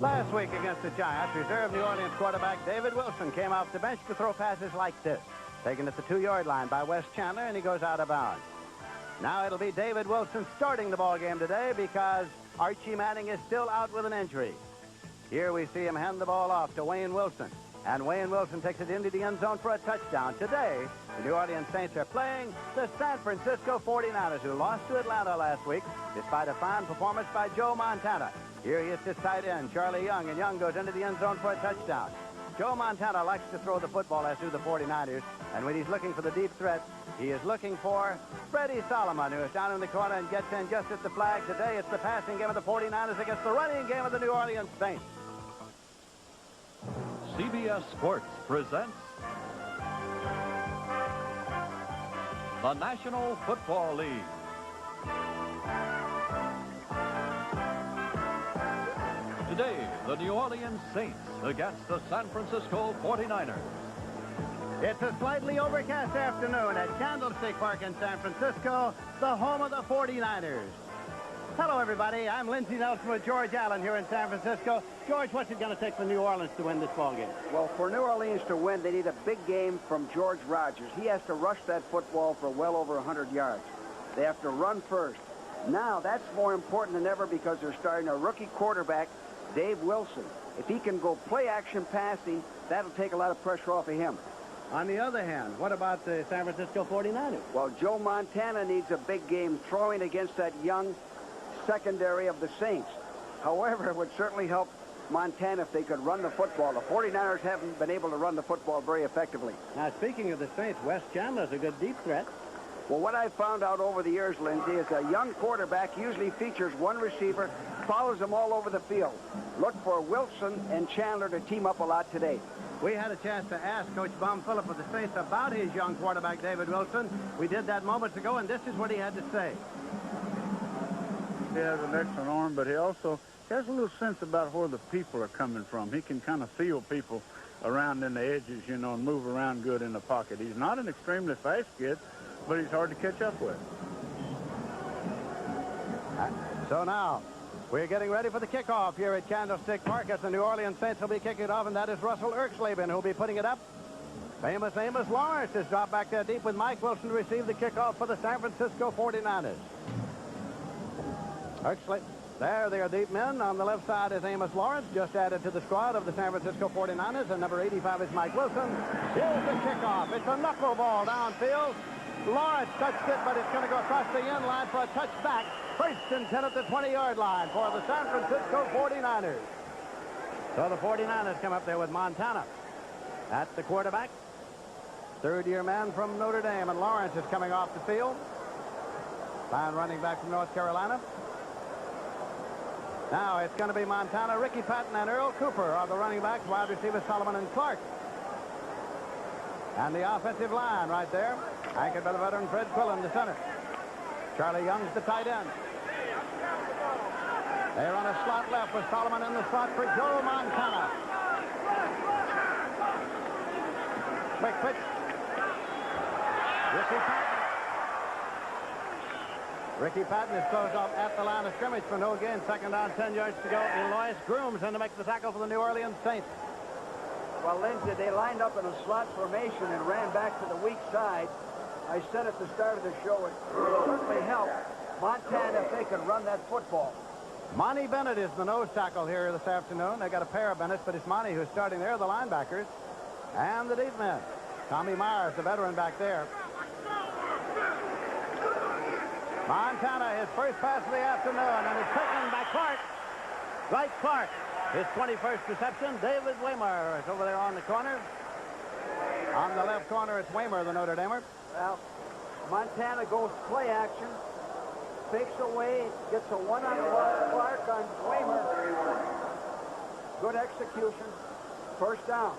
Last week against the Giants, reserve New Orleans quarterback David Wilson came off the bench to throw passes like this. Taken at the 2-yard line by Wes Chandler, and he goes out of bounds. Now it'll be David Wilson starting the ball game today because Archie Manning is still out with an injury. Here we see him hand the ball off to Wayne Wilson. And Wayne Wilson takes it into the end zone for a touchdown. Today, the New Orleans Saints are playing the San Francisco 49ers, who lost to Atlanta last week despite a fine performance by Joe Montana. Here he is his tight end, Charlie Young, and Young goes into the end zone for a touchdown. Joe Montana likes to throw the football, as do the 49ers, and when he's looking for the deep threat, he is looking for Freddie Solomon, who is down in the corner and gets in just at the flag. Today, it's the passing game of the 49ers against the running game of the New Orleans Saints. CBS Sports presents the National Football League. Today, the New Orleans Saints against the San Francisco 49ers. It's a slightly overcast afternoon at Candlestick Park in San Francisco, the home of the 49ers. Hello, everybody. I'm Lindsey Nelson with George Allen here in San Francisco. George, what's it going to take for New Orleans to win this ball game? Well, for New Orleans to win, they need a big game from George Rogers. He has to rush that football for well over 100 yards. They have to run first. Now, that's more important than ever because they're starting a rookie quarterback, Dave Wilson. If he can go play-action passing, that'll take a lot of pressure off of him. On the other hand, what about the San Francisco 49ers? Well, Joe Montana needs a big game throwing against that young secondary of the Saints. However, it would certainly help Montana if they could run the football. The 49ers haven't been able to run the football very effectively. Now, speaking of the Saints, Wes Chandler's a good deep threat. Well, what I've found out over the years, Lindsey, is a young quarterback usually features one receiver, follows them all over the field. Look for Wilson and Chandler to team up a lot today. We had a chance to ask Coach Bum Phillip of the Saints about his young quarterback, David Wilson. We did that moments ago, and this is what he had to say. He has an excellent arm, but he also has a little sense about where the people are coming from. He can kind of feel people around in the edges, you know, and move around good in the pocket. He's not an extremely fast kid, but he's hard to catch up with. So now, we're getting ready for the kickoff here at Candlestick Park as the New Orleans Saints will be kicking it off, and that is Russell Erxleben who'll be putting it up. Famous Amos Lawrence is dropped back there deep with Mike Wilson to receive the kickoff for the San Francisco 49ers. Erxleben, there they are deep men. On the left side is Amos Lawrence, just added to the squad of the San Francisco 49ers, and number 85 is Mike Wilson. Here's the kickoff. It's a knuckleball downfield. Lawrence touched it, but it's going to go across the end line for a touchback. First and 10 at the 20-yard line for the San Francisco 49ers. So the 49ers come up there with Montana at the quarterback. Third-year man from Notre Dame, and Lawrence is coming off the field. Fine running back from North Carolina. Now it's going to be Montana, Ricky Patton, and Earl Cooper are the running backs, wide receivers Solomon and Clark. And the offensive line right there, anchored by the veteran Fred Quillen, the center. Charlie Young's the tight end. They run a slot left with Solomon in the slot for Joe Montana. Quick pitch. Ricky Patton is closed off at the line of scrimmage for no gain. Second down, 10 yards to go. Elois Grooms in to make the tackle for the New Orleans Saints. Well, Lindsey, they lined up in a slot formation and ran back to the weak side. I said at the start of the show, it would certainly help Montana if they could run that football. Monty Bennett is the nose tackle here this afternoon. They got a pair of Bennetts, but it's Monty who's starting there, the linebackers, and the deep men. Tommy Myers, the veteran back there. Montana, his first pass of the afternoon, and it's taken by Clark. Right Clark, his 21st reception. David Waymer is over there on the corner. On the left corner, it's Waymer, the Notre Damer. Well, Montana goes play action, fakes away, gets a one-on-one. Clark on Waymer. Good execution. First down.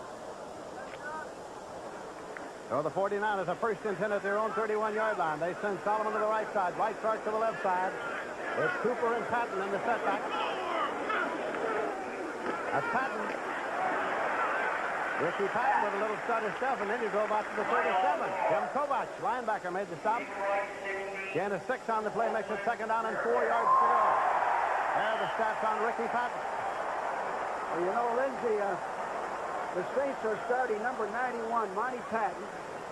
So the 49ers are first and 10 at their own 31-yard line. They send Solomon to the right side, White Clark to the left side. It's Cooper and Patton in the setback. That's Patton. Ricky Patton with a little stutter stuff, and then you go back to the 37. Jim Kovach, linebacker, made the stop. Gain of 6 on the play, makes it second down and 4 yards to go. There are the stats on Ricky Patton. Well, you know, Lindsey, the Saints are starting number 91, Monty Patton.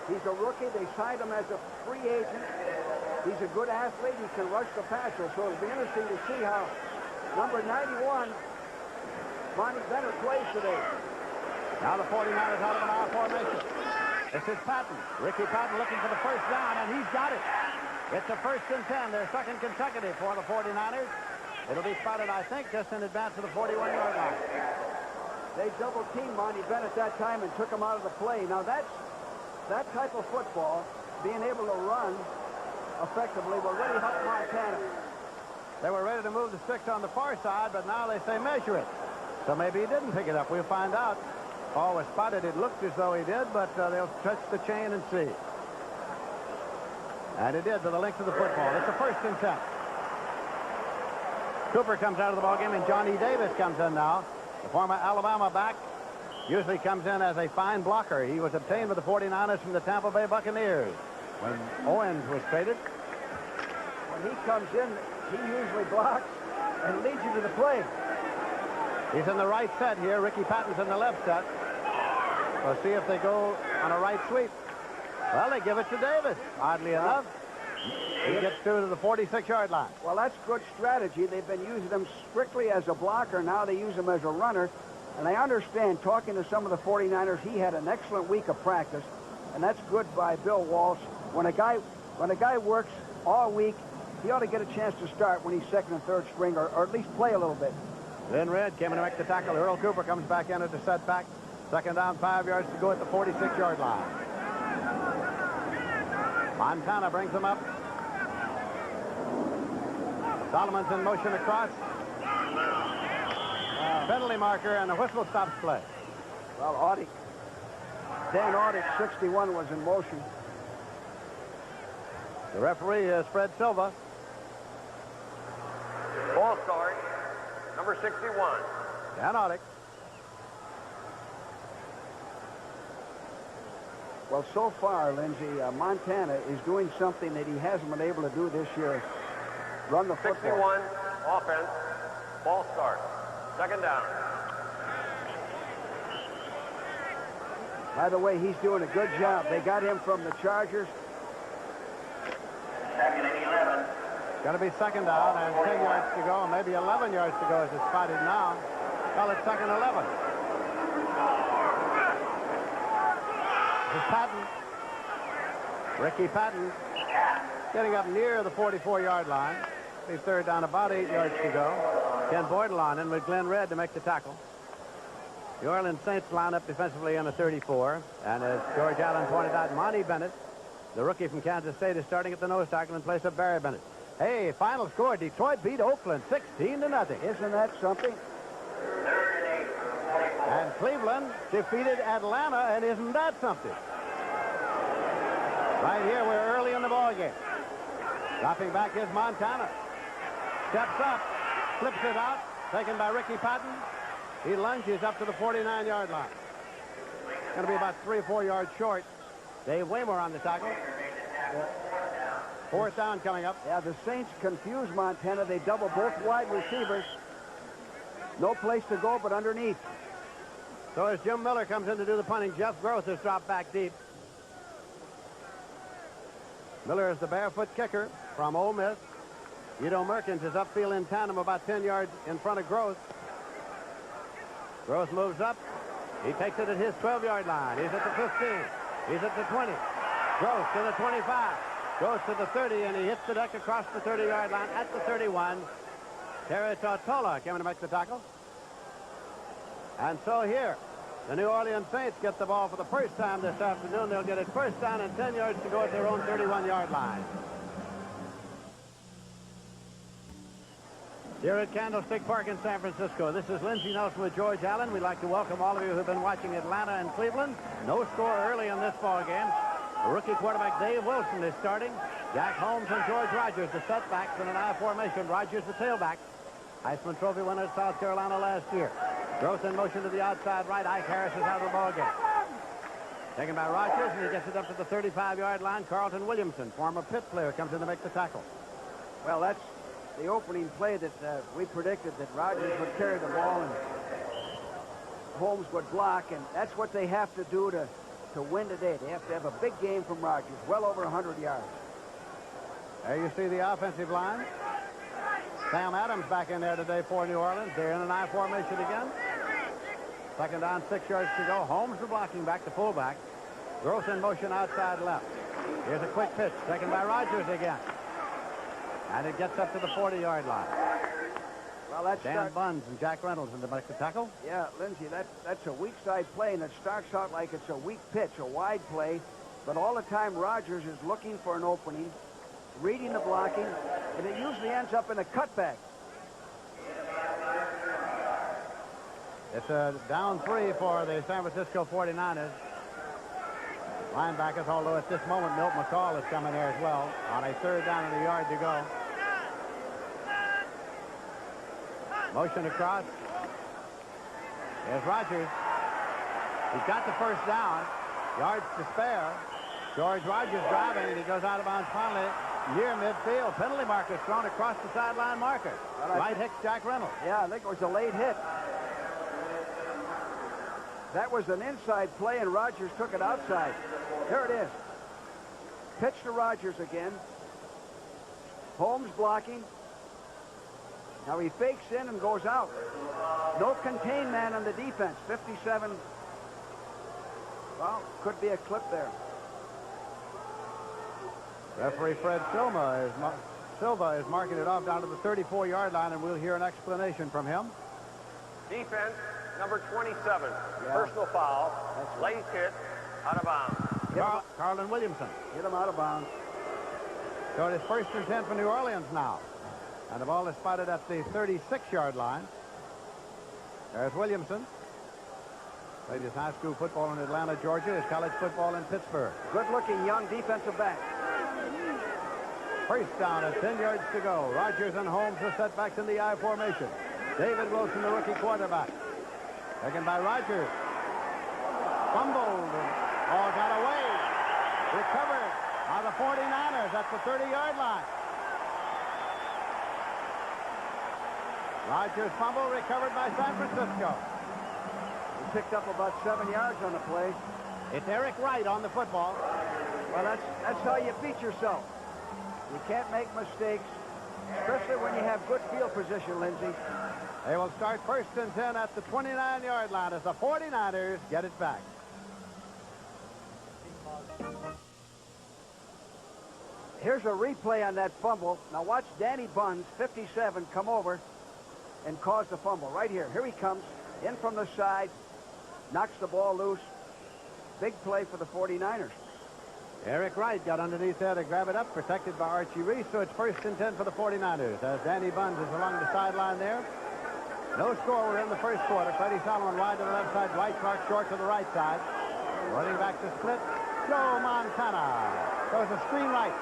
He's a rookie. They signed him as a free agent. He's a good athlete. He can rush the passer. So it'll be interesting to see how number 91, Monty Bennett, plays today. Now the 49ers out of an R formation. This is Patton. Ricky Patton looking for the first down, and he's got it. It's a 1st and 10. Their second consecutive for the 49ers. It'll be spotted, I think, just in advance of the 41-yard line. They double-teamed Monty Bennett that time and took him out of the play. Now, that type of football, being able to run effectively, will really help Montana. They were ready to move the sticks on the far side, but now they say measure it. So maybe he didn't pick it up. We'll find out. Ball was spotted. It looked as though he did, but they'll touch the chain and see. And it did to the length of the football. It's a 1st and 10. Cooper comes out of the ballgame, and Johnny Davis comes in now. The former Alabama back usually comes in as a fine blocker. He was obtained by the 49ers from the Tampa Bay Buccaneers when Owens was traded. When he comes in, he usually blocks and leads you to the play. He's in the right set here. Ricky Patton's in the left set. We'll see if they go on a right sweep. Well, they give it to Davis, oddly enough. He gets through to the 46-yard line. Well, that's good strategy. They've been using him strictly as a blocker. Now they use him as a runner. And I understand, talking to some of the 49ers, he had an excellent week of practice. And that's good by Bill Walsh. When a guy works all week, he ought to get a chance to start when he's 2nd and 3rd string, or at least play a little bit. Lynn Red came in to make the tackle. Earl Cooper comes back in at the setback. 2nd down, 5 yards to go at the 46-yard line. Montana brings them up. Solomon's in motion across. Penalty marker, and the whistle stops play. Well, Dan Audick, 61, was in motion. The referee is Fred Silva. Ball start, number 61. Dan Audick. Well, so far, Lindsey, Montana is doing something that he hasn't been able to do this year. Run the football. 61, offense, ball start, 2nd down. By the way, he's doing a good job. They got him from the Chargers. 2nd and 11. Got to be 2nd down and 10 yards to go, and maybe 11 yards to go as it's spotted now. Well, it's 2nd 11. This is Patton. Ricky Patton getting up near the 44-yard line. He's 3rd down, about 8 yards to go. Ken Boydell on in with Glenn Red to make the tackle. The Orleans Saints line up defensively on the 34. And as George Allen pointed out, Monty Bennett, the rookie from Kansas State, is starting at the nose tackle in place of Barry Bennett. Hey, final score, Detroit beat Oakland 16-0. Isn't that something? And Cleveland defeated Atlanta, and isn't that something? Right here, we're early in the ballgame. Dropping back is Montana. Steps up, flips it out, taken by Ricky Patton. He lunges up to the 49-yard line. Going to be about 3 or 4 yards short. Dave Waymer on the tackle. 4th down coming up. Yeah, the Saints confuse Montana. They double both wide receivers. No place to go but underneath. So as Jim Miller comes in to do the punting, Jeff Gross has dropped back deep. Miller is the barefoot kicker from Ole Miss. Udo Merkins is upfield in tandem about 10 yards in front of Gross. Gross moves up. He takes it at his 12-yard line. He's at the 15. He's at the 20. Gross to the 25. Goes to the 30, and he hits the deck across the 30-yard line at the 31. Terry Tortola came in to make the tackle. And so here, the New Orleans Saints get the ball for the first time this afternoon. They'll get it 1st down and 10 yards to go at their own 31-yard line. Here at Candlestick Park in San Francisco, this is Lindsey Nelson with George Allen. We'd like to welcome all of you who have been watching Atlanta and Cleveland. No score early in this ball game. The rookie quarterback Dave Wilson is starting. Jack Holmes and George Rogers, the setbacks in an I formation. Rogers the tailback. Heisman Trophy winner at South Carolina last year. Gross in motion to the outside right. Ike Harris is out of the ball game. Taken by Rogers, and he gets it up to the 35-yard line. Carlton Williamson, former Pitt player, comes in to make the tackle. Well, that's the opening play that we predicted, that Rogers would carry the ball and Holmes would block, and that's what they have to do to win today. They have to have a big game from Rogers, well over 100 yards. There you see the offensive line. Sam Adams back in there today for New Orleans. They're in an I formation again. Second down, 6 yards to go. Holmes the blocking back to fullback. Gross in motion outside left. Here's a quick pitch taken by Rogers again. And it gets up to the 40-yard line. Well, that's Dan Buns and Jack Reynolds in the back to tackle. Yeah, Lindsey, that's a weak side play, and it starts out like it's a weak pitch, a wide play. But all the time, Rogers is looking for an opening, reading the blocking, and it usually ends up in a cutback. It's a down 3 for the San Francisco 49ers. Linebackers, although at this moment Milt McCall is coming there as well on a 3rd down and a yard to go. Motion across. Here's Rogers. He's got the first down. Yards to spare. George Rogers driving, and he goes out of bounds finally near midfield. Penalty marker thrown across the sideline marker. Right hits Jack Reynolds. Yeah, I think it was a late hit. That was an inside play, and Rogers took it outside. There it is. Pitch to Rogers again. Holmes blocking. Now he fakes in and goes out. No contain man on the defense. 57. Well, could be a clip there. Referee Fred Silva is marking it off down to the 34-yard line, and we'll hear an explanation from him. Defense, number 27. Personal foul. Late hit, out of bounds. Carlin Williamson. Hit him out of bounds. So it is 1st and 10 for New Orleans now. And the ball is spotted at the 36-yard line. There's Williamson. Played his high school football in Atlanta, Georgia, his college football in Pittsburgh. Good-looking young defensive back. First down at 10 yards to go. Rogers and Holmes are setbacks in the I formation. David Wilson, the rookie quarterback. Taken by Rogers. Fumbled. Ball got away. Recovered by the 49ers at the 30-yard line. Rogers fumble recovered by San Francisco. He picked up about 7 yards on the play. It's Eric Wright on the football. Well, that's how you beat yourself. You can't make mistakes, especially when you have good field position, Lindsey. They will start 1st and 10 at the 29-yard line as the 49ers get it back. Here's a replay on that fumble. Now watch Danny Buns, 57, come over and cause the fumble. Right here. Here he comes. In from the side. Knocks the ball loose. Big play for the 49ers. Eric Wright got underneath there to grab it up, protected by Archie Reese, so it's 1st and 10 for the 49ers as Danny Buns is along the sideline there. No score. We're in the first quarter. Freddie Solomon wide to the left side. Dwight Clark short to the right side. Running back to split. Joe Montana. Goes a screen right.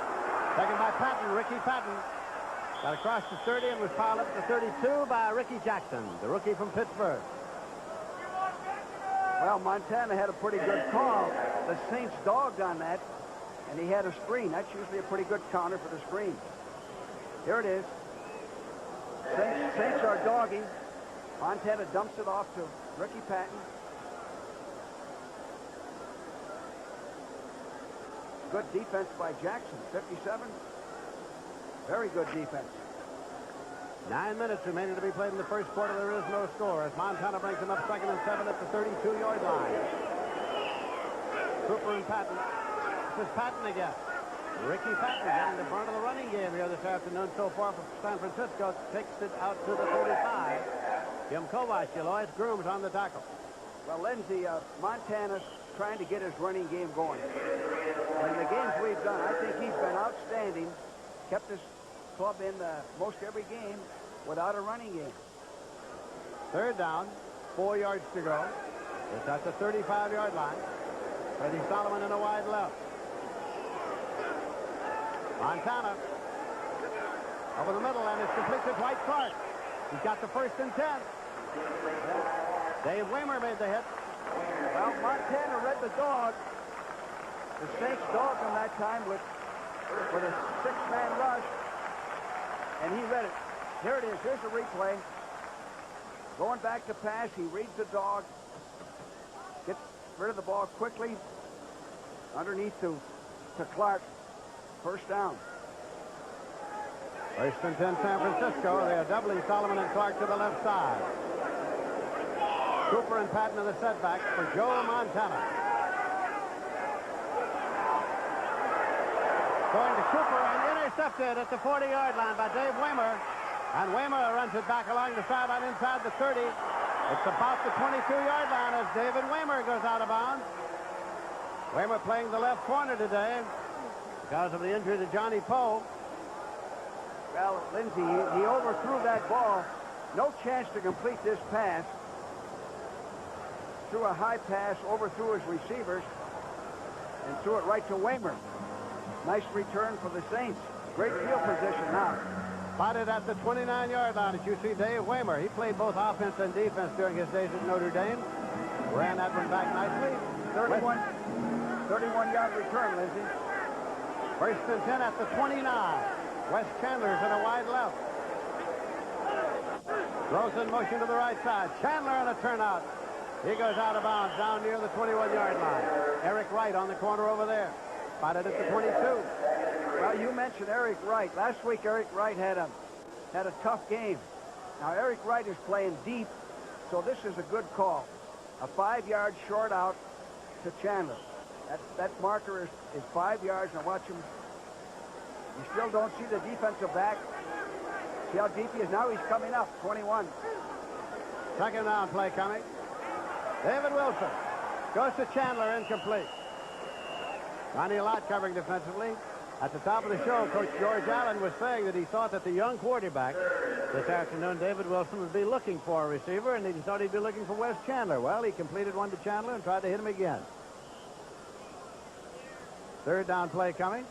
Taken by Patton, Ricky Patton. Got across the 30 and was piled up to 32 by Ricky Jackson, the rookie from Pittsburgh. Well, Montana had a pretty good call. The Saints dogged on that, and he had a screen. That's usually a pretty good counter for the screen. Here it is. Saints are dogging. Montana dumps it off to Ricky Patton. Good defense by Jackson, 57. Very good defense. 9 minutes remaining to be played in the first quarter. There is no score as Montana brings him up 2nd and 7 at the 32-yard line. Cooper and Patton. This is Patton again. Ricky Patton getting the brunt of the running game here this afternoon so far for San Francisco. Takes it out to the 45. Jim Kovac, Elois Grooms on the tackle. Well, Lindsey, Montana's trying to get his running game going. And in the games we've done, I think he's been outstanding. Kept his club in most every game without a running game. 3rd down, 4 yards to go. It's at the 35-yard line. Freddie Solomon in a wide left. Montana over the middle, and it's complete to Dwight Clark. He's got the 1st and 10. Dave Waymer made the hit. Well, Montana read the dog. The Saints dogged him that time with a 6-man rush. And he read it. Here it is. Here's the replay. Going back to pass, he reads the dog. rid of the ball quickly underneath to Clark. First down. First and 10, San Francisco. They are doubling Solomon and Clark to the left side. Cooper and Patton in the setback for Joe Montana. Going to Cooper and intercepted at the 40-yard line by Dave Waymer. And Waymer runs it back along the sideline inside the 30. It's about the 22-yard line as David Waymer goes out of bounds. Waymer playing the left corner today because of the injury to Johnny Poe. Well, Lindsey, he overthrew that ball. No chance to complete this pass. Threw a high pass, overthrew his receivers, and threw it right to Waymer. Nice return for the Saints. Great field position now. Spotted at the 29-yard line, as you see Dave Waymer. He played both offense and defense during his days at Notre Dame. Ran that one back nicely. 31-yard return, Lindsey. First and 10 at the 29. Wes Chandler's in a wide left. Throws in motion to the right side. Chandler on a turnout. He goes out of bounds down near the 21-yard line. Eric Wright on the corner over there. Spotted at the 22. Well, you mentioned Eric Wright. Last week, Eric Wright had a tough game. Now, Eric Wright is playing deep, so this is a good call. A 5-yard short out to Chandler. That marker is 5 yards. Now watch him. You still don't see the defensive back. See how deep he is? Now he's coming up. 21. Second down play coming. David Wilson goes to Chandler, incomplete. Ronnie Lott covering defensively. At the top of the show, Coach George Allen was saying that he thought that the young quarterback this afternoon, David Wilson, would be looking for a receiver, and he thought he'd be looking for Wes Chandler. Well, he completed one to Chandler and tried to hit him again. Third down play coming.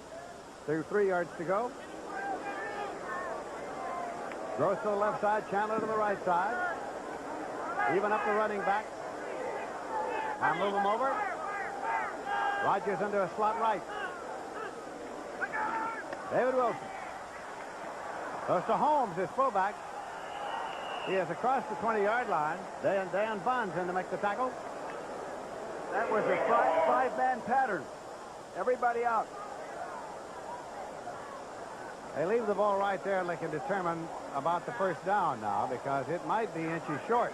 3 yards to go. Gross to the left side, Chandler to the right side. Even up the running back. Now move him over. Rogers into a slot right. David Wilson goes to Holmes, his fullback. He is across the 20-yard line. Dan Bonds in to make the tackle. That was a five-man pattern. Everybody out. They leave the ball right there and they can determine about the first down now because it might be inches short.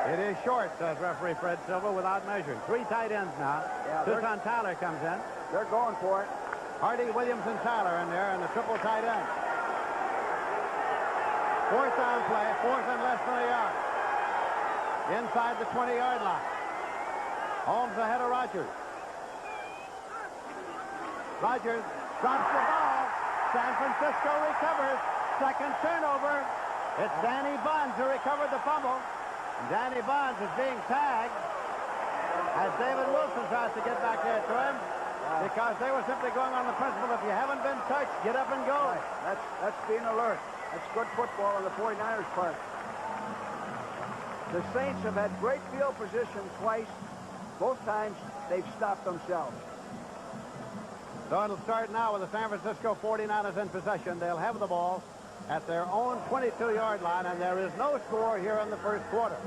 It is short, says referee Fred Silva, without measuring. 3 tight ends now. Yeah, Tucson Tyler comes in. They're going for it. Hardy, Williams, and Tyler in there, and the triple tight end. Fourth down play, fourth and less than a yard. Inside the 20-yard line. Holmes ahead of Rogers. Rogers drops the ball. San Francisco recovers. Second turnover. It's Danny Bonds who recovered the fumble. And Danny Bonds is being tagged as David Wilson tries to get back there to him because they were simply going on the principle if you haven't been touched, get up and go. Right. That's being alert. That's good football on the 49ers' part. The Saints have had great field position twice. Both times they've stopped themselves. So it'll start now with the San Francisco 49ers in possession. They'll have the ball at their own 22-yard line, and there is no score here in the first quarter.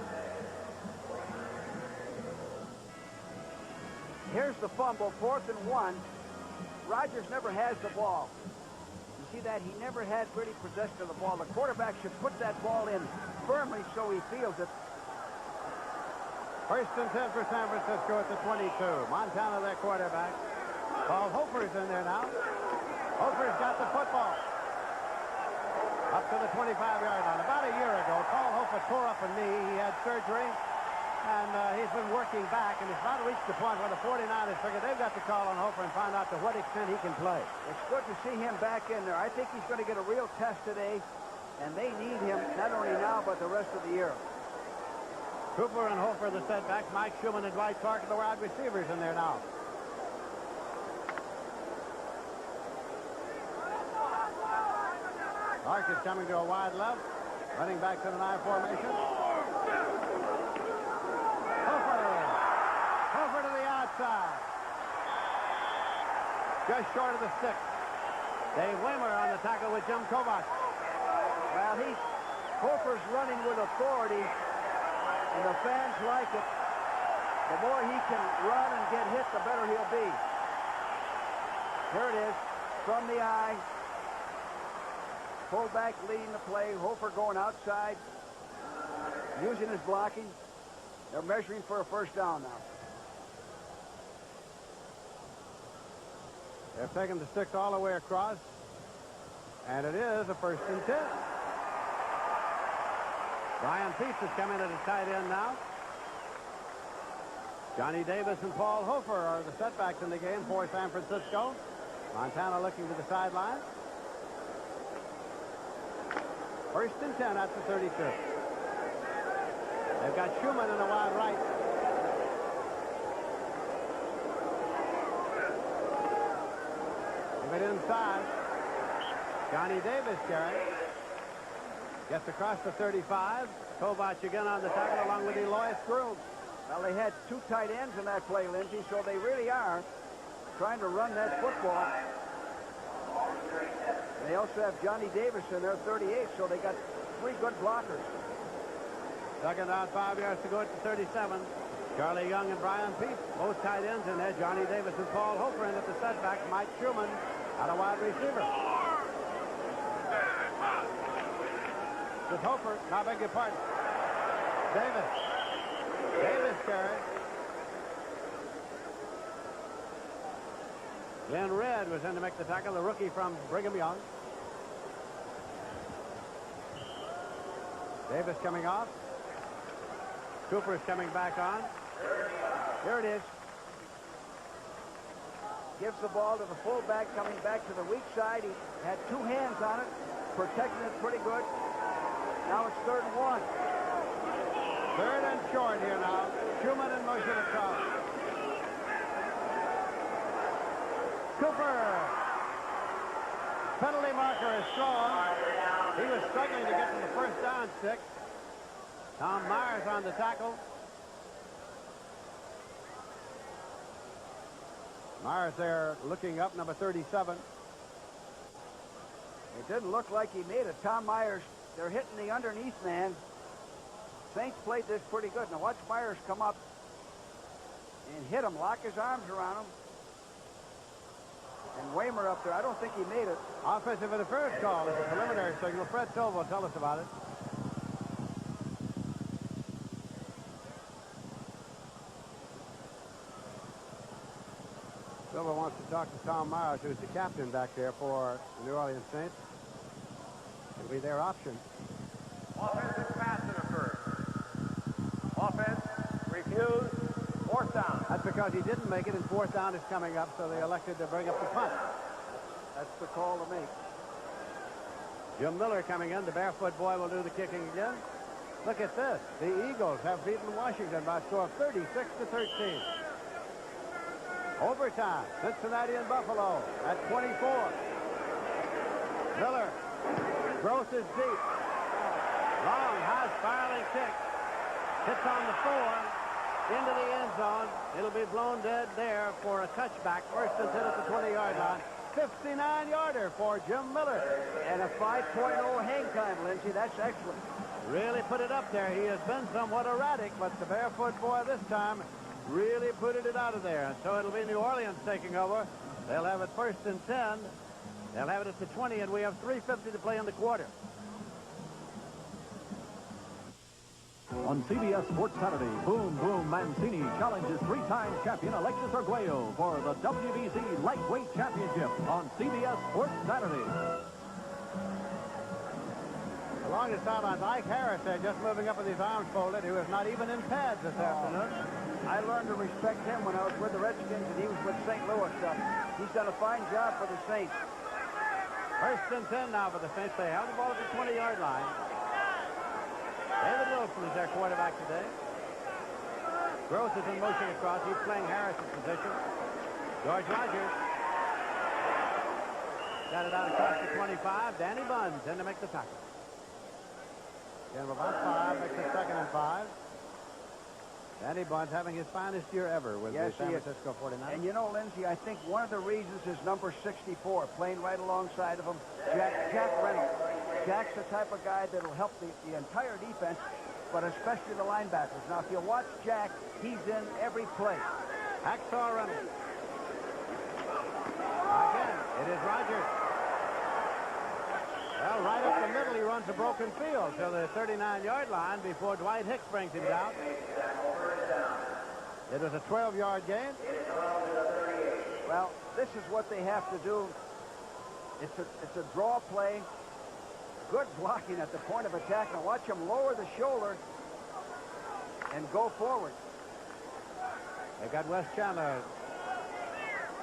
Here's the fumble, 4th and 1. Rogers never has the ball. You see that? He never had really possession of the ball. The quarterback should put that ball in firmly so he feels it. First and 10 for San Francisco at the 22. Montana, their quarterback. Paul Hofer's in there now. Hofer's got the football. Up to the 25-yard line. About a year ago, Paul Hofer tore up a knee. He had surgery, and he's been working back, and he's about reached the point where the 49ers figure they've got to call on Hofer and find out to what extent he can play. It's good to see him back in there. I think he's going to get a real test today, and they need him not only now but the rest of the year. Cooper and Hofer, the setbacks. Mike Schumann and Dwight Clark are the wide receivers in there now. Clark is coming to a wide left, running back to the 9 formation. Hofer to the outside. Just short of the stick. Dave Waymer on the tackle with Jim Kovac. Well, Hofer's running with authority, And the fans like it. The more he can run and get hit, the better he'll be. Here it is, from the eye. Fullback leading the play. Hofer going outside, using his blocking. They're measuring for a first down now. They've taken the sticks all the way across, and it is a 1st and 10. Brian Peets has come in at a tight end now. Johnny Davis and Paul Hofer are the setbacks in the game for San Francisco. Montana looking to the sideline. 1st and 10 at the 32. They've got Schumann in a wide right. Give it inside. Johnny Davis carrying. Gets across the 35. Kovach again on the tackle along with Eloy Scrooge. Well, they had 2 tight ends in that play, Lindsey, so they really are trying to run that football. They also have Johnny Davis in there, 38, so they got 3 good blockers. Second down, 5 yards to go at the 37. Charlie Young and Brian Peets, both tight ends in there. Johnny Davis and Paul Hofer in at the setback. Mike Schumann out of wide receiver. With Hofer, I beg your pardon. Davis carried. Glenn Red was in to make the tackle, the rookie from Brigham Young. Davis coming off. Cooper's coming back on. Here it is. Gives the ball to the fullback coming back to the weak side. He had 2 hands on it, protecting it pretty good. Now it's 3rd and 1. 3rd and short here now. Schumann in motion across. Cooper. Penalty marker is strong. He was struggling to get to the first down stick. Tom Myers on the tackle. Myers there looking up, number 37. It didn't look like he made it. Tom Myers, they're hitting the underneath man. Saints played this pretty good. Now watch Myers come up and hit him, lock his arms around him. And Waymer up there, I don't think he made it. Offensive interference call is a preliminary signal. Fred Silva will tell us about it. Silva wants to talk to Tom Myers, who's the captain back there for the New Orleans Saints. It'll be their option. Offensive pass interference. Offense, refused, 4th down. That's because he didn't make it, and 4th down is coming up, so they elected to bring up the punt. That's the call to make. Jim Miller coming in. The barefoot boy will do the kicking again. Look at this. The Eagles have beaten Washington by a score of 36-13. Overtime. Cincinnati and Buffalo at 24. Miller. Gross is deep. Long, high spiraling kick. Hits on the 4. Into the end zone. It'll be blown dead there for a touchback. 1st and 10 at the 20-yard line. 59-yarder for Jim Miller. And a 5.0 hang time, Lindsey. That's excellent. Really put it up there. He has been somewhat erratic, but the barefoot boy this time really put it out of there. And so it'll be New Orleans taking over. They'll have it 1st and 10. They'll have it at the 20, and we have 3:50 to play in the quarter. On CBS Sports Saturday, Boom Boom Mancini challenges 3-time champion Alexis Arguello for the WBC Lightweight Championship on CBS Sports Saturday. Along the sidelines, Ike Harris there just moving up with his arms folded. He was not even in pads this afternoon. I learned to respect him when I was with the Redskins, and he was with St. Louis stuff. He's done a fine job for the Saints. 1st and 10 now for the Saints. They have the ball at the 20-yard line. David Wilson is their quarterback today. Gross is in motion across. He's playing Harris's position. George Rogers got it out across the 25. Danny Buns in to make the tackle. Again, about 5, makes it 2nd and 5. Danny Buns having his finest year ever with the San Francisco 49ers. And you know, Lindsey, I think one of the reasons is number 64, playing right alongside of him, Jack Reynolds. Jack's the type of guy that'll help the entire defense. but especially the linebackers. Now, if you watch Jack, he's in every play. Hacksaw Reynolds. Again, it is Rogers. Well, right up the middle, he runs a broken field to the 39-yard line before Dwight Hicks brings him down. It was a 12-yard gain. Well, this is what they have to do. It's a draw play. Good blocking at the point of attack. Now watch him lower the shoulder and go forward. They got Wes Chandler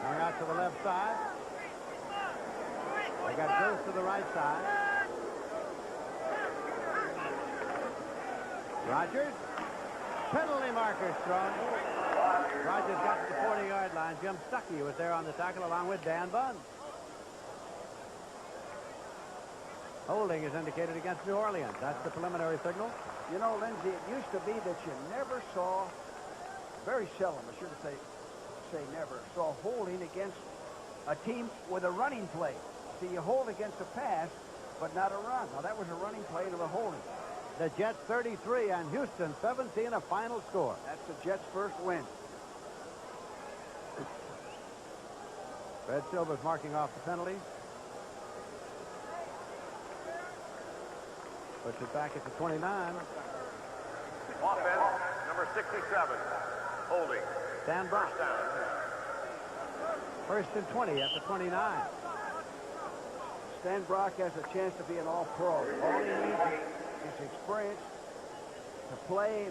going out to the left side. They got Bruce to the right side. Rogers. Penalty markers thrown. Rogers got to the 40-yard line. Jim Stuckey was there on the tackle along with Dan Bunn. Holding is indicated against New Orleans. That's the preliminary signal. You know, Lindsay, it used to be that you never saw, very seldom, I should say never, saw holding against a team with a running play. See, you hold against a pass, but not a run. Now, that was a running play to the holding. The Jets 33 and Houston 17, a final score. That's the Jets' first win. Fred Silver's marking off the penalty. Puts it back at the 29. Offense, number 67. Holding. Dan Brock. First down. First and 20 at the 29. Stan Brock has a chance to be an all-pro. All he needs is experience to play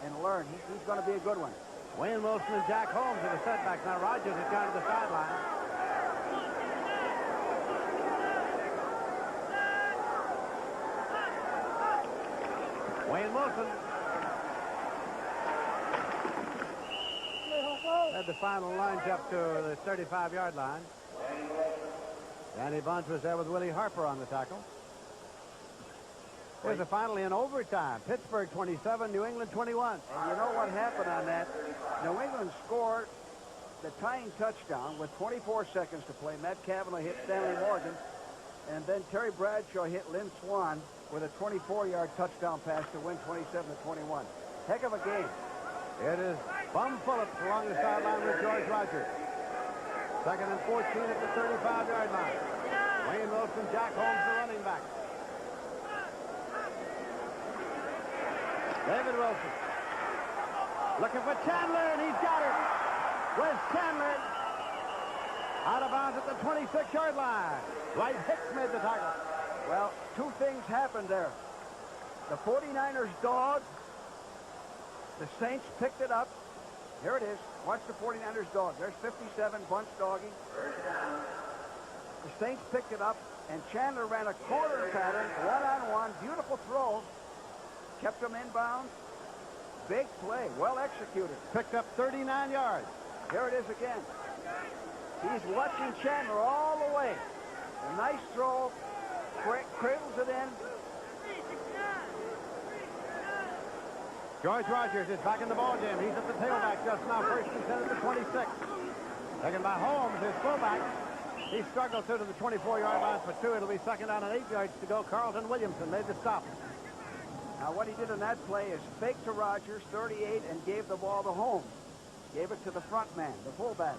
and learn. He's going to be a good one. Wayne Wilson and Jack Holmes are the setbacks. Now Rogers has gone to the sideline. Wayne Wilson had the final lunge up to the 35-yard line. Danny Bunch was there with Willie Harper on the tackle. There's a finally in overtime. Pittsburgh 27, New England 21. And you know what happened on that? New England scored the tying touchdown with 24 seconds to play. Matt Cavanaugh hit Stanley Morgan. And then Terry Bradshaw hit Lynn Swan with a 24-yard touchdown pass to win 27-21. Heck of a game. It is Bum Phillips along the sideline with George Rogers. Second and 14 at the 35-yard line. Wayne Wilson, Jack Holmes, the running back. David Wilson looking for Chandler, and he's got it. Wes Chandler out of bounds at the 26-yard line. Dwight Hicks made the tackle. Well, two things happened there. The 49ers dogged. The Saints picked it up. Here it is. Watch the 49ers dog. There's 57, Bunch dogging. The Saints picked it up, and Chandler ran a quarter pattern, one-on-one, beautiful throw. Kept them inbounds. Big play, well executed. Picked up 39 yards. Here it is again. He's watching Chandler all the way. A nice throw. Cradles it in. George Rogers is back in the ballgame. He's at the tailback just now. First and 10 at the 26. Taken by Holmes, his fullback. He struggled through to the 24-yard line for two. It'll be second down and 8 yards to go. Carlton Williamson made the stop. Now what he did in that play is fake to Rogers, 38, and gave the ball to Holmes. Gave it to the front man, the fullback.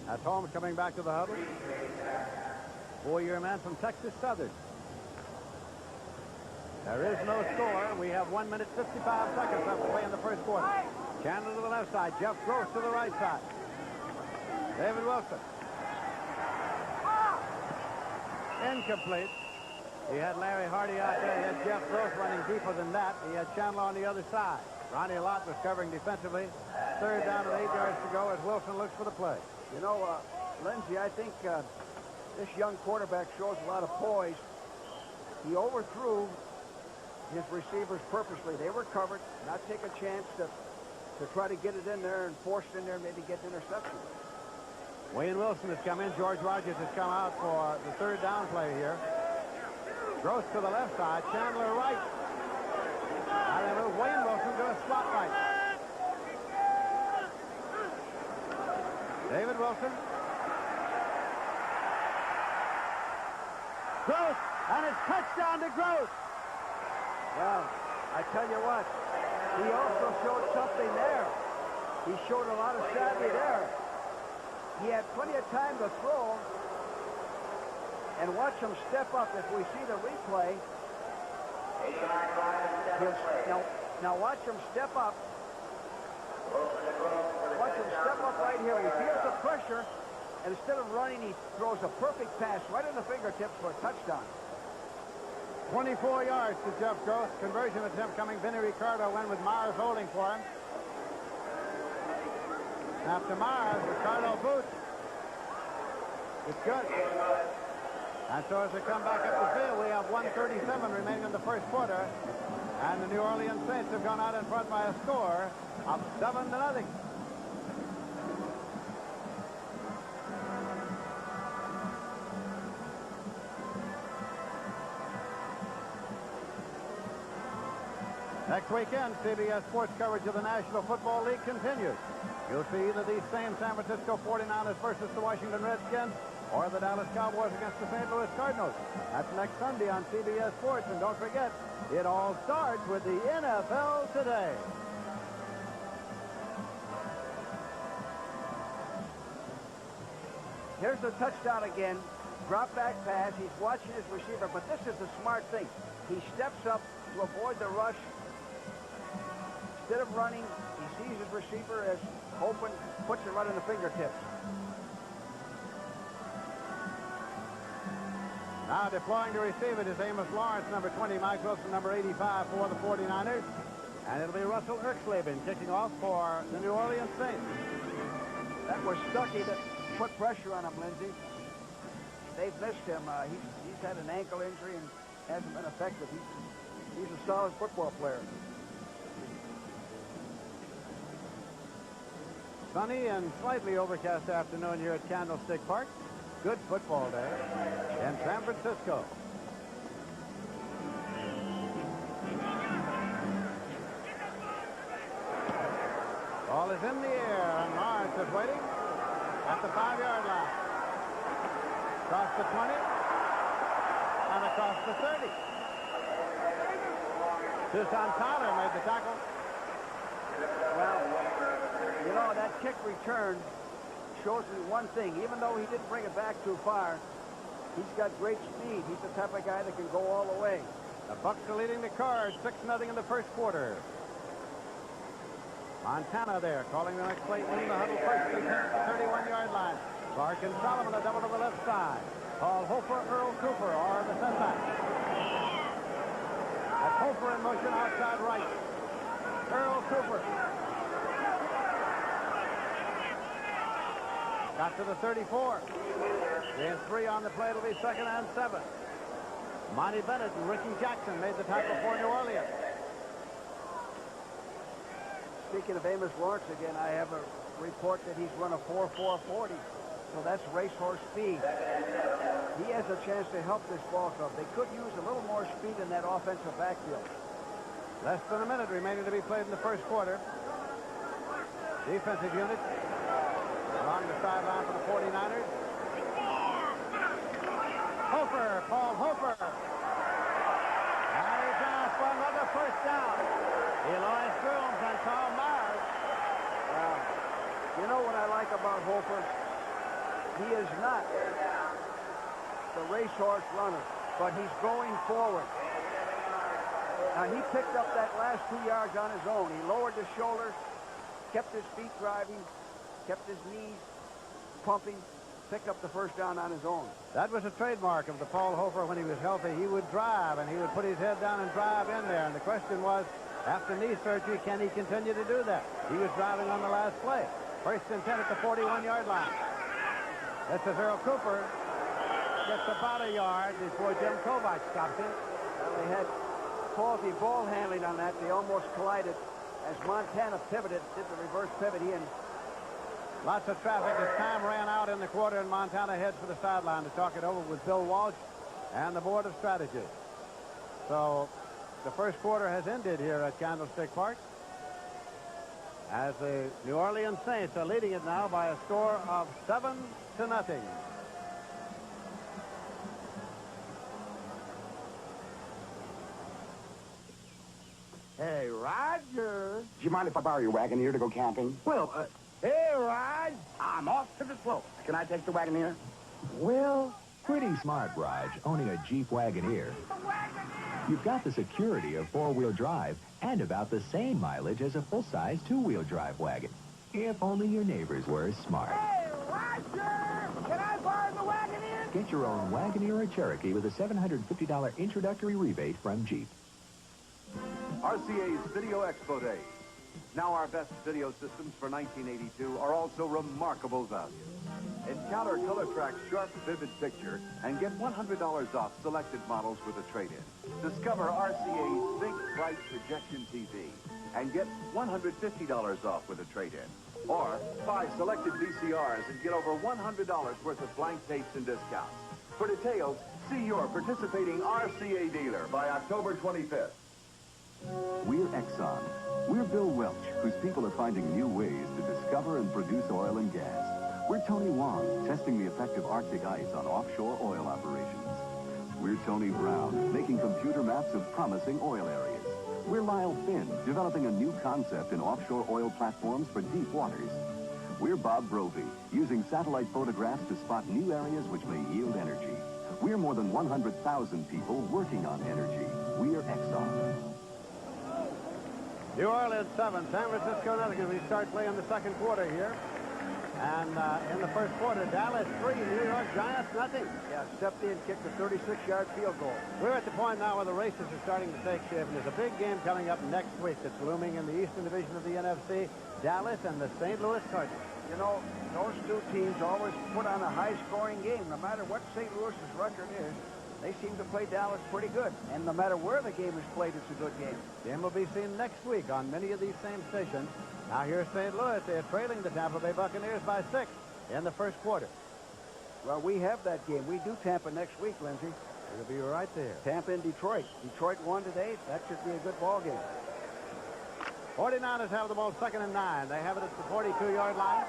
That's Holmes coming back to the huddle. 4-year man from Texas Southern. There is no score. We have 1 minute 55 seconds left to play in the first quarter. Chandler to the left side. Jeff Gross to the right side. David Wilson. Incomplete. He had Larry Hardy out there. He had Jeff Gross running deeper than that. He had Chandler on the other side. Ronnie Lott was covering defensively. Third down and 8 yards to go as Wilson looks for the play. You know, Lindsay, I think this young quarterback shows a lot of poise. He overthrew his receivers purposely. They were covered, not take a chance to try to get it in there and force it in there and maybe get an interception. Wayne Wilson has come in. George Rogers has come out for the third down play here. Gross to the left side. Chandler right. Now they move Wayne Wilson to a slot right. David Wilson. Gross. And it's touchdown to Gross. Well, I tell you what, he also showed something there. He showed a lot of savvy there. He had plenty of time to throw. And watch him step up. If we see the replay, now watch him step up. Watch him step up right here. He feels the pressure, and instead of running, he throws a perfect pass right in the fingertips for a touchdown. 24 yards to Jeff Gross. Conversion attempt coming. Vinny Ricardo went with Myers holding for him. After Myers, Ricardo boots. It's good. And so as we come back up the field, we have 1:37 remaining in the first quarter. And the New Orleans Saints have gone out in front by a score of 7-0. Next weekend, CBS Sports coverage of the National Football League continues. You'll see either these same San Francisco 49ers versus the Washington Redskins or the Dallas Cowboys against the St. Louis Cardinals. That's next Sunday on CBS Sports. And don't forget, it all starts with the NFL today. Here's the touchdown again. Drop back pass. He's watching his receiver, but this is the smart thing. He steps up to avoid the rush. Instead of running, he sees his receiver as open, puts it right in the fingertips. Now deploying to receive it is Amos Lawrence, number 20, Mike Wilson, number 85 for the 49ers. And it'll be Russell Erxleben kicking off for the New Orleans Saints. That was Stuckey that put pressure on him, Lindsey. They've missed him. He's had an ankle injury and hasn't been effective. He's a solid football player. Sunny and slightly overcast afternoon here at Candlestick Park. Good football day in San Francisco. Ball is in the air, and Lawrence is waiting at the 5-yard line. Across the 20, and across the 30. Tucson Tyler made the tackle. Well, you know, that kick return shows me one thing. Even though he didn't bring it back too far, he's got great speed. He's the type of guy that can go all the way. The Bucs are leading the Cards 6-0 in the first quarter. Montana there calling the next play in the huddle first and 10 at the 31-yard line. Clark and Solomon a double to the left side. Paul Hofer, Earl Cooper are the setback. That's Hofer in motion outside right. Earl Cooper. Got to the 34. Gain 3 on the play. It'll be 2nd and 7. Monty Bennett and Ricky Jackson made the tackle for New Orleans. Speaking of Amos Lawrence again, I have a report that he's run a 4.440. So that's racehorse speed. He has a chance to help this ball club. They could use a little more speed in that offensive backfield. Less than a minute remaining to be played in the first quarter. Defensive unit along the sideline for the 49ers. Hofer, Paul Hofer. And he's off for another first down. Eloy Strooms and Carl Myers. You know what I like about Hofer? He is not the racehorse runner, but he's going forward. Now, he picked up that last 2 yards on his own. He lowered his shoulders, kept his feet driving, kept his knees pumping, picked up the first down on his own. That was a trademark of the Paul Hofer when he was healthy. He would drive, and he would put his head down and drive in there. And the question was, after knee surgery, can he continue to do that? He was driving on the last play. First and 10 at the 41-yard line. This is Earl Cooper. Gets about a yard before Jim Kovac stops him. Well, they had faulty ball handling on that. They almost collided as Montana pivoted, did the reverse pivot in. Lots of traffic as time ran out in the quarter, and Montana heads for the sideline to talk it over with Bill Walsh and the Board of Strategy. So the first quarter has ended here at Candlestick Park, as the New Orleans Saints are leading it now by a score of 7-0. Do you mind if I borrow your Wagoneer to go camping? Well, Hey, Raj! I'm off to the slopes. Can I take the Wagoneer? Well, pretty smart, Raj, owning a Jeep Wagoneer. You've got the security of four-wheel drive and about the same mileage as a full-size two-wheel drive wagon. If only your neighbors were smart. Hey, Roger! Can I borrow the Wagoneer? Get your own Wagoneer or Cherokee with a $750 introductory rebate from Jeep. RCA's Video Expo Days. Now our best video systems for 1982 are also remarkable value. Encounter ColorTrack's sharp, vivid picture and get $100 off selected models with a trade-in. Discover RCA's Think Bright Projection TV and get $150 off with a trade-in. Or buy selected VCRs and get over $100 worth of blank tapes and discounts. For details, see your participating RCA dealer by October 25th. We're Exxon. We're Bill Welch, whose people are finding new ways to discover and produce oil and gas. We're Tony Wong, testing the effect of Arctic ice on offshore oil operations. We're Tony Brown, making computer maps of promising oil areas. We're Lyle Finn, developing a new concept in offshore oil platforms for deep waters. We're Bob Brophy, using satellite photographs to spot new areas which may yield energy. We're more than 100,000 people working on energy. We're Exxon. New Orleans 7, San Francisco nothing. We start playing the second quarter here. And in the first quarter, Dallas 3, New York Giants nothing. Yeah, stepped in, kicked a 36-yard field goal. We're at the point now where the races are starting to take shape, and there's a big game coming up next week that's looming in the Eastern Division of the NFC, Dallas and the St. Louis Cardinals. You know, those two teams always put on a high-scoring game. No matter what St. Louis's record is, they seem to play Dallas pretty good. And no matter where the game is played, it's a good game. Game will be seen next week on many of these same stations. Now here's St. Louis. They're trailing the Tampa Bay Buccaneers by 6 in the first quarter. Well, we have that game. We do Tampa next week, Lindsey. It'll be right there. Tampa and Detroit. Detroit won today. That should be a good ball game. 49ers have the ball 2nd and 9. They have it at the 42-yard line.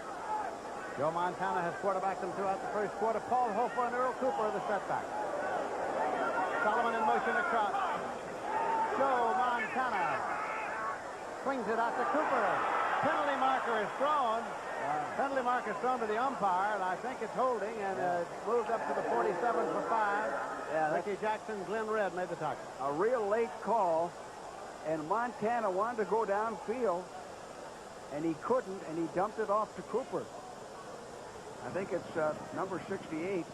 Joe Montana has quarterbacked them throughout the first quarter. Paul Hofer and Earl Cooper are the setback. Solomon in motion across. Joe Montana swings it out to Cooper. Penalty marker is thrown. Penalty marker is thrown to the umpire, and I think it's holding, and it moves up to the 47 for 5. Yeah, Ricky Jackson, Glenn Red made the tackle. A real late call, and Montana wanted to go downfield, and he couldn't, and he dumped it off to Cooper. I think it's number 68.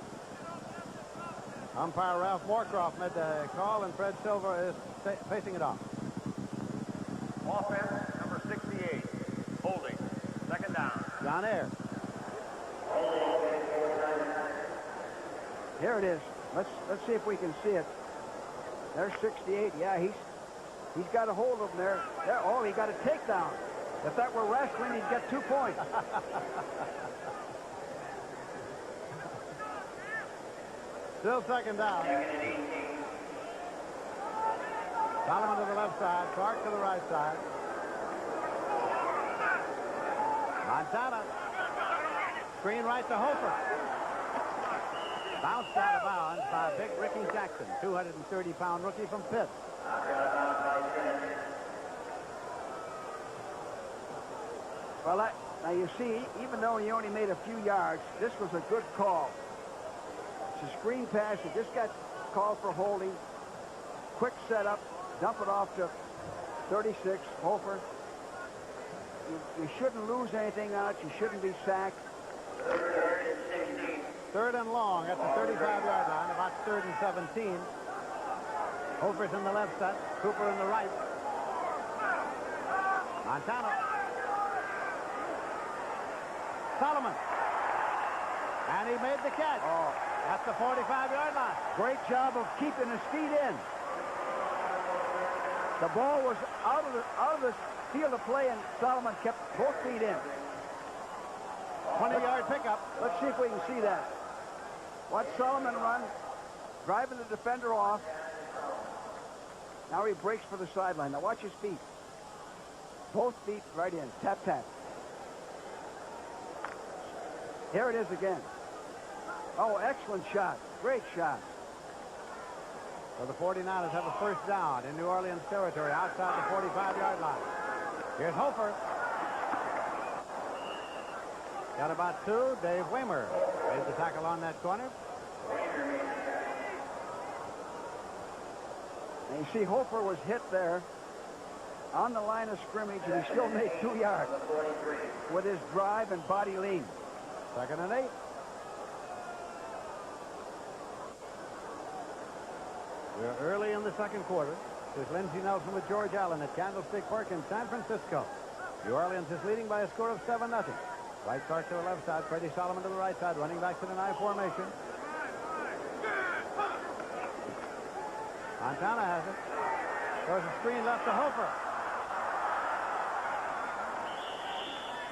Umpire Ralph Moorcroft made the call, and Fred Silver is facing it off. Offense, number 68. Holding. 2nd down. John Ayers. Here it is. Let's see if we can see it. There's 68. Yeah, he's got a hold of him there. Oh, he got a takedown. If that were wrestling, he'd get 2 points. Still 2nd down. Solomon to the left side. Clark to the right side. Montana. Screen right to Hofer. Bounced out of bounds by big Ricky Jackson, 230-pound rookie from Pitt. Well, now you see, even though he only made a few yards, this was a good call. It's a screen pass. He just got called for holding. Quick setup. Dump it off to 36, Hofer. You shouldn't lose anything on it. You shouldn't be sacked. 3rd and long at the 35-yard line, about 3rd and 17. Hofer's in the left side, Cooper in the right. Montana. Solomon. And he made the catch. Oh. At the 45-yard line. Great job of keeping his feet in. The ball was out of the field of play, and Solomon kept both feet in. 20-yard pickup. Let's see if we can see that. Watch Solomon run, driving the defender off. Now he breaks for the sideline. Now watch his feet. Both feet right in. Tap, tap. Here it is again. Oh, excellent shot. Great shot. So the 49ers have a 1st down in New Orleans territory outside the 45-yard line. Here's Hofer. Got about 2. Dave Waymer made the tackle on that corner. And you see Hofer was hit there on the line of scrimmage, and he still made 2 yards with his drive and body lean. 2nd and 8. We're early in the second quarter. There's Lindsey Nelson with George Allen at Candlestick Park in San Francisco. New Orleans is leading by a score of 7-0. White Clark to the left side, Freddie Solomon to the right side, running back to the I formation. Montana has it. Throws a screen left to Hofer.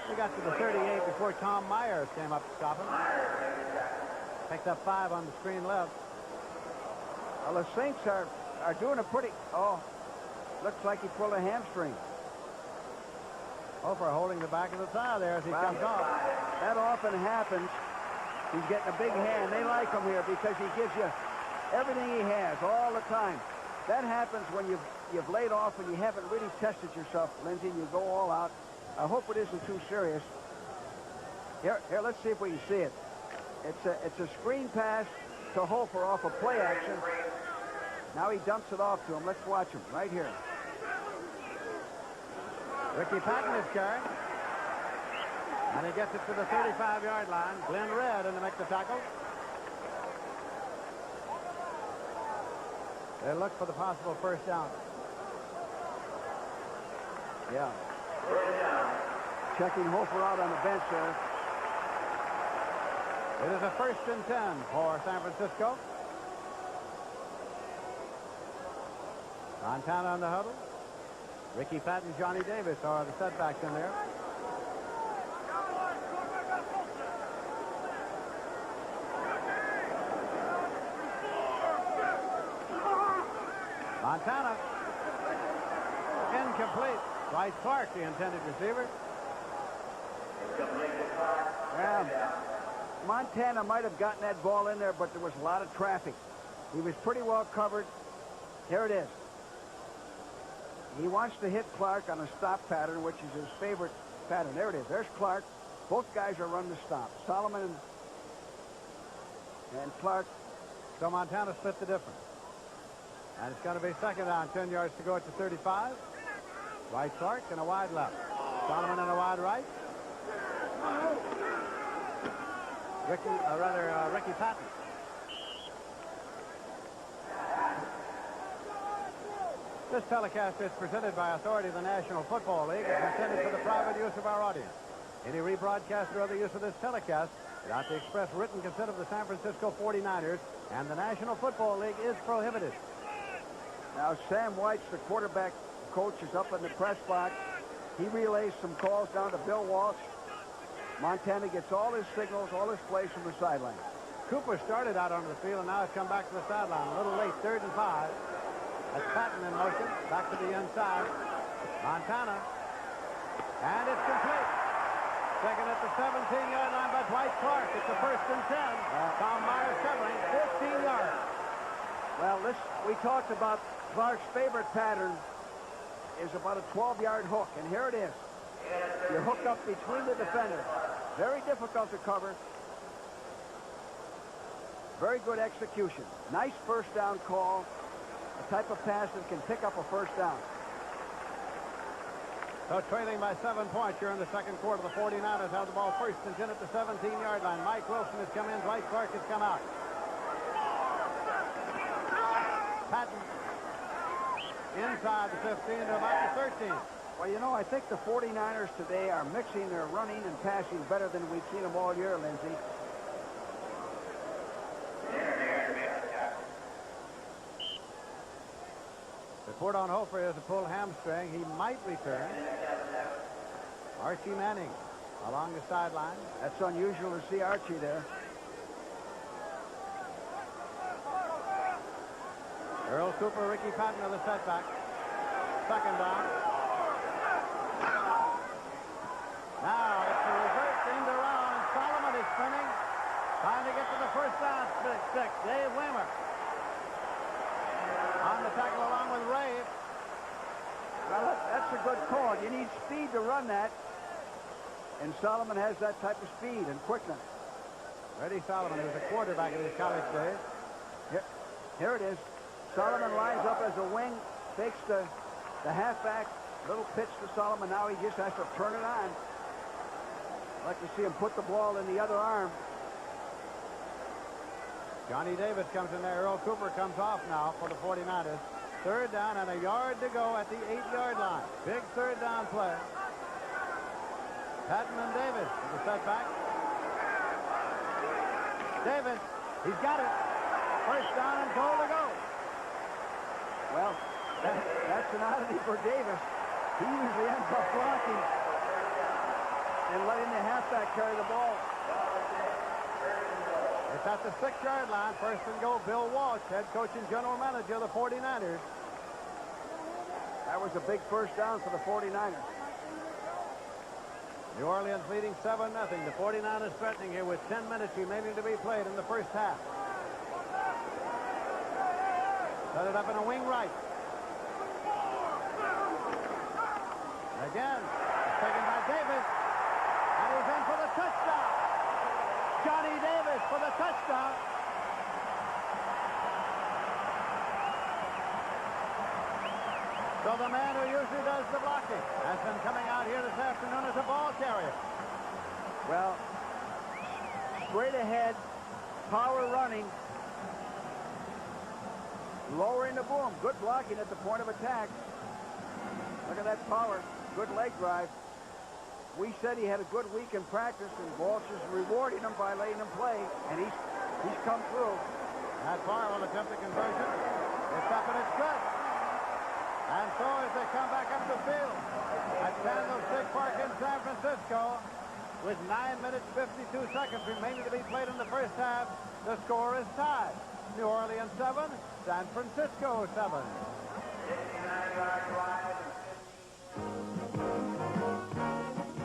We got to the 38 before Tom Myers came up to stop him. Picked up 5 on the screen left. Well, the Saints are doing a pretty... Oh, looks like he pulled a hamstring. Hofer holding the back of the thigh there as he comes off. That often happens. He's getting a big hand. They like him here because he gives you everything he has all the time. That happens when you've laid off and you haven't really tested yourself, Lindsey. You go all out. I hope it isn't too serious. Here, let's see if we can see it. It's a screen pass to Hofer off a play action. Now he dumps it off to him. Let's watch him right here. Ricky Patton is carrying. And he gets it to the 35-yard line. Glenn Red in to make the tackle. They look for the possible first down. Yeah. Checking Hofer out on the bench there. It is a 1st and 10 for San Francisco. Montana on the huddle. Ricky Patton, Johnny Davis are the setbacks in there. Montana. Incomplete. Dwight Clark, the intended receiver. Yeah. Montana might have gotten that ball in there, but there was a lot of traffic. He was pretty well covered. Here it is. He wants to hit Clark on a stop pattern, which is his favorite pattern. There it is. There's Clark. Both guys are running the stop. Solomon and Clark. So Montana split the difference. And it's going to be 2nd down, 10 yards to go at the 35. Dwight Clark and a wide left. Solomon and a wide right. Ricky Patton. This telecast is presented by authority of the National Football League. It's intended for the private use of our audience. Any rebroadcast or other use of this telecast without the express written consent of the San Francisco 49ers and the National Football League is prohibited. Now, Sam White's the quarterback coach is up in the press box. He relays some calls down to Bill Walsh. Montana gets all his signals, all his plays from the sideline. Cooper started out onto the field and now has come back to the sideline. A little late, 3rd and 5. That's Patton in motion. Back to the inside. Montana. And it's complete. Taken at the 17-yard line by Dwight Clark. It's a 1st and 10. Tom Myers covering 15 yards. Well, we talked about Clark's favorite pattern is about a 12-yard hook, and here it is. You hook up between the defenders. Very difficult to cover. Very good execution. Nice first down call. A type of pass that can pick up a first down. So trailing by 7 points here in the second quarter. The 49ers have the ball 1st and 10 at the 17-yard line. Mike Wilson has come in. Dwight Clark has come out. Patton inside the 15 to about the 13. Well, you know, I think the 49ers today are mixing their running and passing better than we've seen them all year, Lindsey. Report on Hofer is a pulled hamstring. He might return. Archie Manning along the sideline. That's unusual to see Archie there. Earl Cooper, Ricky Patton are the setback. 2nd down. Now it's a reverse end around. Solomon is spinning. Trying to get to the first down stick. Dave Waymer on the tackle along with Ray. Well, that's a good call. You need speed that. And Solomon has that type of speed and quickness. Reddy Solomon was a quarterback in his college days. Here it is. Solomon lines up as a wing, takes the halfback, little pitch to Solomon. Now he just has to turn it on. I'd like to see him put the ball in the other arm. Johnny Davis comes in there. Earl Cooper comes off now for the 49ers. Third down and a yard to go at the 8-yard line. Big third down play. Patton and Davis with the setback. Davis, he's got it. First down and goal to go. Well, that's an oddity for Davis. He usually ends up blocking and letting the halfback carry the ball. It's at the 6-yard line. First and goal. Bill Walsh, head coach and general manager of the 49ers. That was a big first down for the 49ers. New Orleans leading 7-0. The 49ers threatening here with 10 minutes remaining to be played in the first half. Set it up in a wing right. Again, taken by Davis. And he's in for the touchdown. Johnny Davis for the touchdown. So the man who usually does the blocking has been coming out here this afternoon as a ball carrier. Well, straight ahead, power running, lowering the boom. Good blocking at the point of attack. Look at that power. Good leg drive. We said he had a good week in practice, and Walsh is rewarding him by letting him play, and he's come through. Matt Barr will attempt a conversion. It's up and it's good. And so as they come back up the field at Candlestick Park in San Francisco, with 9 minutes, 52 seconds remaining to be played in the first half, the score is tied. New Orleans 7, San Francisco 7.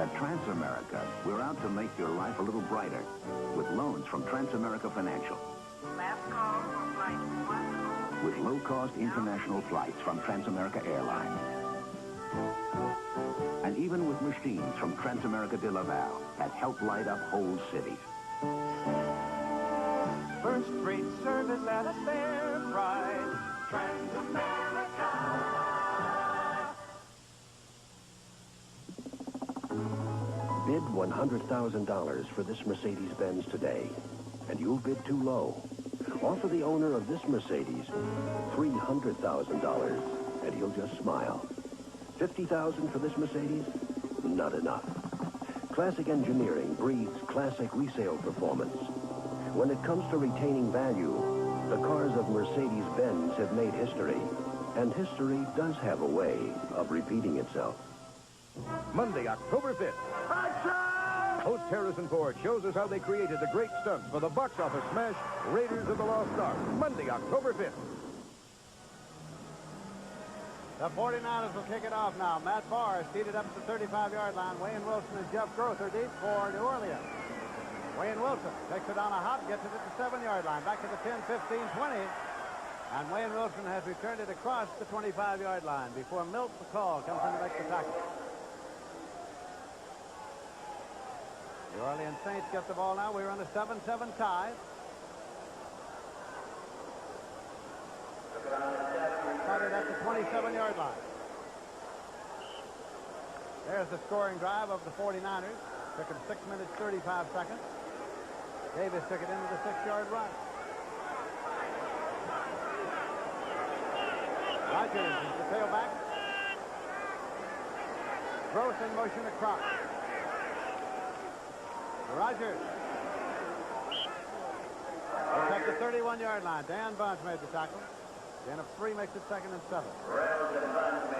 At Transamerica, we're out to make your life a little brighter with loans from Transamerica Financial. Last call for flight 1. With low-cost international flights from Transamerica Airlines. And even with machines from Transamerica de Laval that help light up whole cities. First-rate service at a fair price. Transamerica. Bid $100,000 for this Mercedes-Benz today, and you'll bid too low. Offer the owner of this Mercedes $300,000, and he'll just smile. $50,000 for this Mercedes? Not enough. Classic engineering breeds classic resale performance. When it comes to retaining value, the cars of Mercedes-Benz have made history, and history does have a way of repeating itself. Monday, October 5th. Host Harrison Ford shows us how they created the great stunts for the box office smash Raiders of the Lost Ark. Monday, October 5th. The 49ers will kick it off now. Matt Barr is seated up at the 35-yard line. Wayne Wilson and Jeff Groth are deep for New Orleans. Wayne Wilson takes it on a hop, gets it at the 7-yard line. Back to the 10, 15, 20. And Wayne Wilson has returned it across the 25-yard line before Milt McCall comes in to make the tackle. New Orleans Saints get the ball now. We're on a 7-7 tie. Started at the 27-yard line. There's the scoring drive of the 49ers. Took him 6 minutes, 35 seconds. Davis took it into the 6-yard run. Rogers is the tailback. Groth in motion across. Rogers. It's at the 31-yard line. Dan Bunch made the tackle. Dan of 3 makes it 2nd and 7.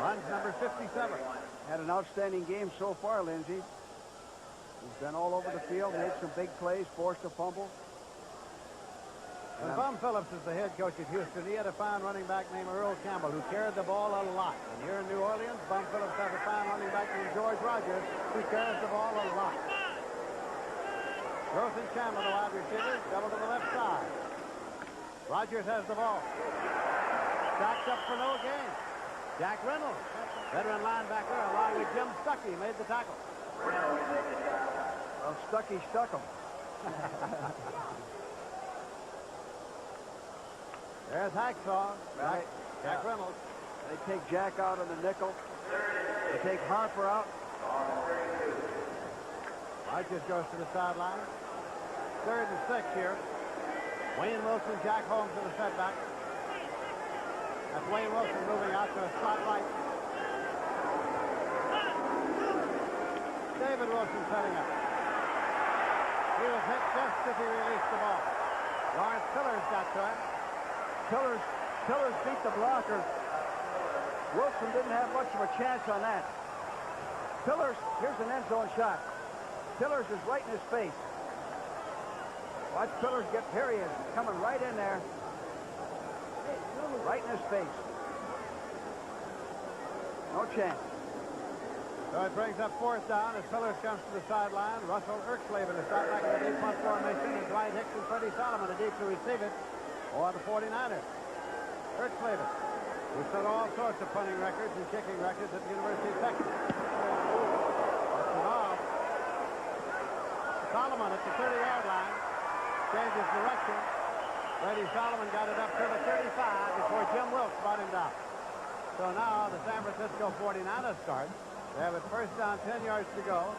Runs number 57. Had an outstanding game so far, Lindsey. He's been all over the field, made some big plays, forced a fumble. When Bum Phillips is the head coach at Houston, he had a fine running back named Earl Campbell who carried the ball a lot. And here in New Orleans, Bum Phillips has a fine running back named George Rogers who carries the ball a lot. Groth and Chandler, the wide receivers, double to the left side. Rogers has the ball. Stacked up for no gain. Jack Reynolds, veteran linebacker, along with Jim Stuckey, made the tackle. Well, Stuckey stuck him. There's Hacksaw. Right. Jack Reynolds. They take Jack out on the nickel. They take Harper out. Arches goes to the sideline. 3rd and 6 here. Wayne Wilson, Jack Holmes to the setback. That's Wayne Wilson moving out to a slot right. David Wilson setting up. He was hit just as he released the ball. Lawrence Tillers got to him. Tillers beat the blocker. Wilson didn't have much of a chance on that. Tillers, here's an end zone shot. Tillers is right in his face. Watch Tillers get, here he is, coming right in there. Right in his face. No chance. So it brings up 4th down as Tillers comes to the sideline. Russell Erxleben is shot back in the deep punt formation, and Dwight Hicks and Freddie Solomon are deep to receive it for the 49ers. Erxleben, who set all sorts of punting records and kicking records at the University of Texas. That's it off. Solomon at the 30-yard line changes direction. Freddie Solomon got it up to the 35 before Jim Wilkes brought him down. So now the San Francisco 49ers start. They have it first down, 10 yards to go.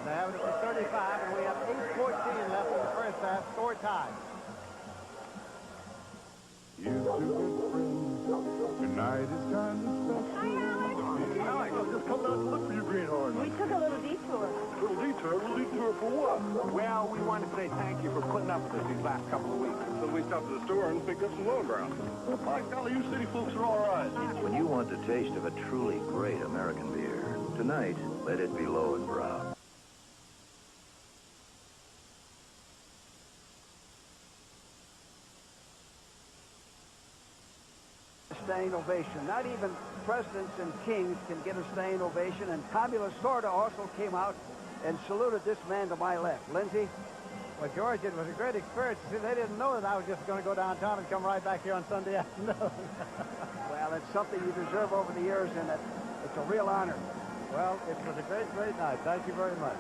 They have it at the 35, and we have 8:14 left in the first half. Score tied. You two good friends. Tonight is kind of special. Alex, I was just coming out to look for you, Greenhorn. We took a little detour. Little detour? Little detour for what? Well, we wanted to say thank you for putting up with us these last couple of weeks. So we stopped at the store and picked up some low ground. By golly, you city folks are all right. When you want the taste of a truly great American beer, tonight, let it be Low and Brown. Standing ovation. Not even presidents and kings can get a standing ovation, and Tommy Lasorda also came out and saluted this man to my left. Lindsay? Well, George, it was a great experience. See, they didn't know that I was just going to go downtown and come right back here on Sunday afternoon. Well, it's something you deserve over the years, and it's a real honor. Well, it was a great, great night. Thank you very much.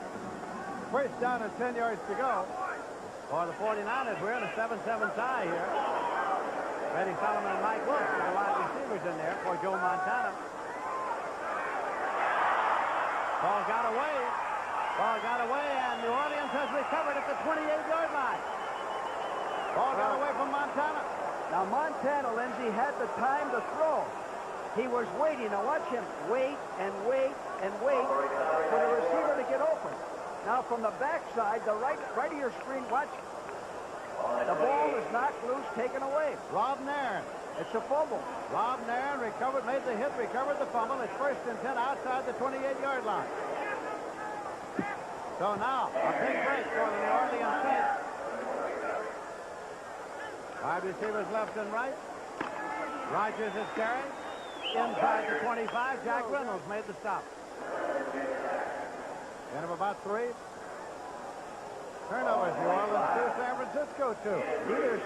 First down and 10 yards to go for the 49ers. We're in a 7-7 tie here. Freddie Solomon and Mike Wilkes are the wide receivers in there for Joe Montana. Ball got away. Ball got away, and New Orleans has recovered at the 28-yard line. Ball got away from Montana. Now, Montana, Lindsay, had the time to throw. He was waiting. Now, watch him wait and wait and wait for the receiver to get open. Now, from the backside, the right of your screen, watch. The ball is knocked loose, taken away. Rob Nairn. It's a fumble. Rob Nairn recovered, made the hit, recovered the fumble. It's 1st and 10 outside the 28-yard line. So now, a big break for the New Orleans Saints. Wide receivers left and right. Rogers is carrying. Inside the 25, Jack Reynolds made the stop. End of about 3. Turnovers, New Orleans 2, San Francisco 2. Neither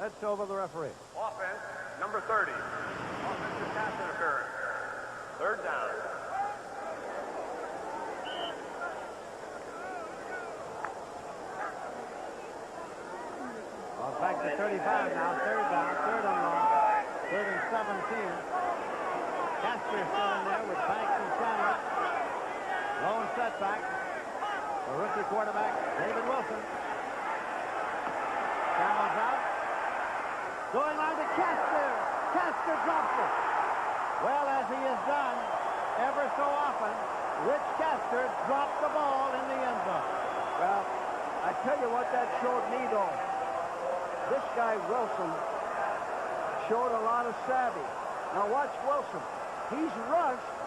Ed Silva, the referee. Offense, number 30. Offensive pass interference. Third down. Well, back to 35 now. Third down. Third and long. Third and 17. Casper still in there with Banks and Chandler. Lone setback. The rookie quarterback, David Wilson. Chandler's out. Going on to Casper. Casper drops it. Well, as he has done ever so often, Rich Casper dropped the ball in the end zone. Well, I tell you what that showed me, though. This guy, Wilson, showed a lot of savvy. Now watch Wilson. He's rushed.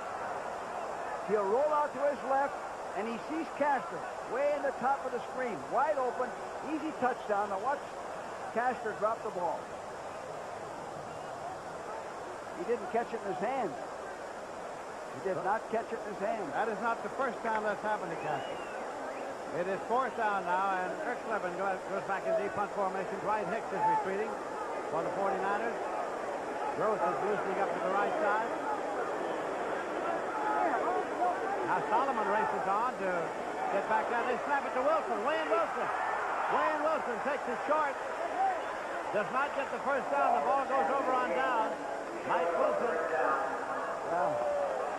He'll roll out to his left, and he sees Castor way in the top of the screen, wide open, easy touchdown. Now watch Castor drop the ball. He didn't catch it in his hands. He did not catch it in his hands. That is not the first time that's happened to Castor. It is fourth down now, and Erkleben goes back in deep punt formation. Dwight Hicks is retreating for the 49ers. Gross is loosening up to the right side. Now Solomon races on to get back down. They snap it to Wilson. Wayne Wilson. Wayne Wilson takes it short. Does not get the first down. The ball goes over on down. Mike Wilson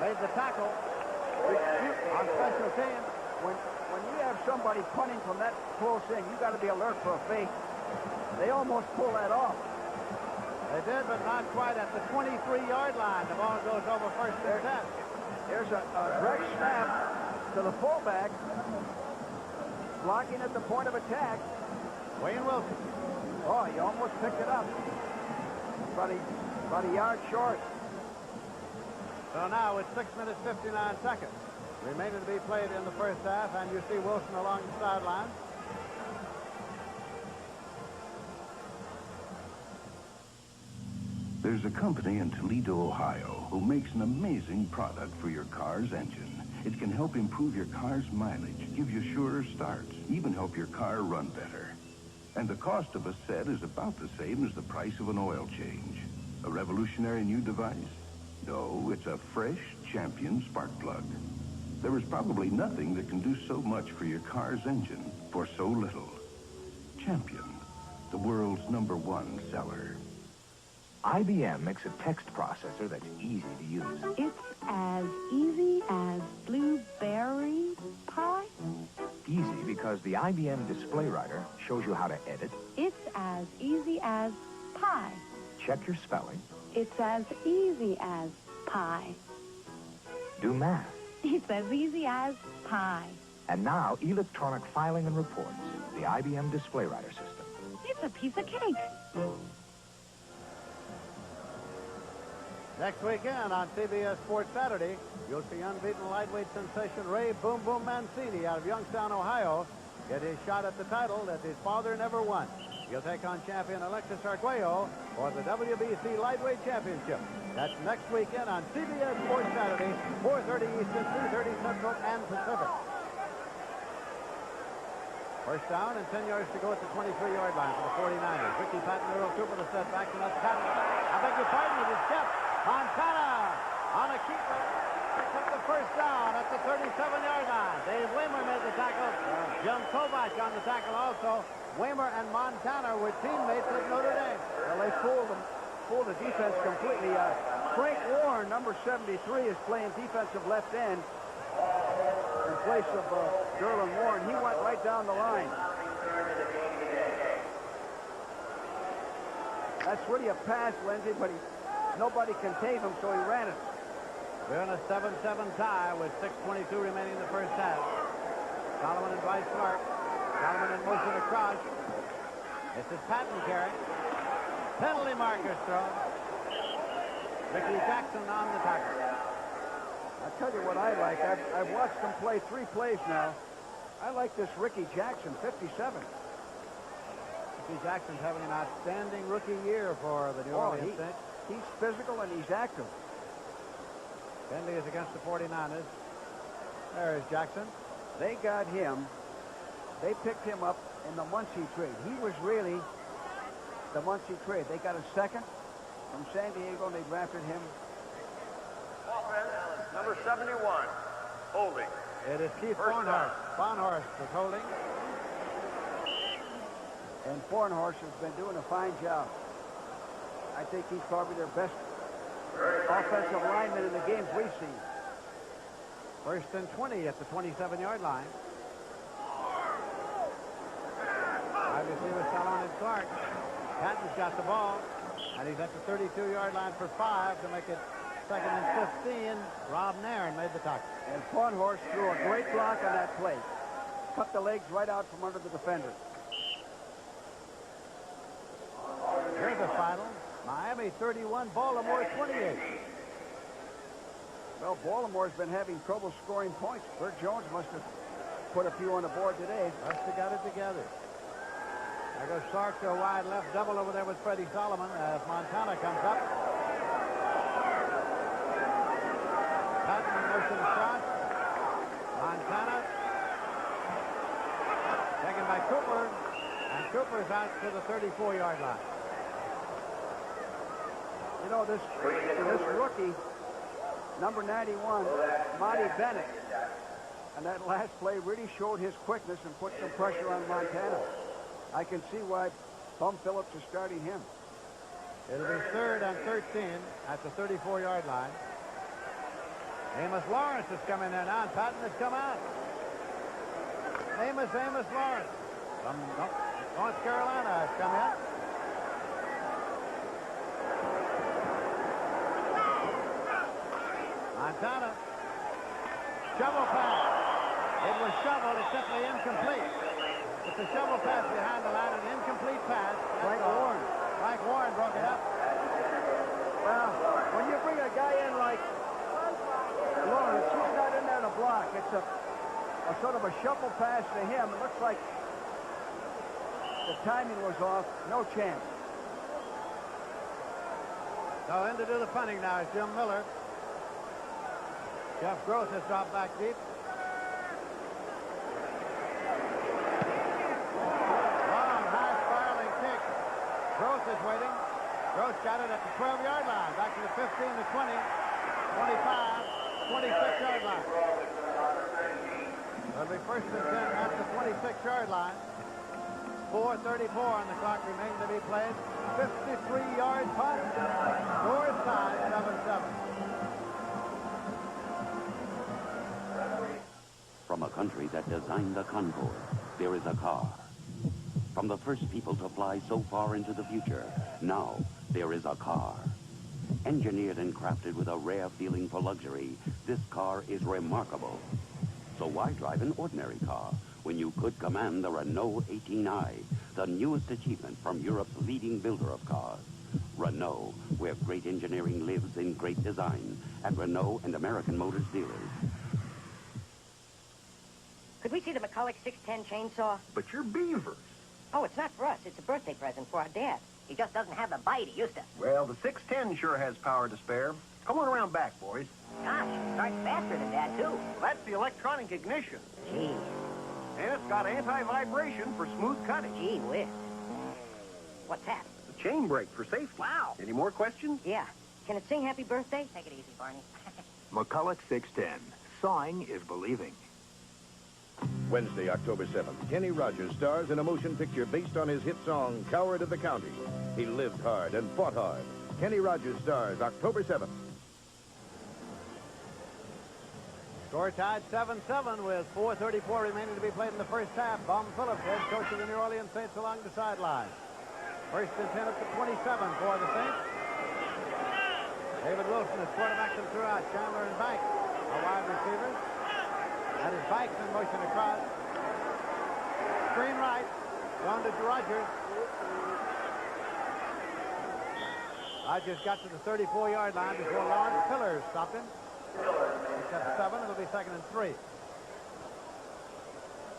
made the tackle on special teams. When you have somebody punting from that close in, you got to be alert for a fake. They almost pull that off. They did, but not quite at the 23-yard line. The ball goes over first and 10. There's a direct snap to the fullback, blocking at the point of attack. Wayne Wilson. Oh, he almost picked it up. About a yard short. So now it's 6 minutes, 59 seconds. Remaining to be played in the first half, and you see Wilson along the sideline. There's a company in Toledo, Ohio, who makes an amazing product for your car's engine. It can help improve your car's mileage, give you surer starts, even help your car run better. And the cost of a set is about the same as the price of an oil change. A revolutionary new device? No, it's a fresh Champion spark plug. There is probably nothing that can do so much for your car's engine for so little. Champion, the world's #1 seller. IBM makes a text processor that's easy to use. It's as easy as blueberry pie. Easy because the IBM Display Writer shows you how to edit. It's as easy as pie. Check your spelling. It's as easy as pie. Do math. It's as easy as pie. And now, electronic filing and reports. The IBM Display Writer system. It's a piece of cake. Next weekend on CBS Sports Saturday, you'll see unbeaten lightweight sensation Ray Boom Boom Mancini out of Youngstown, Ohio, get his shot at the title that his father never won. He'll take on champion Alexis Arguello for the WBC Lightweight Championship. That's next weekend on CBS Sports Saturday, 4:30 Eastern, 3:30 Central and Pacific. First down and 10 yards to go at the 23-yard line for the 49ers. Ricky Patton, Earl Cooper, the setback, and that's Patton. I beg your pardon, it is kept. Montana on a keeper. Took the first down at the 37-yard line. Dave Waymer made the tackle. Jim Kovac on the tackle also. Waymer and Montana were teammates at Notre Dame. Well, they fooled the defense completely. Frank Warren, number 73, is playing defensive left end in place of Derlin Warren. He went right down the line. That's really a pass, Lindsey, but nobody contained him, so he ran it. We're in a 7-7 tie with 6:22 remaining in the first half. Solomon and Bryce Clark. Solomon in motion across. This is Patton carry. Penalty markers thrown. Ricky Jackson on the tackle. I'll tell you what I like. I've watched him play 3 plays now. I like this Ricky Jackson, 57. Ricky Jackson's having an outstanding rookie year for the New Orleans Saints. He's physical and he's active. Penalty is against the 49ers. There's Jackson. They got him. They picked him up in the Muncie trade. He was really the Muncie trade. They got a second from San Diego, and they drafted him. Offense, number 71, holding. It is Keith First Bornhorst. Bornhorst is holding. And Bornhorst has been doing a fine job. I think he's probably their best offensive lineman in the games we've seen. First and 20 at the 27-yard line. Wide receiver Solomon and Clark. Patton's got the ball, and he's at the 32-yard line for 5 to make it second and 15. Rob Nairn made the tackle. And Bornhorst threw a great block on that play. Cut the legs right out from under the defender. Here's the final. Miami 31, Baltimore 28. Well, Baltimore's been having trouble scoring points. Bert Jones must have put a few on the board today. Must have got it together. There goes Sark to a wide left double over there with Freddie Solomon as Montana comes up. Patton in motion across. Montana taken by Cooper, and Cooper's out to the 34-yard line. You know, this rookie, number 91, Monty Bennett, and that last play really showed his quickness and put some pressure on Montana. I can see why Bum Phillips is starting him. It'll be third and 13 at the 34-yard line. Amos Lawrence has come in there now, and Patton has come out. Amos Lawrence from North Carolina has come in. Montana. Shovel pass. It was shoveled. It's simply incomplete. It's a shovel pass behind the line, an incomplete pass. Frank Warren. Frank Warren broke it up. Well, when you bring a guy in like Lawrence, he's not in there to block. It's a sort of a shuffle pass to him. It looks like the timing was off. No chance. So in to do the punting now is Jim Miller. Jeff Gross has dropped back deep. Long, high spiraling kick. Gross is waiting. Gross got it at the 12-yard line. Back to the 15, the 20, 25, 26-yard line. It'll be first and 10 at the 26-yard line. 4:34 on the clock remaining to be played. 53-yard punt. Score side 7-7. From a country that designed the Concorde, there is a car. From the first people to fly so far into the future, now there is a car. Engineered and crafted with a rare feeling for luxury, this car is remarkable. So why drive an ordinary car when you could command the Renault 18i, the newest achievement from Europe's leading builder of cars? Renault, where great engineering lives in great design, at Renault and American Motors dealers. Could we see the McCulloch 610 chainsaw? But you're beavers. Oh, it's not for us. It's a birthday present for our dad. He just doesn't have the bite he used to. Well, the 610 sure has power to spare. Come on around back, boys. Gosh, it starts faster than Dad, too. That's the electronic ignition. Gee. And it's got anti-vibration for smooth cutting. Gee whiz. What's that? The chain brake for safety. Wow. Any more questions? Yeah. Can it sing Happy Birthday? Take it easy, Barney. McCulloch 610. Sawing is believing. Wednesday, October 7th, Kenny Rogers stars in a motion picture based on his hit song, Coward of the County. He lived hard and fought hard. Kenny Rogers stars October 7th. Score tied 7-7 with 4:34 remaining to be played in the first half. Bum Phillips, head coach of the New Orleans Saints, along the sideline. First and 10 at the 27 for the Saints. David Wilson has quarterbacked them throughout. Chandler and Banks are wide receivers. That is Banks in motion across. Screen right. Going to Rogers. Rogers got to the 34-yard line before Lawrence Pillars stopped him. He's got 7. It'll be second and 3.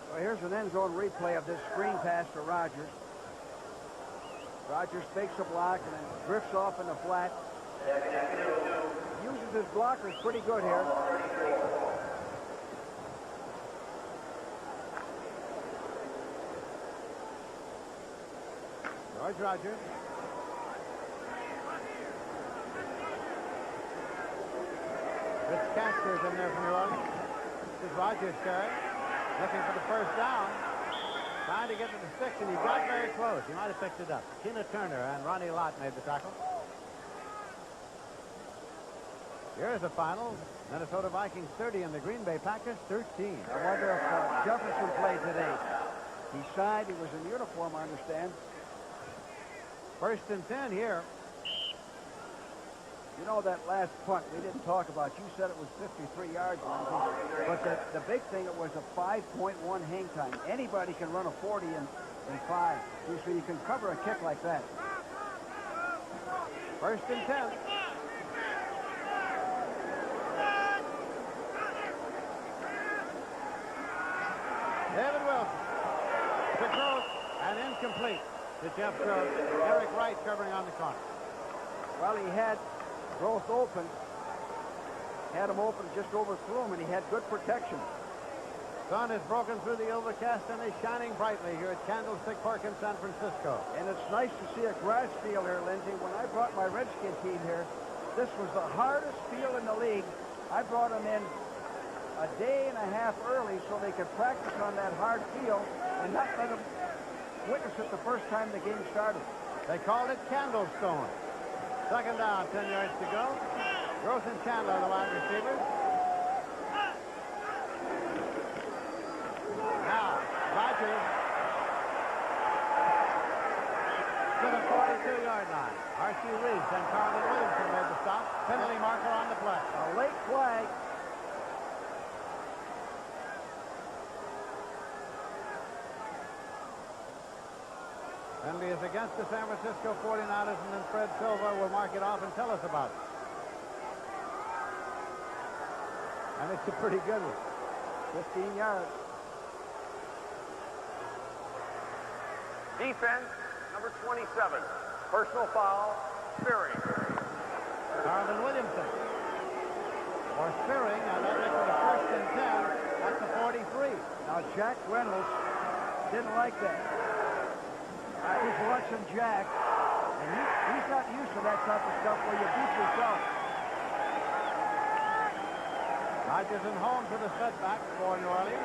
Well, here's an end zone replay of this screen pass to Rogers. Rogers fakes a block and then drifts off in the flat. Uses his blockers pretty good here. George Rogers. Rich Casper's in there from New Orleans. This is Rogers' carry. Looking for the first down. Trying to get to the sticks, and he got very close. He might have picked it up. Tina Turner and Ronnie Lott made the tackle. Here's the final. Minnesota Vikings 30 and the Green Bay Packers 13. I wonder if Jefferson played today. He signed. He was in uniform, I understand. First and 10 here. You know that last punt we didn't talk about. You said it was 53 yards, Lindsey. But the big thing, it was a 5.1 hang time. Anybody can run a 40 in 5. So you can cover a kick like that. First and 10. David Wilson. To Gross and incomplete to Jeff Gross. Eric Wright covering on the corner. Well, he had Gross open. Had him open, just overthrew him, and he had good protection. Sun is broken through the overcast and is shining brightly here at Candlestick Park in San Francisco. And it's nice to see a grass field here, Lindsey. When I brought my Redskin team here, this was the hardest field in the league. I brought them in a day and a half early so they could practice on that hard field and not let them witness it the first time the game started. They called it Candlestone. Second down, 10 yards to go. Gross and Chandler, the wide receivers. Now, Rogers to the 42-yard line. R.C. Reese and Carlton Williamson made the stop. Penalty marker on the play. A late flag. Penalty is against the San Francisco 49ers, and then Fred Silva will mark it off and tell us about it. And it's a pretty good one. 15 yards. Defense, number 27. Personal foul, Spearing. Carlton Williamson. For Spearing, and that makes it a first and 10 at the 43. Now, Jack Reynolds didn't like that. I was watching Jack, and he's not used to that type of stuff where you beat yourself. Rodgers and Holmes with a setback for New Orleans.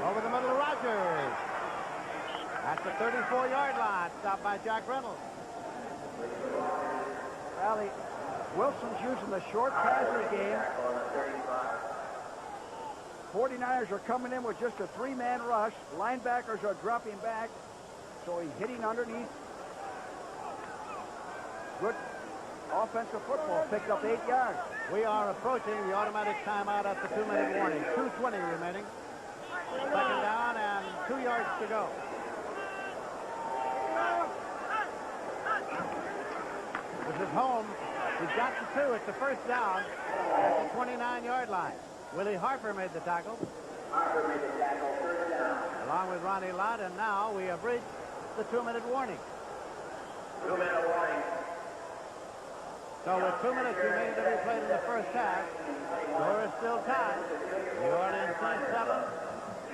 Over the middle of Rodgers. At the 34-yard line, stopped by Jack Reynolds. Rally. Wilson's using the short passing game. 49ers are coming in with just a 3-man rush. Linebackers are dropping back, so he's hitting underneath. Good offensive football. Picked up 8 yards. We are approaching the automatic timeout at the 2-minute warning. 2:20 remaining. Second down and 2 yards to go. This is Holmes. He's got the 2 at the first down at the 29-yard line. Willie Harper made the tackle. Along with Ronnie Lott, and now we have reached the 2-minute warning. 2-minute warning. So with 2 minutes remaining to be played in the first half, score is still tied. New Orleans 7,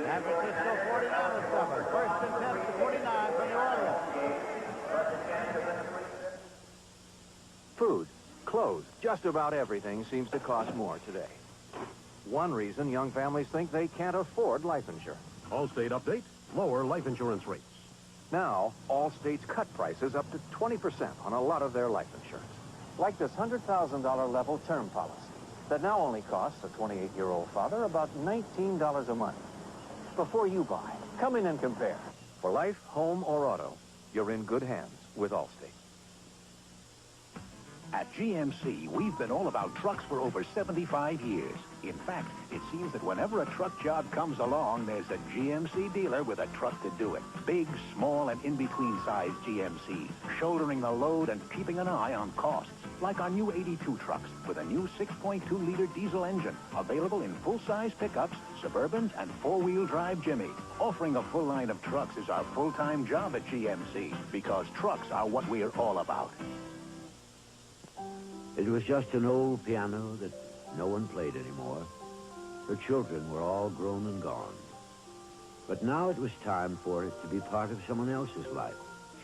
San Francisco 49-7. First and 10 to 49 for New Orleans. Food, clothes, just about everything seems to cost more today. One reason young families think they can't afford life insurance. Allstate update, lower life insurance rates. Now, Allstate's cut prices up to 20% on a lot of their life insurance. Like this $100,000 level term policy that now only costs a 28-year-old father about $19 a month. Before you buy, come in and compare. For life, home, or auto, you're in good hands with Allstate. At GMC, we've been all about trucks for over 75 years. In fact, it seems that whenever a truck job comes along, there's a GMC dealer with a truck to do it. Big, small, and in-between size GMCs, shouldering the load and keeping an eye on costs. Like our new 82 trucks with a new 6.2-liter diesel engine, available in full-size pickups, Suburbans, and four-wheel drive Jimmys. Offering a full line of trucks is our full-time job at GMC, because trucks are what we're all about. It was just an old piano that no one played anymore. Her children were all grown and gone. But now it was time for it to be part of someone else's life.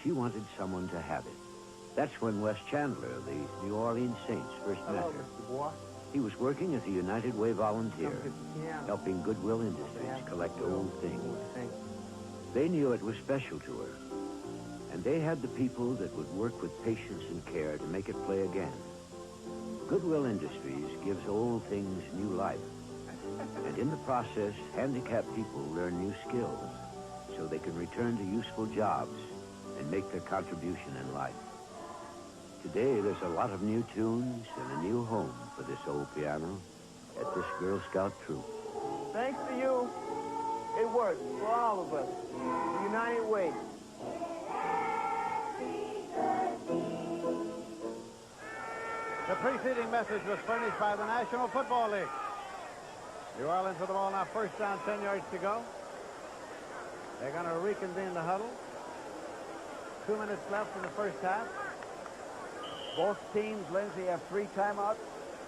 She wanted someone to have it. That's when Wes Chandler, the New Orleans Saints, first met her. Mr. Bois. He was working as a United Way volunteer, helping Goodwill Industries collect old things. They knew it was special to her, and they had the people that would work with patience and care to make it play again. Goodwill Industries gives old things new life, and in the process, handicapped people learn new skills so they can return to useful jobs and make their contribution in life. Today, there's a lot of new tunes and a new home for this old piano at this Girl Scout troop. Thanks to you, it worked for all of us. The United Way. The preceding message was furnished by the National Football League. New Orleans with the ball now, first down, 10 yards to go. They're going to reconvene the huddle. 2 minutes left in the first half. Both teams, Lindsay, have 3 timeouts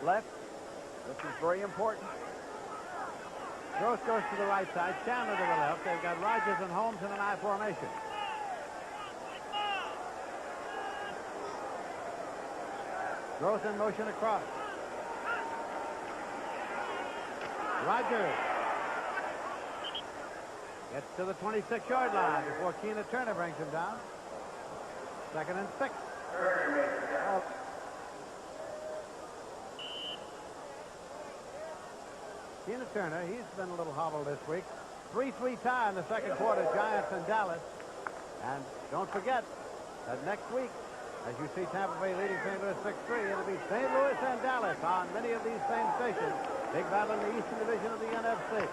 left, which is very important. Gross goes to the right side, Chandler to the left. They've got Rogers and Holmes in an I formation. Gross in motion across. Rogers gets to the 26-yard line before Keena Turner brings him down. 2nd and 6. Keena Turner, he's been a little hobbled this week. 3-3 tie in the second quarter, Giants and Dallas. And don't forget that next week, as you see Tampa Bay leading St. Louis 6-3, it'll be St. Louis and Dallas on many of these same stations. Big battle in the Eastern Division of the NFC.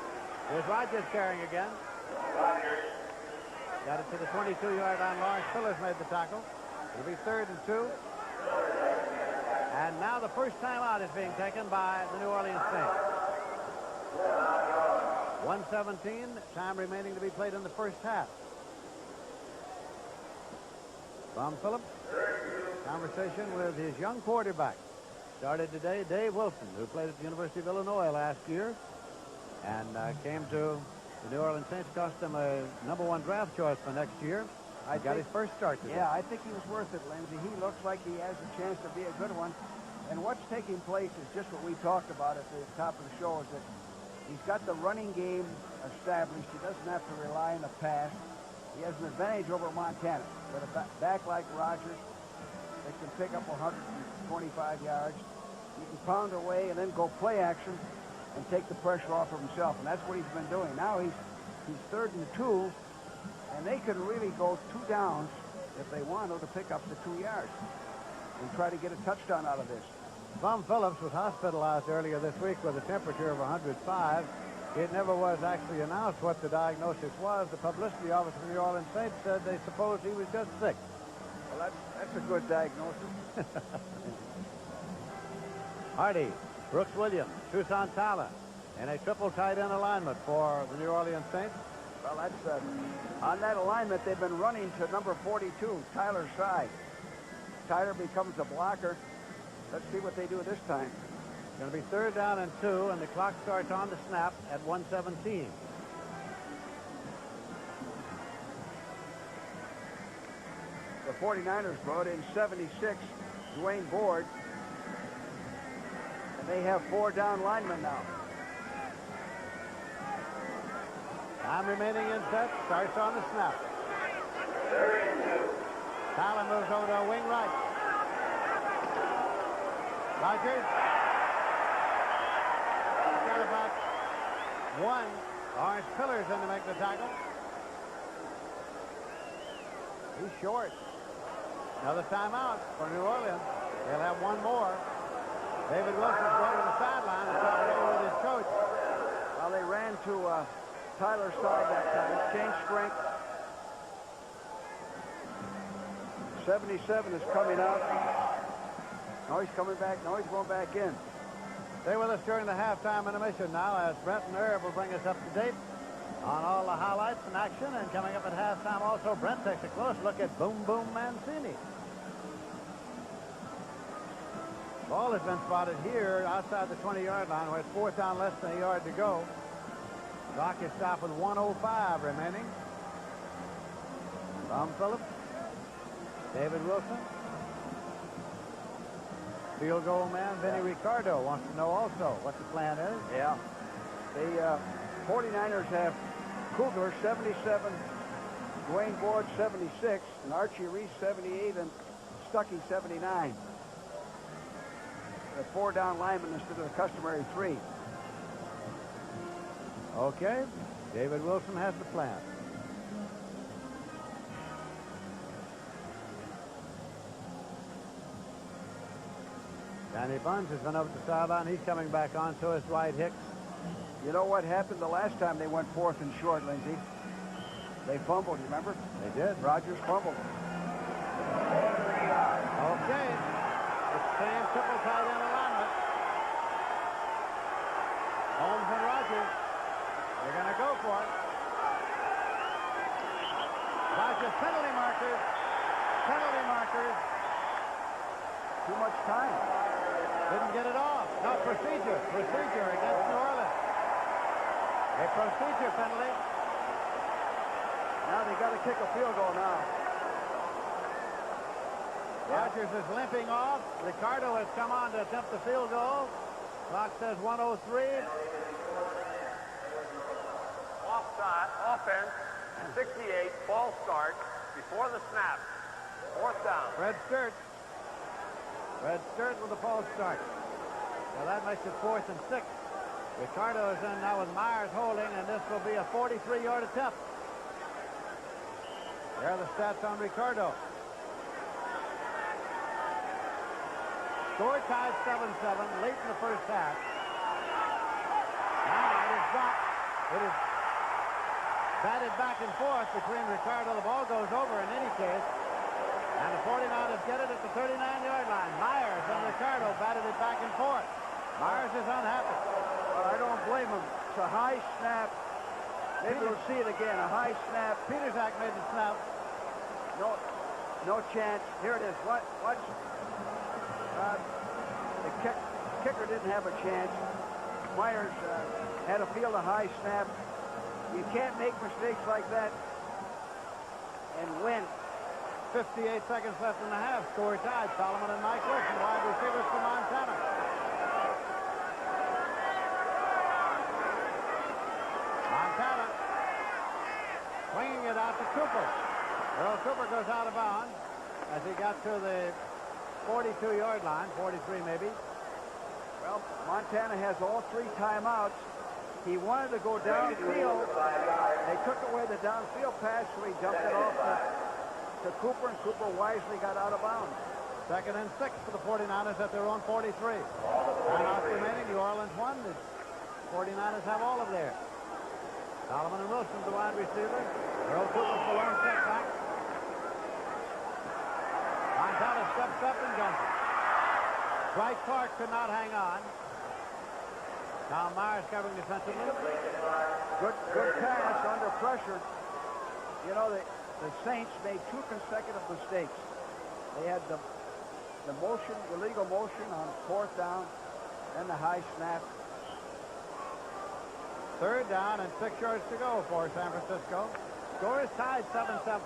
Here's Rogers carrying again. Got it to the 22-yard line. Lawrence Phillips made the tackle. It'll be 3rd and 2. And now the first timeout is being taken by the New Orleans Saints. 1:17, time remaining to be played in the first half. Tom Phillips, conversation with his young quarterback. Started today, Dave Wilson, who played at the University of Illinois last year and came to the New Orleans Saints, cost him a #1 draft choice for next year. I got his first start today. Yeah, I think he was worth it, Lindsay. He looks like he has a chance to be a good one. And what's taking place is just what we talked about at the top of the show, is that he's got the running game established. He doesn't have to rely on the pass. He has an advantage over Montana. But a back like Rogers, they can pick up 125 yards. He can pound away and then go play action and take the pressure off of himself. And that's what he's been doing. Now he's 3rd and 2, and they could really go 2 downs if they want to pick up the 2 yards and try to get a touchdown out of this. Tom Phillips was hospitalized earlier this week with a temperature of 105. It never was actually announced what the diagnosis was. The publicity office of the New Orleans Saints said they supposed he was just sick. Well, that's a good diagnosis. Hardy, Brooks Williams, Tucson Tyler, and a triple tight end alignment for the New Orleans Saints. Well, that's on that alignment, they've been running to number 42, Tyler's side. Tyler becomes a blocker. Let's see what they do this time. It's going to be 3rd down and 2, and the clock starts on the snap at 1:17. The 49ers brought in 76, Dwayne Board, and they have 4 down linemen now. Time remaining in set, starts on the snap. Tyler moves over to a wing right. Rogers. Got about 1. Lawrence Pillars in to make the tackle. He's short. Another timeout for New Orleans. They'll have 1 more. David Wilson's going to the sideline and talking over with his coach. Well, they ran to Tyler's side that time. Changed strength. 77 is coming out. Now he's coming back. Now he's going back in. Stay with us during the halftime intermission now as Brent and Herb will bring us up to date on all the highlights and action. And coming up at halftime also, Brent takes a close look at Boom Boom Mancini. Ball has been spotted here outside the 20-yard line where it's 4th down, less than a yard to go. Clock is stopped with 1:05 remaining. Tom Phillips. David Wilson. Field goal man Vinny Ricardo wants to know also what the plan is. Yeah. The 49ers have Kugler 77, Dwayne Ward 76, and Archie Reese 78, and Stuckey 79. The 4-down lineman instead of the customary 3. Okay. David Wilson has the plan. Danny Buns has been over to the sideline. He's coming back on, so is Dwight Hicks. You know what happened the last time they went 4th and short, Lindsey? They fumbled, you remember? They did. Rogers fumbled. Okay. The same triple tight end alignment. Holmes and Rogers. They're going to go for it. Rogers penalty markers. Penalty markers. Too much time. Didn't get it off. No, procedure. Procedure against New Orleans. A procedure penalty. Now they got to kick a field goal now. Rogers is limping off. Ricardo has come on to attempt the field goal. Clock says 1:03. Offside, offense, 68, ball start before the snap. 4th down. Fred Sturt. Fred Sturt with the false start. Well, that makes it 4th and 6. Ricardo is in now with Myers holding, and this will be a 43-yard attempt. There are the stats on Ricardo. Score tied 7-7 late in the first half. Now it is dropped. It is batted back and forth between Ricardo. The ball goes over in any case. And the 49ers get it at the 39-yard line. Myers and Ricardo batted it back and forth. Myers is unhappy. Well, I don't blame him. It's a high snap. Maybe we'll see it again. A high snap. Peterzak made the snap. No chance. Here it is. Watch. The kicker didn't have a chance. Myers had to field a high snap. You can't make mistakes like that and win. 58 seconds left in the half. Score tied. Solomon and Mike Wilson, wide receivers for Montana. Montana swinging it out to Cooper. Earl Cooper goes out of bounds as he got to the 42-yard line, 43 maybe. Well, Montana has all 3 timeouts. He wanted to go downfield. They took away the downfield pass, so he jumped it off to Cooper, and Cooper wisely got out of bounds. 2nd and 6 for the 49ers at their own 43. Timeouts remaining. New Orleans won. The 49ers have all of theirs. Solomon and Wilson, the wide receiver. Earl Cooper for one setback. Montana steps up and jumps it. Dwight Clark could not hang on. Tom Myers covering defensively. Good pass under pressure. You know, the Saints made 2 consecutive mistakes. They had the motion, the legal motion on 4th down, and the high snap. 3rd down and 6 yards to go for San Francisco. Score is tied 7-7.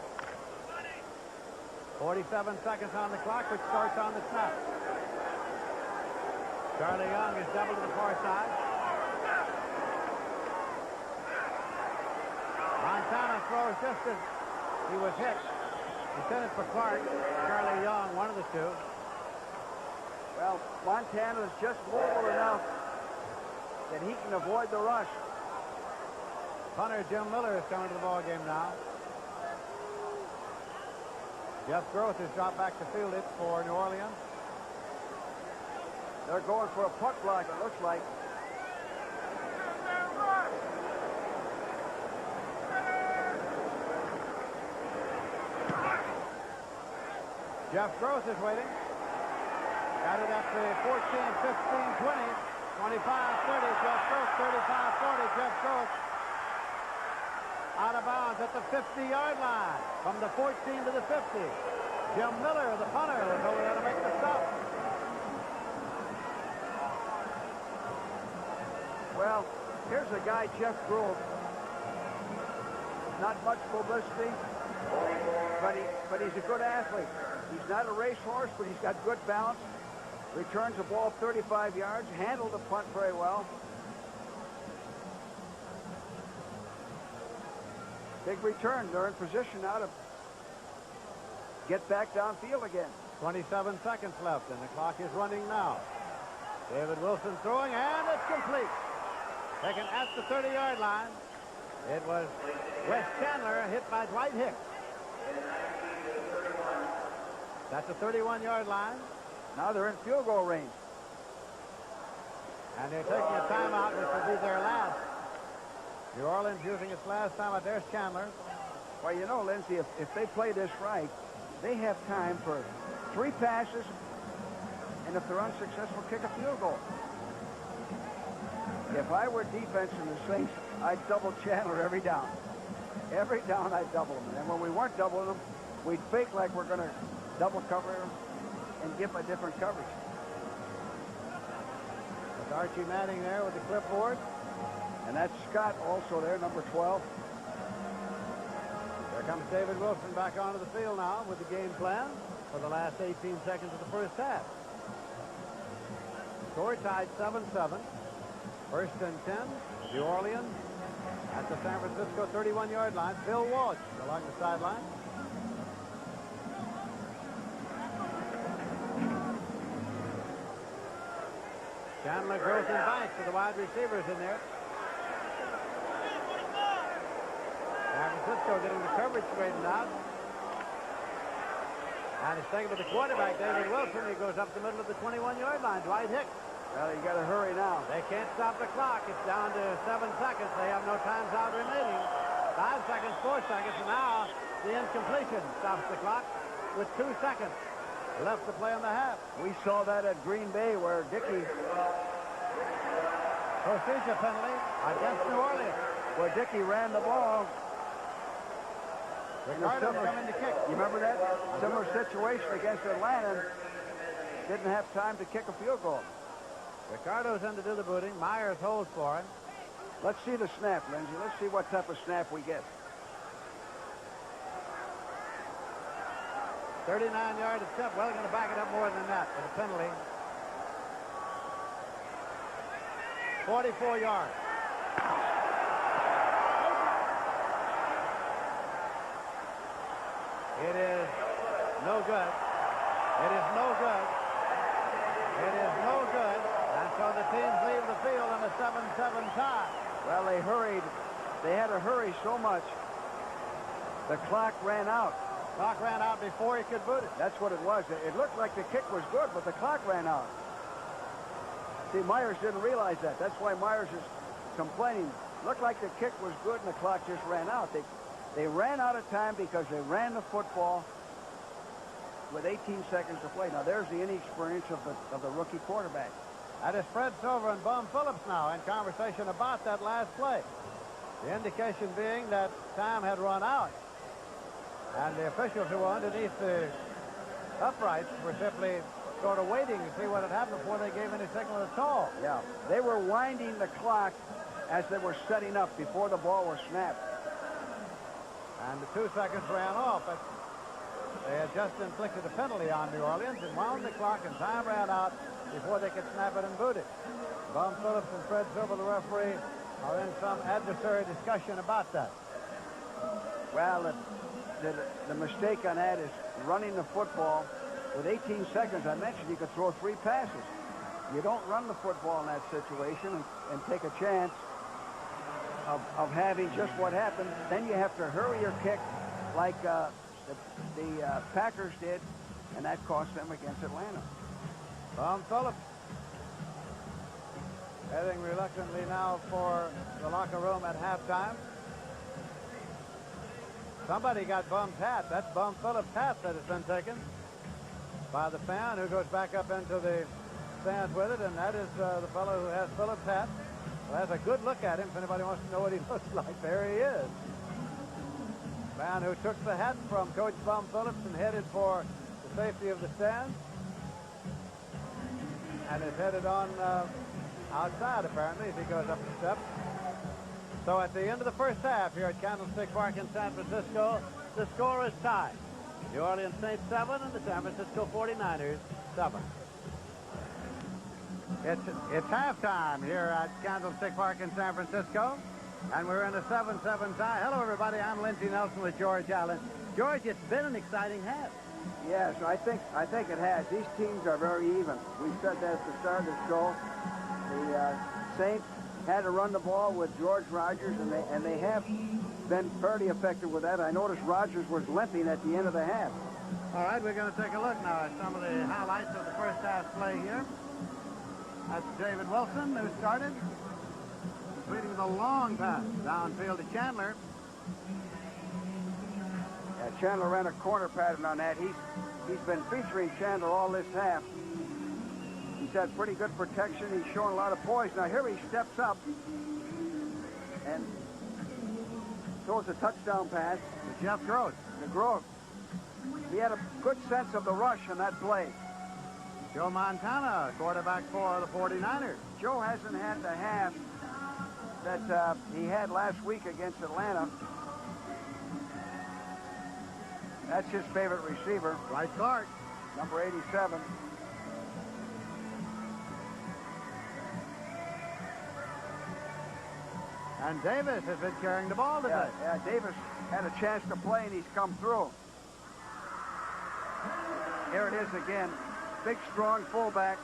47 seconds on the clock, which starts on the snap. Charlie Young is doubled to the far side. Montana throws just as he was hit. He sent it for Clark. Charlie Young, one of the two. Well, Montana is just mobile enough that he can avoid the rush. Punter Jim Miller is coming to the ball game now. Jeff Groth has dropped back to field it for New Orleans. They're going for a puck block, it looks like. Jeff Groth is waiting. Got it at the 14, 15, 20, 25, 30. Jeff Groth, 35, 40. Jeff Groth out of bounds at the 50-yard line. From the 14 to the 50. Jim Miller, the punter, was over there to make the stop. Well, here's a guy, Jeff Grove. Not much publicity, but he's a good athlete. He's not a racehorse, but he's got good balance. Returns the ball 35 yards, handled the punt very well. Big return. They're in position now to get back downfield again. 27 seconds left, and the clock is running now. David Wilson throwing, and it's complete. Taken at the 30-yard line. It was Wes Chandler hit by Dwight Hicks. That's the 31-yard line. Now they're in field goal range. And they're taking a timeout, which will be their last. New Orleans using its last timeout. There's Chandler. Well, you know, Lindsay, if they play this right, they have time for 3 passes, and if they're unsuccessful, kick a field goal. If I were defense in the Saints, I'd double Chandler every down. Every down, I'd double him. And when we weren't doubling him, we'd fake like we're going to double cover him and give a different coverage. That's Archie Manning there with the clipboard. And that's Scott also there, number 12. There comes David Wilson back onto the field now with the game plan for the last 18 seconds of the first half. Score tied 7-7. First and 10, New Orleans at the San Francisco 31-yard line. Bill Walsh along the sideline. Chandler, Gross, and Banks are the wide receivers in there. San Francisco getting the coverage straightened out. And it's taken to the quarterback, David Wilson. He goes up the middle of the 21-yard line. Dwight Hicks. Well, you got to hurry now. They can't stop the clock. It's down to 7 seconds. They have no times out remaining. 5 seconds, 4 seconds, and now the incompletion stops the clock with 2 seconds left to play in the half. We saw that at Green Bay where Dickey... Procedure penalty against New Orleans. Where Dickey ran the ball. Ricardo coming to kick. You remember that? Similar situation against Atlanta. Didn't have time to kick a field goal. Ricardo's in to do the booting. Myers holds for him. Let's see the snap, Lindsay. Let's see what type of snap we get. 39-yard attempt. Well, they're going to back it up more than that with a penalty. 44 yards. It is no good. It is no good. It is no good. And so the teams leave the field in a 7-7 tie. Well, they hurried. They had to hurry so much. The clock ran out. Clock ran out before he could boot it. That's what it was. It looked like the kick was good, but the clock ran out. See, Myers didn't realize that. That's why Myers is complaining. Looked like the kick was good and the clock just ran out. They ran out of time because they ran the football with 18 seconds to play. Now, there's the inexperience of the rookie quarterback. That is Fred Silver and Bum Phillips now in conversation about that last play. The indication being that time had run out. And the officials who were underneath the uprights were simply sort of waiting to see what had happened before they gave any signal at all. Yeah, they were winding the clock as they were setting up before the ball was snapped. And the 2 seconds ran off, but they had just inflicted a penalty on New Orleans and wound the clock, and time ran out before they could snap it and boot it. Bum Phillips and Fred Silver, the referee, are in some adversary discussion about that. Well, the mistake on that is running the football with 18 seconds. I mentioned you could throw 3 passes. You don't run the football in that situation and take a chance of having just what happened. Then you have to hurry your kick like the Packers did, and that cost them against Atlanta. Bum Phillips heading reluctantly now for the locker room at halftime. Somebody got Bum's hat. That's Bum Phillips' hat that has been taken by the fan who goes back up into the stands with it, and that is the fellow who has Phillips' hat. Well, that's a good look at him if anybody wants to know what he looks like. There he is. Man who took the hat from Coach Bum Phillips and headed for the safety of the stands, and is headed on outside, apparently, as he goes up the steps. So at the end of the first half here at Candlestick Park in San Francisco, the score is tied. New Orleans Saints 7 and the San Francisco 49ers 7. It's halftime here at Candlestick Park in San Francisco, and we're in a 7-7 tie. Hello, everybody. I'm Lindsey Nelson with George Allen. George, it's been an exciting half. Yes, I think it has. These teams are very even. We said that at the start of the show. The Saints had to run the ball with George Rogers, and they have been fairly effective with that. I noticed Rogers was limping at the end of the half. All right, we're going to take a look now at some of the highlights of the first half play here. That's David Wilson, who started, completing the long pass downfield to Chandler. Yeah, Chandler ran a corner pattern on that. He's been featuring Chandler all this half. He's had pretty good protection. He's showing a lot of poise. Now here he steps up and throws a touchdown pass to Jeff Gross. To Gross. He had a good sense of the rush on that play. Joe Montana, quarterback for the 49ers. Joe hasn't had the half that he had last week against Atlanta. That's his favorite receiver. Bryce Clark. Number 87. And Davis has been carrying the ball today. Yeah, Davis had a chance to play, and he's come through. Here it is again. Big, strong fullback.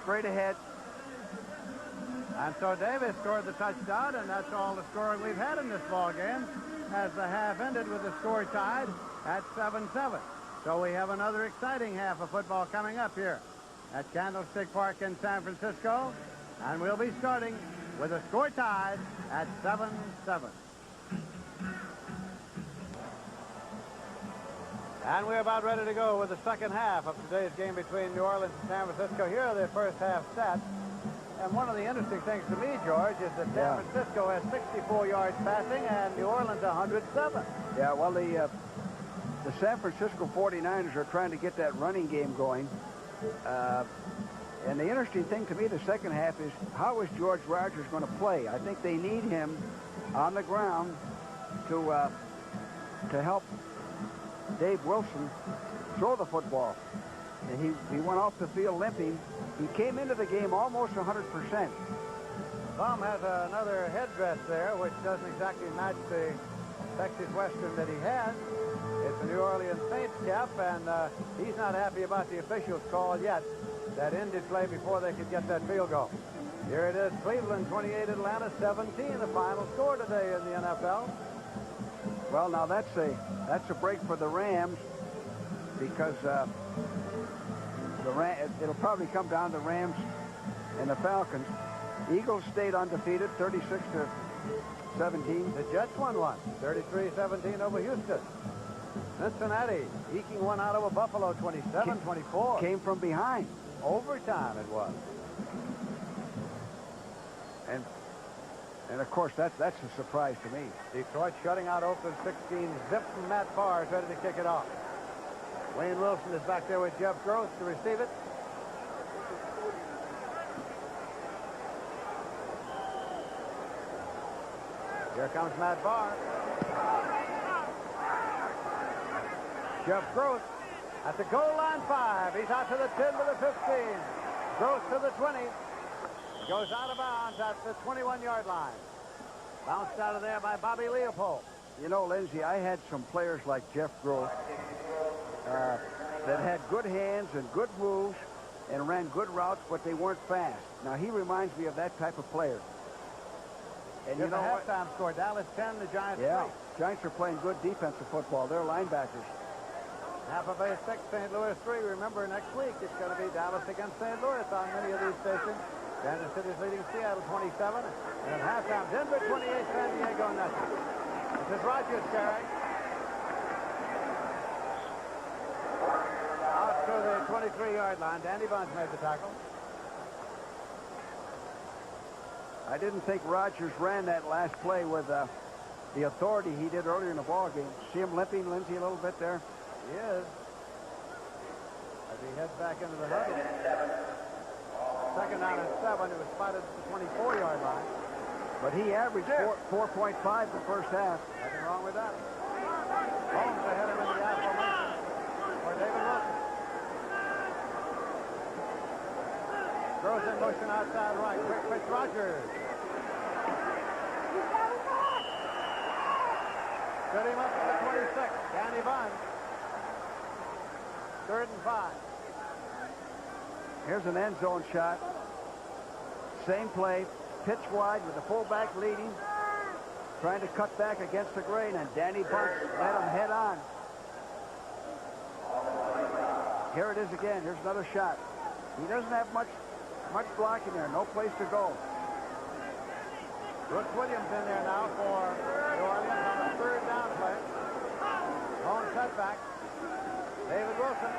Straight ahead. And so Davis scored the touchdown, and that's all the scoring we've had in this ball game, as the half ended with the score tied at 7-7. So we have another exciting half of football coming up here at Candlestick Park in San Francisco, and we'll be starting with a score tied at 7-7. And we're about ready to go with the second half of today's game between New Orleans and San Francisco. Here are the first half stats. And one of the interesting things to me, George, is that San Francisco has 64 yards passing and New Orleans 107. Yeah, well, the San Francisco 49ers are trying to get that running game going. And the interesting thing to me the second half is how is George Rogers going to play? I think they need him on the ground to help Dave Wilson throw the football. And he went off the field limping. He came into the game almost 100%. Tom has another headdress there, which doesn't exactly match the Texas Western that he has. It's the New Orleans Saints cap, and he's not happy about the officials' call yet. That ended play before they could get that field goal. Here it is, Cleveland 28, Atlanta 17, the final score today in the NFL. Well, now that's a break for the Rams, because it'll probably come down to Rams and the Falcons. Eagles stayed undefeated, 36-17. The Jets won one, 33-17 over Houston. Cincinnati eking one out over Buffalo, 27-24. Came from behind. Overtime it was. And of course, that's a surprise to me. Detroit shutting out Oakland 16. Zip from Matt Barr is ready to kick it off. Wayne Wilson is back there with Jeff Gross to receive it. Here comes Matt Barr. Jeff Gross at the goal line 5. He's out to the 10 to the 15. Gross to the 20. Goes out of bounds at the 21-yard line. Bounced out of there by Bobby Leopold. You know, Lindsey, I had some players like Jeff Gross that had good hands and good moves and ran good routes, but they weren't fast. Now, he reminds me of that type of player. And you know what? Halftime score, Dallas 10, the Giants 3. Giants are playing good defensive football. They're linebackers. Half of A6, St. Louis 3. Remember, next week it's going to be Dallas against St. Louis on many of these stations. Kansas City's leading Seattle 27. And at halftime, Denver 28, San Diego nothing. This is Rogers carrying. Out to the 23-yard line. Danny Bunch made the tackle. I didn't think Rogers ran that last play with the authority he did earlier in the ball game. See him limping, Lindsey, a little bit there? He is. As he heads back into the huddle. Second down and 7. He was spotted at the 24-yard line. But he averaged 4.5 the first half. Nothing wrong with that. Holmes ahead of him in the I formation for David Wilson. Throws in motion outside right. Quick pitch, Rogers. Set him up at the 26. Danny Bunn. 3rd and 5. Here's an end zone shot. Same play. Pitch wide with the fullback leading. Trying to cut back against the grain, and Danny Bunn let him head on. Here it is again. Here's another shot. He doesn't have much blocking there. No place to go. Brooks Williams in there now for New Orleans on a 3rd down play. Lone setback. David Wilson.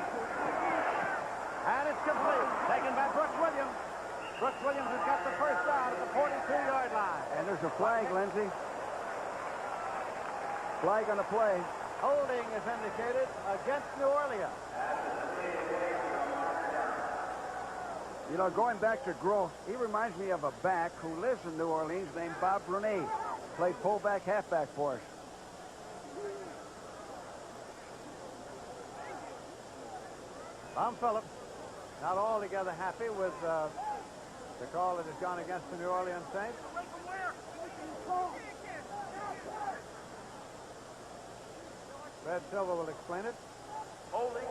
And it's complete. Taken by Brooks Williams. Brooks Williams has got the first down at the 42-yard line. And there's a flag, Lindsey. Flag on the play. Holding is indicated against New Orleans. You know, going back to Gross, he reminds me of a back who lives in New Orleans named Bob Brunet. Played fullback, halfback for us. Tom Phillips not altogether happy with the call that has gone against the New Orleans Saints. Fred Silva will explain it. Holding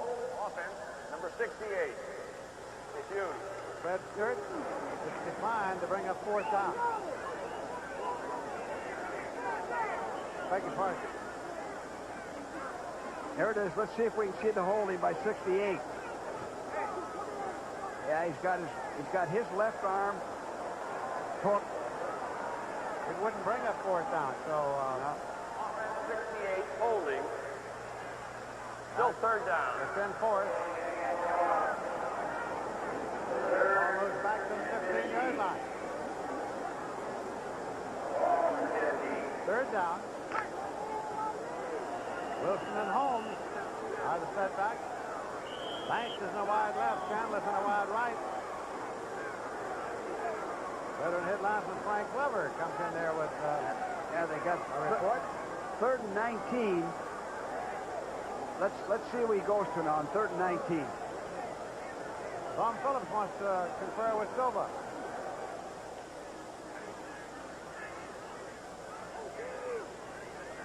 offense, number 68. Refused. Fred Sturt is declined to bring up 4th down. Beg your pardon. Here it is. Let's see if we can see the holding by 68. Yeah, he's got his left arm hooked. It wouldn't bring up 4th down, so Offense 68, holding. Still 3rd down. It's in 4th. Ball moves back to the 15-yard line. 3rd down. Wilson and Holmes are the setback. Banks is in a wide left. Chandler's in a wide right. Veteran hit linesman Frank Glover comes in there with yeah, they got a report. 3rd and 19. Let's see where he goes to now on 3rd and 19. Tom Phillips wants to confer with Silva.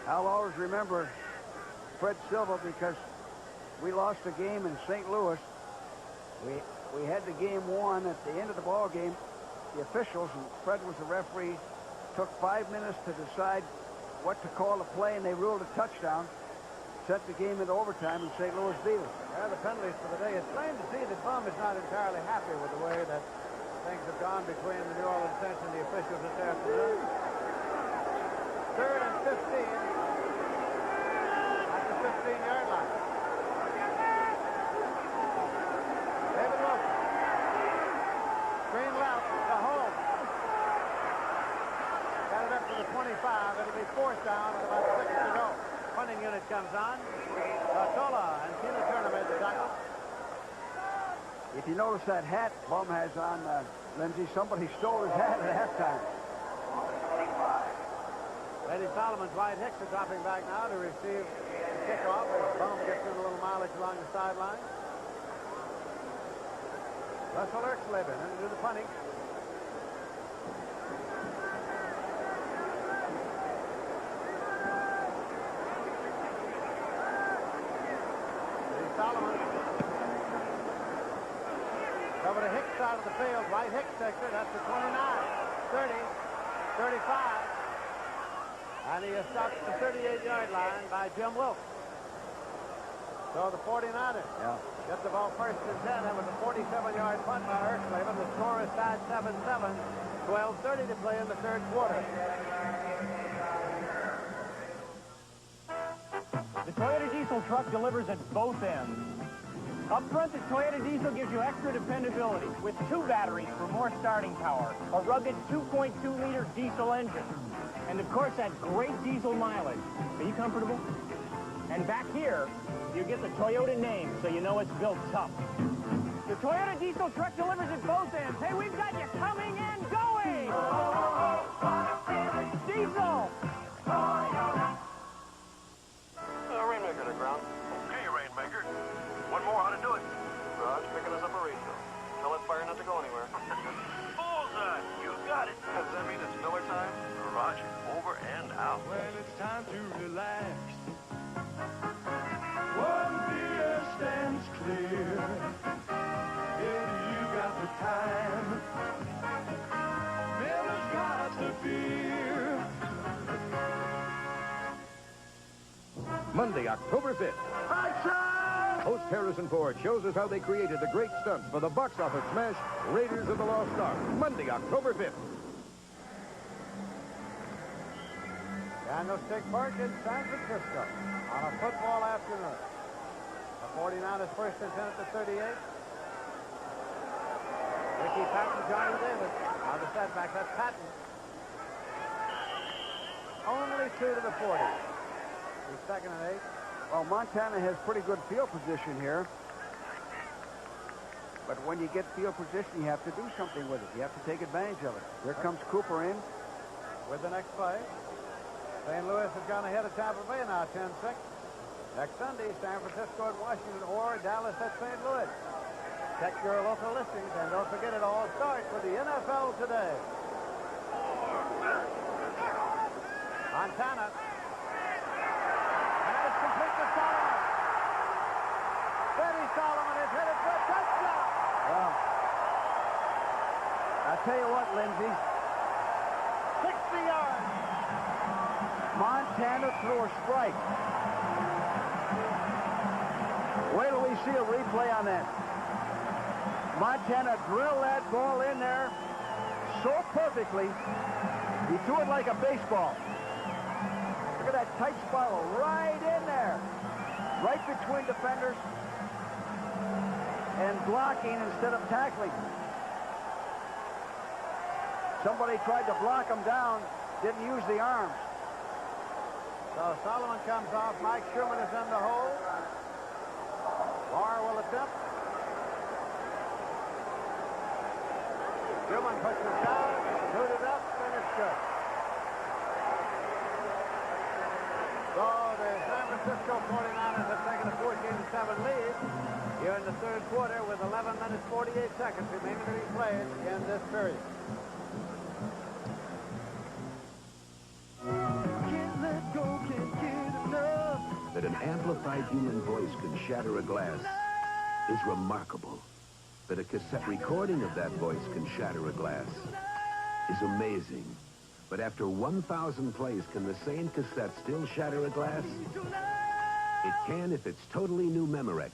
I'll always remember Fred Silva because we lost a game in St. Louis. We had the game won at the end of the ball game. The officials, and Fred was the referee, took 5 minutes to decide what to call a play, and they ruled a touchdown. Set the game into overtime, and St. Louis beat us. Yeah, the penalties for the day. It's plain to see that Bum is not entirely happy with the way that things have gone between the New Orleans Saints and the officials this afternoon. 3rd and 15 at the 15-yard line. David Wilson. Screen left to Holmes. Got it up to the 25. It'll be 4th down with about 6 to go. Punting unit comes on. Tola and Tina Turner made the tackle. If you notice that hat Bum has on, Lindsey, somebody stole his hat at halftime. Eddie Solomon, Dwight Hicks are dropping back now to receive the kickoff as Bum gets in a little mileage along the sideline. Russell Erxleben in to do the punting. Solomon. Over to Hicks side of the field. White Hicks takes it. That's the 29, 30, 35. And he is stopped at the 38-yard line by Jim Wilkes. So the 49ers get the ball 1st and 10. That was a 47-yard punt by Erxleben. The score is tied 7-7. 12:30 to play in the 3rd quarter. The Toyota diesel truck delivers at both ends. Up front, the Toyota diesel gives you extra dependability with 2 batteries for more starting power, a rugged 2.2-liter diesel engine, and of course that great diesel mileage. Are you comfortable? And back here, you get the Toyota name so you know it's built tough. The Toyota diesel truck delivers at both ends. Hey, we've got you coming and going! Diesel! Rainmaker to ground. Okay, Rainmaker. One more, how to do it. Raj, picking us up a radio. Tell that fire not to go anywhere. Bullseye! You got it! Does that mean it's Miller time? Roger, over and out. Well, it's time to relax. One beer stands clear. If you got the time, Miller's got the beer. Monday, October 5th. Host Harrison Ford shows us how they created the great stunts for the box office smash Raiders of the Lost Ark. Monday, October 5th. Candlestick Park in San Francisco on a football afternoon. The 49ers first and 10 at the 38. Ricky Patton, Johnny Davis. Now the setback, that's Patton. Only 2 to the 40. He's second and 8. Well, Montana has pretty good field position here. But when you get field position, you have to do something with it. You have to take advantage of it. Here comes Cooper in. With the next play. St. Louis has gone ahead of Tampa Bay now, 10-6. Next Sunday, San Francisco at Washington or Dallas at St. Louis. Check your local listings, and don't forget it all starts with the NFL today. Montana. And it's complete to Solomon. Freddie Solomon is headed for a touchdown. Well, I'll tell you what, Lindsey. 60 yards. Montana threw a strike. Wait till we see a replay on that. Montana drilled that ball in there so perfectly, he threw it like a baseball. Look at that tight spiral right in there. Right between defenders and blocking instead of tackling. Somebody tried to block him down, didn't use the arms. So Solomon comes off. Mike Sherman is in the hole. Barr will attempt. Sherman puts it down, booted up, and it's good. So the San Francisco 49ers have taken a 14-7 lead here in the third quarter with 11 minutes 48 seconds remaining to be played in this period. That an amplified human voice can shatter a glass is remarkable. That a cassette recording of that voice can shatter a glass is amazing. But after 1,000 plays, can the same cassette still shatter a glass? It can if it's totally new Memorex.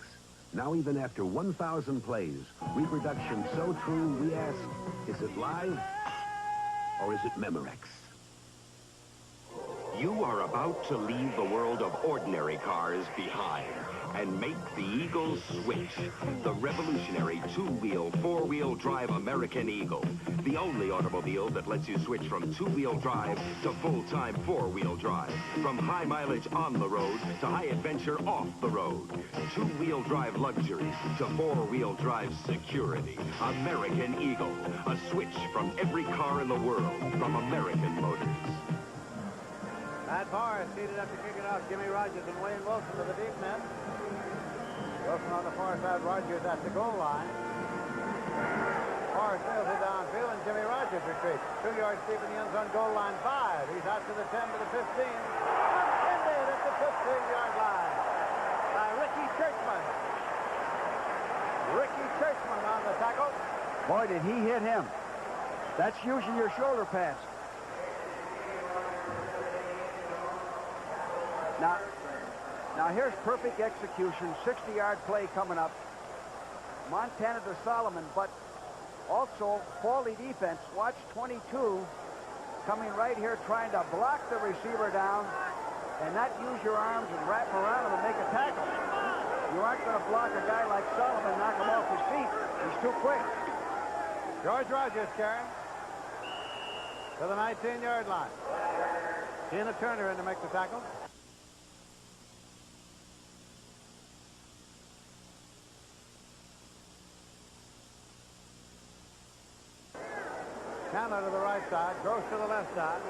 Now even after 1,000 plays, reproduction so true, we ask, is it live or is it Memorex? You are about to leave the world of ordinary cars behind and make the Eagle switch. The revolutionary two-wheel, four-wheel drive American Eagle. The only automobile that lets you switch from two-wheel drive to full-time four-wheel drive. From high mileage on the road to high adventure off the road. Two-wheel drive luxury to four-wheel drive security. American Eagle. A switch from every car in the world from American Motors. Matt Barr is seated up to kick it off. Jimmy Rogers and Wayne Wilson to the deep net. Wilson on the far side, Rogers at the goal line. Barr sails it downfield, and Jimmy Rogers retreats. 2 yards deep in the end zone, goal line 5. He's out to the 10 to the 15. Ended at the 15-yard line by Ricky Churchman. Ricky Churchman on the tackle. Boy, did he hit him. That's using your shoulder pads. Now here's perfect execution, 60-yard play coming up. Montana to Solomon, but also faulty defense. Watch 22 coming right here trying to block the receiver down and not use your arms and wrap around him and make a tackle. You aren't going to block a guy like Solomon, knock him off his feet. He's too quick. George Rogers carrying to the 19-yard line. Tina Turner in to make the tackle. Chandler to the right side. Gross to the left side.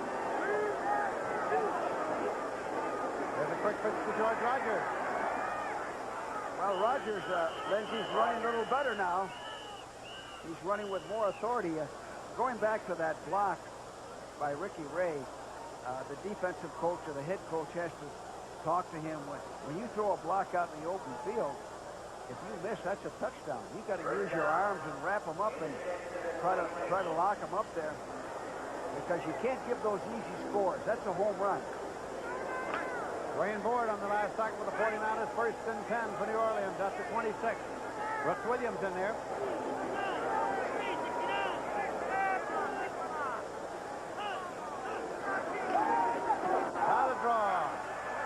There's a quick pitch to George Rogers. Well, Rogers, Lindsay's running a little better now. He's running with more authority. Going back to that block by Ricky Ray, the defensive coach or the head coach has to talk to him. When you throw a block out in the open field, if you miss, that's a touchdown. You got to use your arms and wrap them up and try to lock them up there, because you can't give those easy scores. That's a home run. Wayne Board on the last tackle for the 49ers. 1st and 10 for New Orleans at the 26. Brooks Williams in there. Out of draw.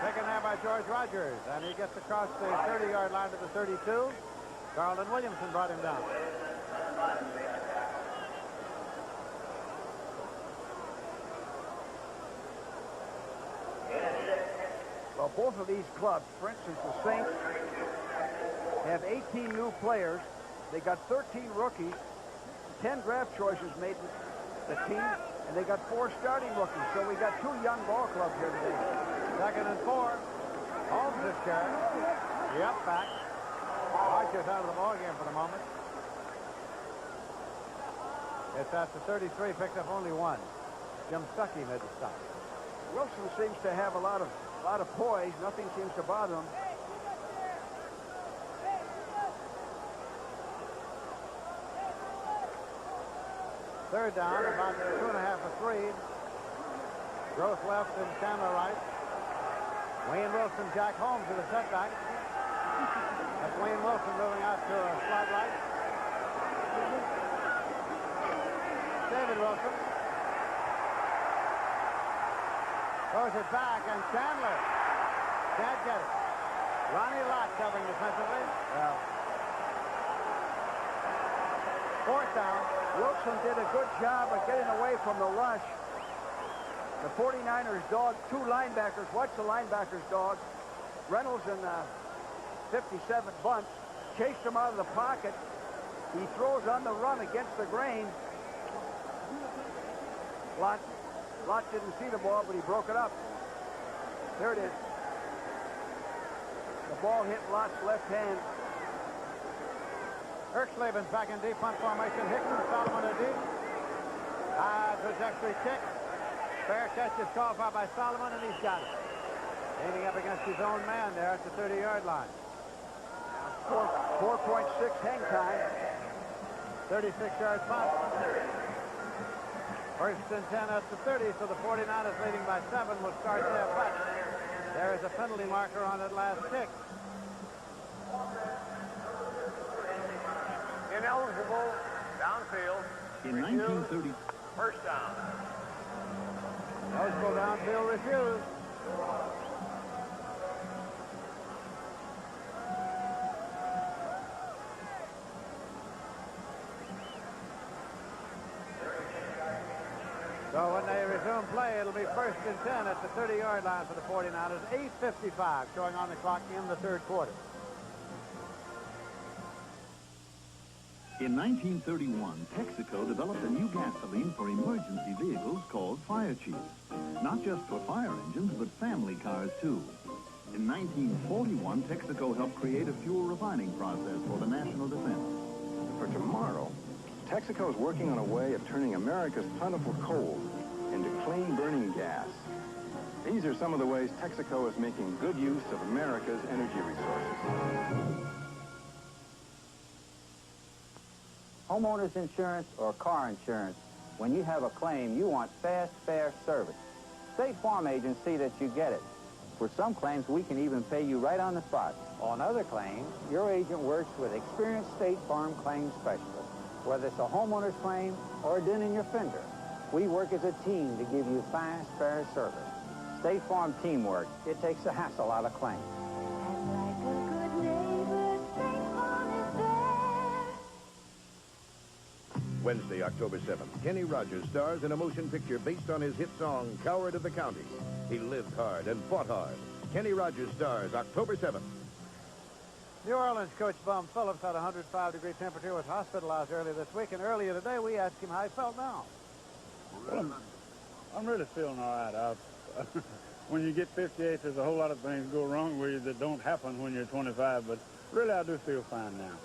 Taken there by George Rogers. And he gets across the 30-yard line to the 32. Carlton Williamson brought him down. Well, both of these clubs, for instance, the Saints have 18 new players. They got 13 rookies, 10 draft choices made the team, and they got 4 starting rookies. So we got 2 young ball clubs here today. 2nd and 4. Holmes is carrying. The up back. Archer's out of the ball game for the moment. It's at the 33, picked up only 1. Jim Stuckey made the stop. Wilson seems to have a lot of poise. Nothing seems to bother him. Third down, about 2.5 for 3. Gross left and Chandler right. Wayne Wilson, Jack Holmes to the setback. That's Wayne Wilson moving out to a slot right. David Wilson. Throws it back, and Chandler can't get it. Ronnie Lott covering defensively. Well, 4th down. Wilson did a good job of getting away from the rush. The 49ers dog 2 linebackers. Watch the linebackers dog. Reynolds and 57 Bunts chased him out of the pocket. He throws on the run against the grain. Lott didn't see the ball, but he broke it up. There it is. The ball hit Lott's left hand. Erxleben's back in deep punt formation. Hickman, Solomon are deep. Trajectory kick. Fair catch is called for by Solomon, and he's got it. Aiming up against his own man there at the 30-yard line. 4.6 hang time. 36-yard punt. 1st and 10 at the 30, so the 49ers leading by 7 will start there, but there is a penalty marker on that last kick. Ineligible downfield. In 1930. First down. Eligible downfield refused. So when they resume play, it'll be 1st and 10 at the 30-yard line for the 49ers. 8:55 showing on the clock in the 3rd quarter. In 1931, Texaco developed a new gasoline for emergency vehicles called Fire Chief. Not just for fire engines, but family cars, too. In 1941, Texaco helped create a fuel refining process for the national defense. For tomorrow, Texaco is working on a way of turning America's plentiful coal into clean burning gas. These are some of the ways Texaco is making good use of America's energy resources. Homeowners insurance or car insurance, when you have a claim, you want fast, fair service. State Farm agents see that you get it. For some claims, we can even pay you right on the spot. On other claims, your agent works with experienced State Farm claims specialists. Whether it's a homeowner's claim or a dent in your fender, we work as a team to give you fast, fair service. State Farm teamwork, it takes the hassle out of claims. Wednesday, October 7th, Kenny Rogers stars in a motion picture based on his hit song, Coward of the County. He lived hard and fought hard. Kenny Rogers stars October 7th. New Orleans coach Bum Phillips had a 105-degree temperature, was hospitalized earlier this week, and earlier today we asked him how he felt now. Well, I'm really feeling all right. When you get 58, there's a whole lot of things go wrong with you that don't happen when you're 25, but really I do feel fine now.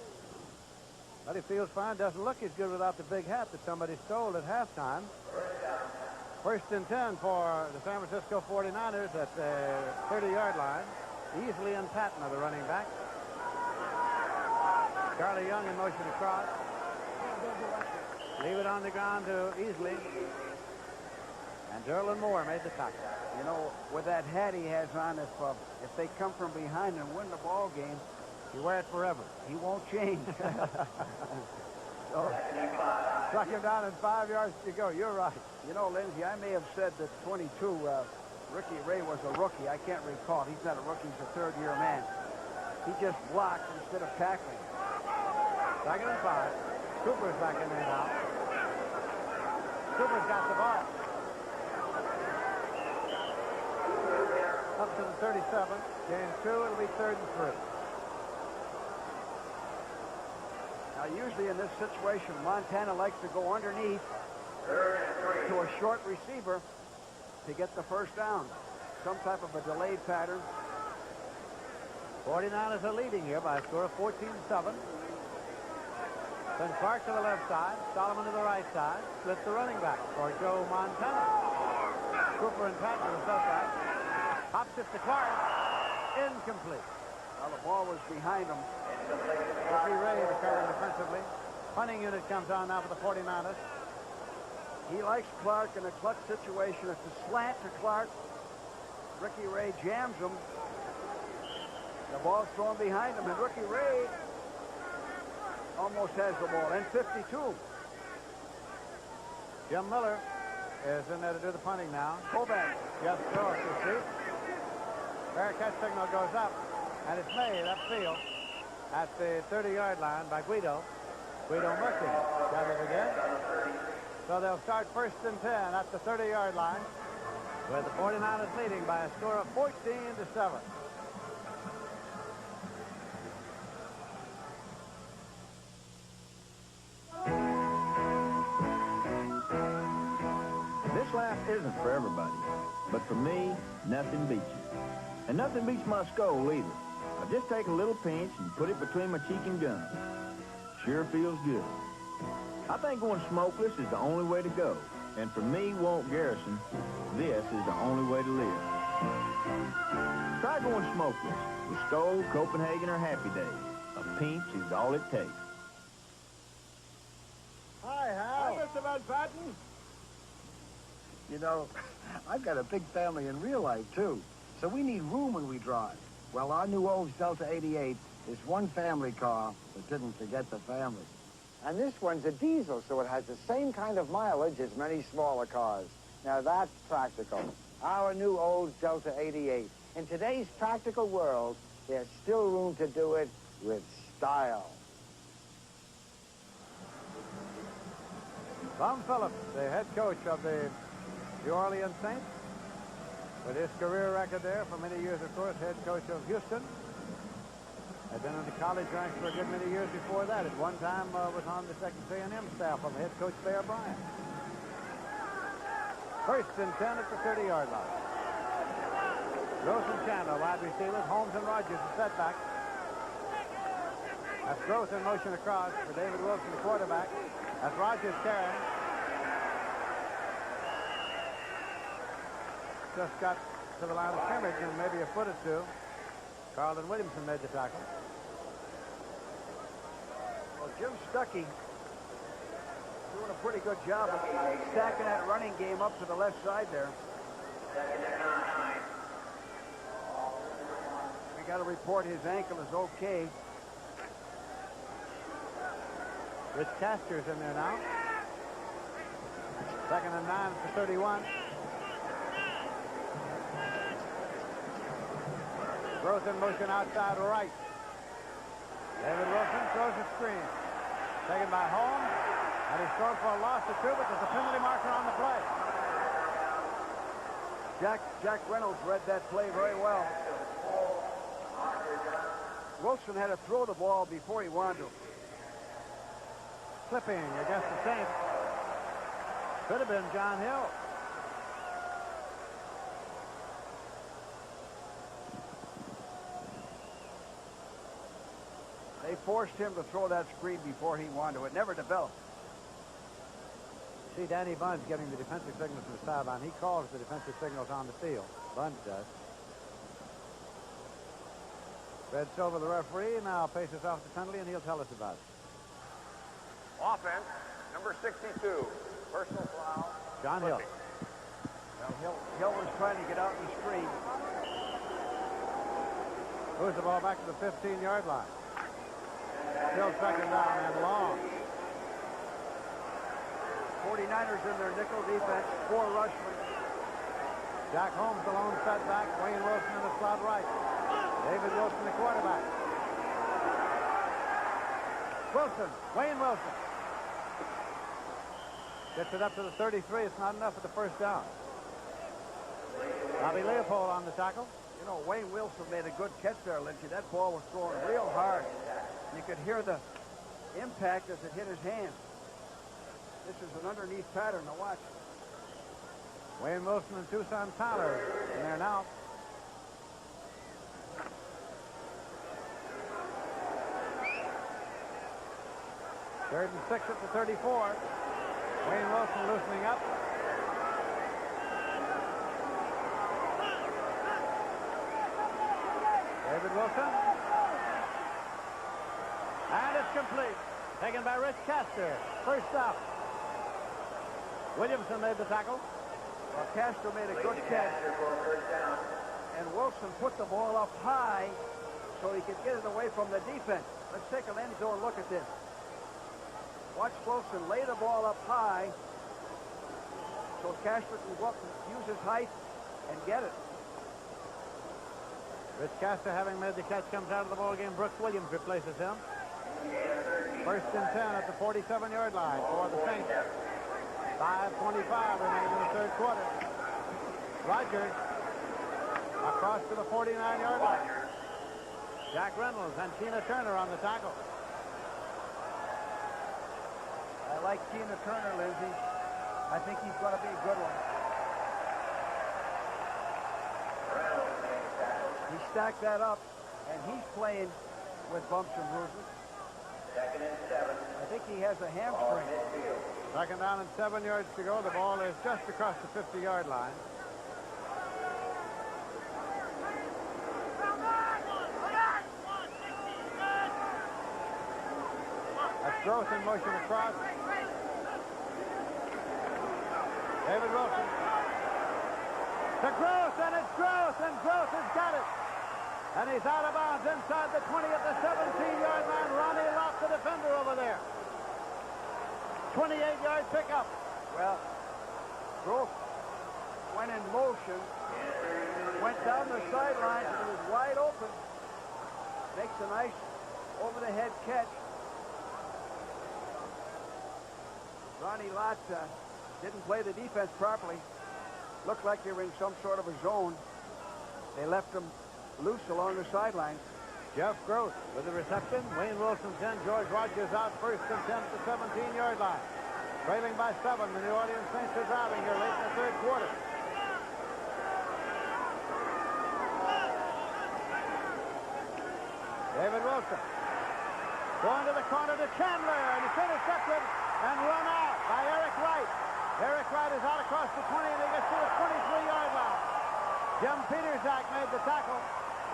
But he feels fine. Doesn't look as good without the big hat that somebody stole at halftime. First and 10 for the San Francisco 49ers at the 30-yard line. Easley and Patton are the running back. Charlie Young in motion across. Leave it on the ground to Easley. And Derlin Moore made the tackle. You know, with that hat he has on, if they come from behind and win the ball game, you wear it forever. He won't change. So, struck him down and 5 yards to go. You're right. You know, Lindsay, I may have said that 22, Ricky Ray was a rookie. I can't recall. He's not a rookie. He's a third-year man. He just blocked instead of tackling. Second and 5. Cooper's back in there now. Cooper's got the ball. Up to the 37. Gain 2. It'll be 3rd and 3. Now, usually in this situation, Montana likes to go underneath to a short receiver to get the first down. Some type of a delayed pattern. 49ers are leading here by a score of 14-7. Then Clark to the left side, Solomon to the right side. Split the running back for Joe Montana. Cooper and Patton to the left. Pops it to Clark. Incomplete. Now the ball was behind him. Ricky Ray to cover defensively. Punting unit comes on now for the 49ers. He likes Clark in a clutch situation. It's a slant to Clark. Ricky Ray jams him. The ball's thrown behind him, and Ricky Ray almost has the ball. And 52. Jim Miller is in there to do the punting now. Kovac. Just throw it to shoot. Fair catch signal goes up, and it's made upfield at the 30-yard line by Guido. Guido Murphy got it again. So they'll start 1st and 10 at the 30-yard line, with the 49ers leading by a score of 14-7. This life isn't for everybody, but for me, nothing beats it. And nothing beats my skull either. I just take a little pinch and put it between my cheek and gum. Sure feels good. I think going smokeless is the only way to go. And for me, Walt Garrison, this is the only way to live. Try going smokeless with Skoal, Copenhagen, or Happy Days. A pinch is all it takes. Hi, Hal. Hi, Mr. Van Patten. You know, I've got a big family in real life, too. So we need room when we drive. Well, our new Olds Delta 88 is one family car, but didn't forget the family. And this one's a diesel, so it has the same kind of mileage as many smaller cars. Now, that's practical. Our new Olds Delta 88. In today's practical world, there's still room to do it with style. Tom Phillips, the head coach of the New Orleans Saints, with his career record there for many years, of course, head coach of Houston. Had been in the college ranks for a good many years before that. At one time was on the Texas A&M staff of head coach Bear Bryant. 1st and 10 at the 30-yard line. Gross and Chandler, wide receivers. Holmes and Rogers, the setback. That's Gross in motion across for David Wilson, the quarterback. That's Rogers carrying. Just got to the line of scrimmage and maybe a foot or two. Carlton Williamson made the tackle. Well, Jim Stuckey doing a pretty good job of stacking that running game up to the left side there. We got to report his ankle is okay. Rich Caster's in there now. 2nd and 9 for 31. Growth in motion outside right. David Wilson throws a screen. Taken by Holmes. And he's thrown for a loss of 2, but there's a penalty marker on the play. Jack Reynolds read that play very well. Wilson had to throw the ball before he wanted to. Flipping against the Saints. Could have been John Hill. They forced him to throw that screen before he wanted to. It never developed. See Danny Bunge getting the defensive signals from the sideline. He calls the defensive signals on the field. Bunge does. Red Silver, the referee, now paces off the penalty, and he'll tell us about it. Offense, number 62. Personal foul. John Hill. Well, Hill was trying to get out in the screen. Moves the ball back to the 15-yard line. Still second down and long. 49ers in their nickel defense. 4 rushmen. Jack Holmes, the lone setback. Wayne Wilson in the slot right. David Wilson, the quarterback. Wilson, Wayne Wilson. Gets it up to the 33. It's not enough for the first down. Bobby Leopold on the tackle. You know, Wayne Wilson made a good catch there, Lynchy. That ball was thrown real hard. You could hear the impact as it hit his hand. This is an underneath pattern to watch. Wayne Wilson and Tucson Tyler in there now. Third and 6 at the 34. Wayne Wilson loosening up. David Wilson. And it's complete. Taken by Rich Castor. First stop. Williamson made the tackle. Well, Castro made a good catch. And Wilson put the ball up high so he could get it away from the defense. Let's take an end zone look at this. Watch Wilson lay the ball up high so Castro can go up and use his height and get it. Rich Castor, having made the catch, comes out of the ball game. Brooks Williams replaces him. First and 10 at the 47-yard line for the Saints. 5:25 remaining in the third quarter. Rogers across to the 49-yard line. Jack Reynolds and Tina Turner on the tackle. I like Tina Turner, Lindsay. I think he's going to be a good one. He stacked that up, and he's playing with bumps and bruises. Second and 7. I think he has a hamstring. Second down and 7 yards to go. The ball is just across the 50-yard line. That's Gross in motion across. David Wilson. To Gross, and it's Gross, and Gross has got it. And he's out of bounds inside the 20 at the 17-yard line. Ronnie Lott, the defender over there. 28-yard pickup. Well, Gross went in motion, went down the sideline, and it was wide open. Makes a nice over-the-head catch. Ronnie Lott didn't play the defense properly. Looked like they were in some sort of a zone. They left him loose along the sidelines. Jeff Gross with the reception. Wayne Wilson's in. George Rogers out first and 10 at the 17-yard line. Trailing by 7. The New Orleans Saints are driving here late in the third quarter. David Wilson going to the corner to Chandler, and it's intercepted and run out by Eric Wright. Eric Wright is out across the 20, and he gets to the 23-yard line. Jim Peterzak made the tackle.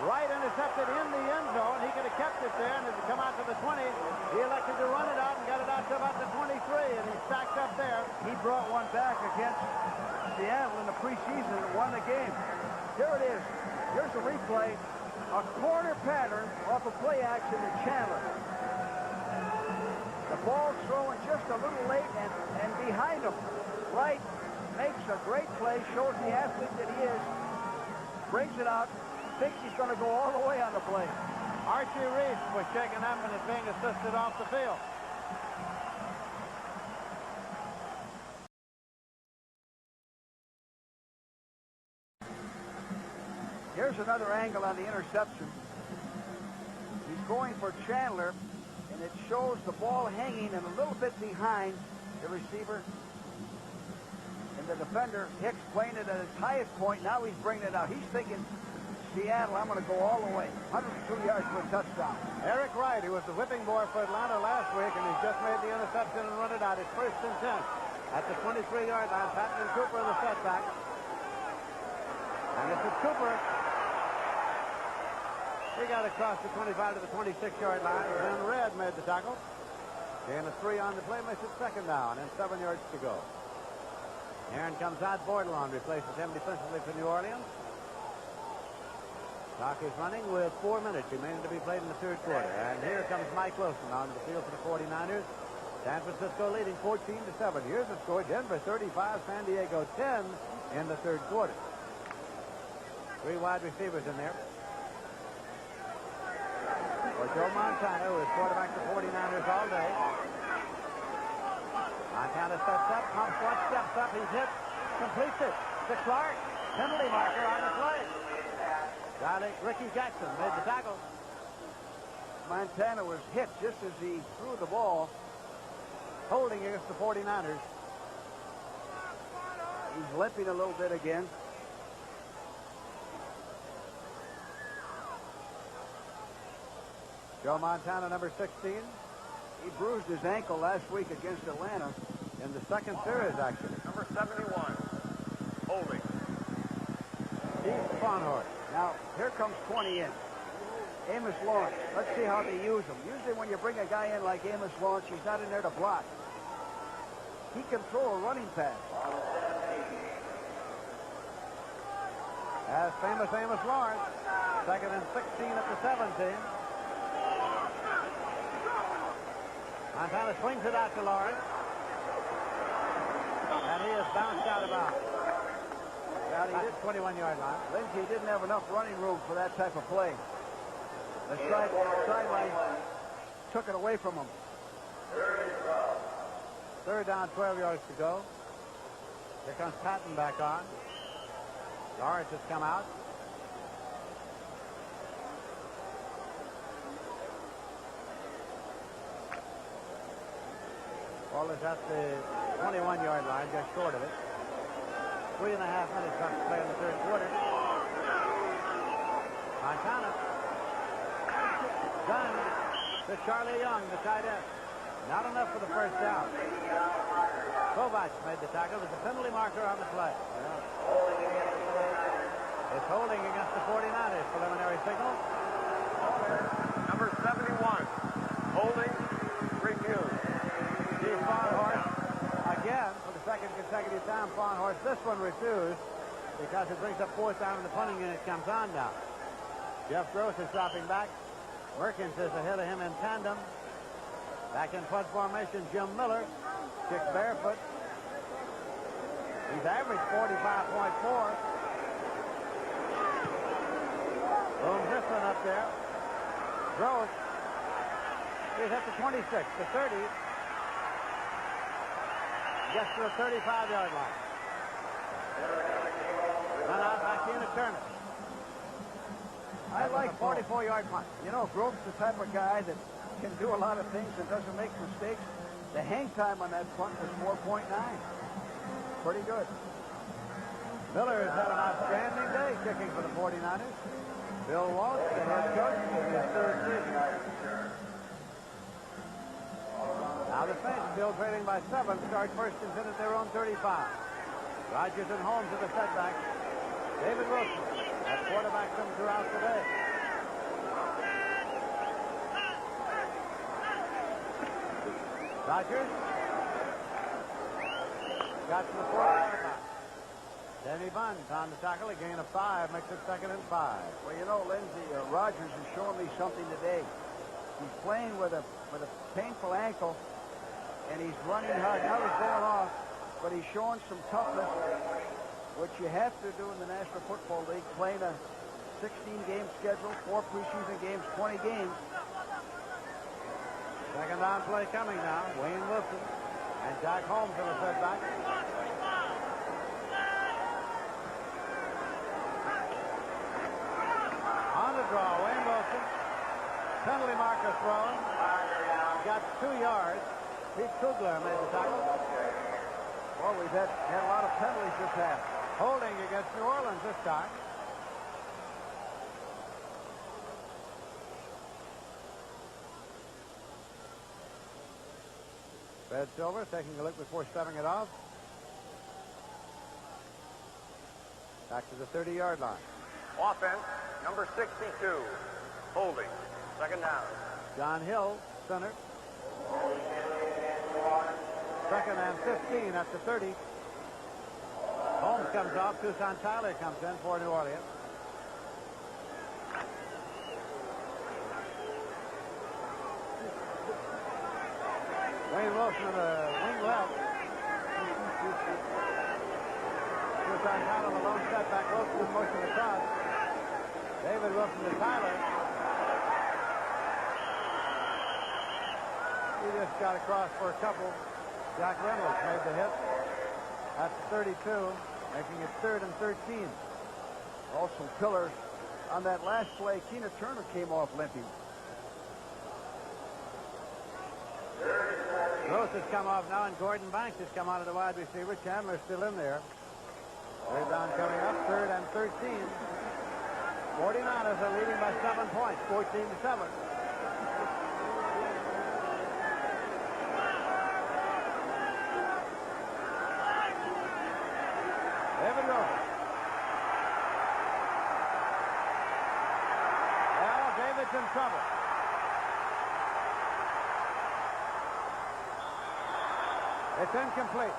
Wright intercepted in the end zone. He could have kept it there, and it would come out to the 20. He elected to run it out and got it out to about the 23, and he stacked up there. He brought one back against Seattle in the preseason and won the game. Here it is. Here's a replay. A corner pattern off a play action to Chandler. The ball's thrown just a little late and behind him. Wright makes a great play, shows the athlete that he is, brings it out, thinks he's going to go all the way on the play. Archie Reese was shaken up and is being assisted off the field. Here's another angle on the interception. He's going for Chandler, and it shows the ball hanging and a little bit behind the receiver. And the defender, Hicks, playing it at its highest point. Now he's bringing it out. He's thinking, Seattle, I'm going to go all the way. 102 yards for a touchdown. Eric Wright, who was the whipping boy for Atlanta last week, and he's just made the interception and run it out. It's 1st and 10 at the 23-yard line. Patton and Cooper the setback. And this is Cooper. He got across the 25 to the 26-yard line. Then Red made the tackle. Gain of 3 on the play, makes it 2nd down, and 7 yards to go. Aaron comes out. Bordelon replaces him defensively for New Orleans. Clock is running with 4 minutes remaining to be played in the 3rd quarter. And here comes Mike Wilson on the field for the 49ers. San Francisco leading 14-7. Here's the score. Denver 35, San Diego 10 in the 3rd quarter. 3 wide receivers in there. For Joe Montana, who is quarterback the 49ers all day. Montana steps up, pumps one, steps up, he's hit, completes it to Clark. Penalty marker on the play. Ricky Jackson made the tackle. Montana was hit just as he threw the ball, holding against the 49ers. He's limping a little bit again. Joe Montana, number 16. He bruised his ankle last week against Atlanta. In the 2nd series, actually. Number 71. Holding. Keith Farnhart. Now, here comes 20 in. Amos Lawrence. Let's see how they use him. Usually when you bring a guy in like Amos Lawrence, he's not in there to block. He can throw a running pass. As famous Amos Lawrence. 2nd and 16 at the 17. Montana swings it out to Lawrence. And he is bounced out of bounds. Well, he did 21-yard line. Lindsey didn't have enough running room for that type of play. The sideline took it away from him. 3rd down, 12 yards to go. Here comes Patton back on. Lawrence has come out. Ball is at the 21-yard line, just short of it. 3.5 minutes left to play in the 3rd quarter. Montana. Gunn to Charlie Young, the tight end. Not enough for the 1st down. Kovacs made the tackle. There's a penalty marker on the play. It's holding against the 49ers. Preliminary signal. Number 71. Holding. Refused. Steve Farnhart again for the 2nd consecutive time. Farnhart. This one refused because it brings up 4th down and the punting unit comes on now. Jeff Gross is dropping back. Merkins is ahead of him in tandem. Back in punt formation, Jim Miller kicks barefoot. He's averaged 45.4. Booms this one up there. Gross. He's at the 26, the 30. Gets to the 35-yard line. Run out back in to Turner. I like 44-yard punt. You know, Grove's the type of guy that can do a lot of things and doesn't make mistakes. The hang time on that punt was 4.9. Pretty good. Miller has had an outstanding day kicking for the 49ers. Bill Walsh, the head coach, in his 3rd season. Now the Saints, still trailing by 7, start 1st and 10 at their own 35. Rodgers and Holmes at the setback. David Wilson at quarterback them throughout the day. Rodgers got to the 4-yard line. Danny Bunn on the tackle, a gain of 5, makes it 2nd and 5. Well, you know, Lindsey, Rodgers is showing me something today. He's playing with a painful ankle, and he's running hard. Now he's going off, but he's showing some toughness, which you have to do in the National Football League, playing a 16-game schedule, 4 preseason games, 20 games. 2nd down play coming now. Wayne Wilson and Jack Holmes in the setback. On the draw, Wayne Wilson. Penalty marker thrown. Got 2 yards. Pete Kugler made the tackle. Oh, we've had a lot of penalties this half. Holding against New Orleans this time. Fred Silver taking a look before stepping it off. Back to the 30-yard line. Offense, number 62. Holding. Second down. John Hill, center. Second and 15 at the 30. Holmes comes off. Tucson Tyler comes in for New Orleans. Wayne Wilson, wing left. Tucson Tyler, the lone setback. Wilson in motion across. David Wilson to Tyler. He just got across for a couple. Jack Reynolds made the hit at the 32, making it 3rd and 13. Also pillars on that last play. Keena Turner came off limping. Gross has come off now, and Gordon Banks has come out of the wide receiver. Chandler's still in there. Third down coming up, 3rd and 13. 49ers are leading by 7 points, 14-7. David Rose. Well, David's in trouble. It's incomplete.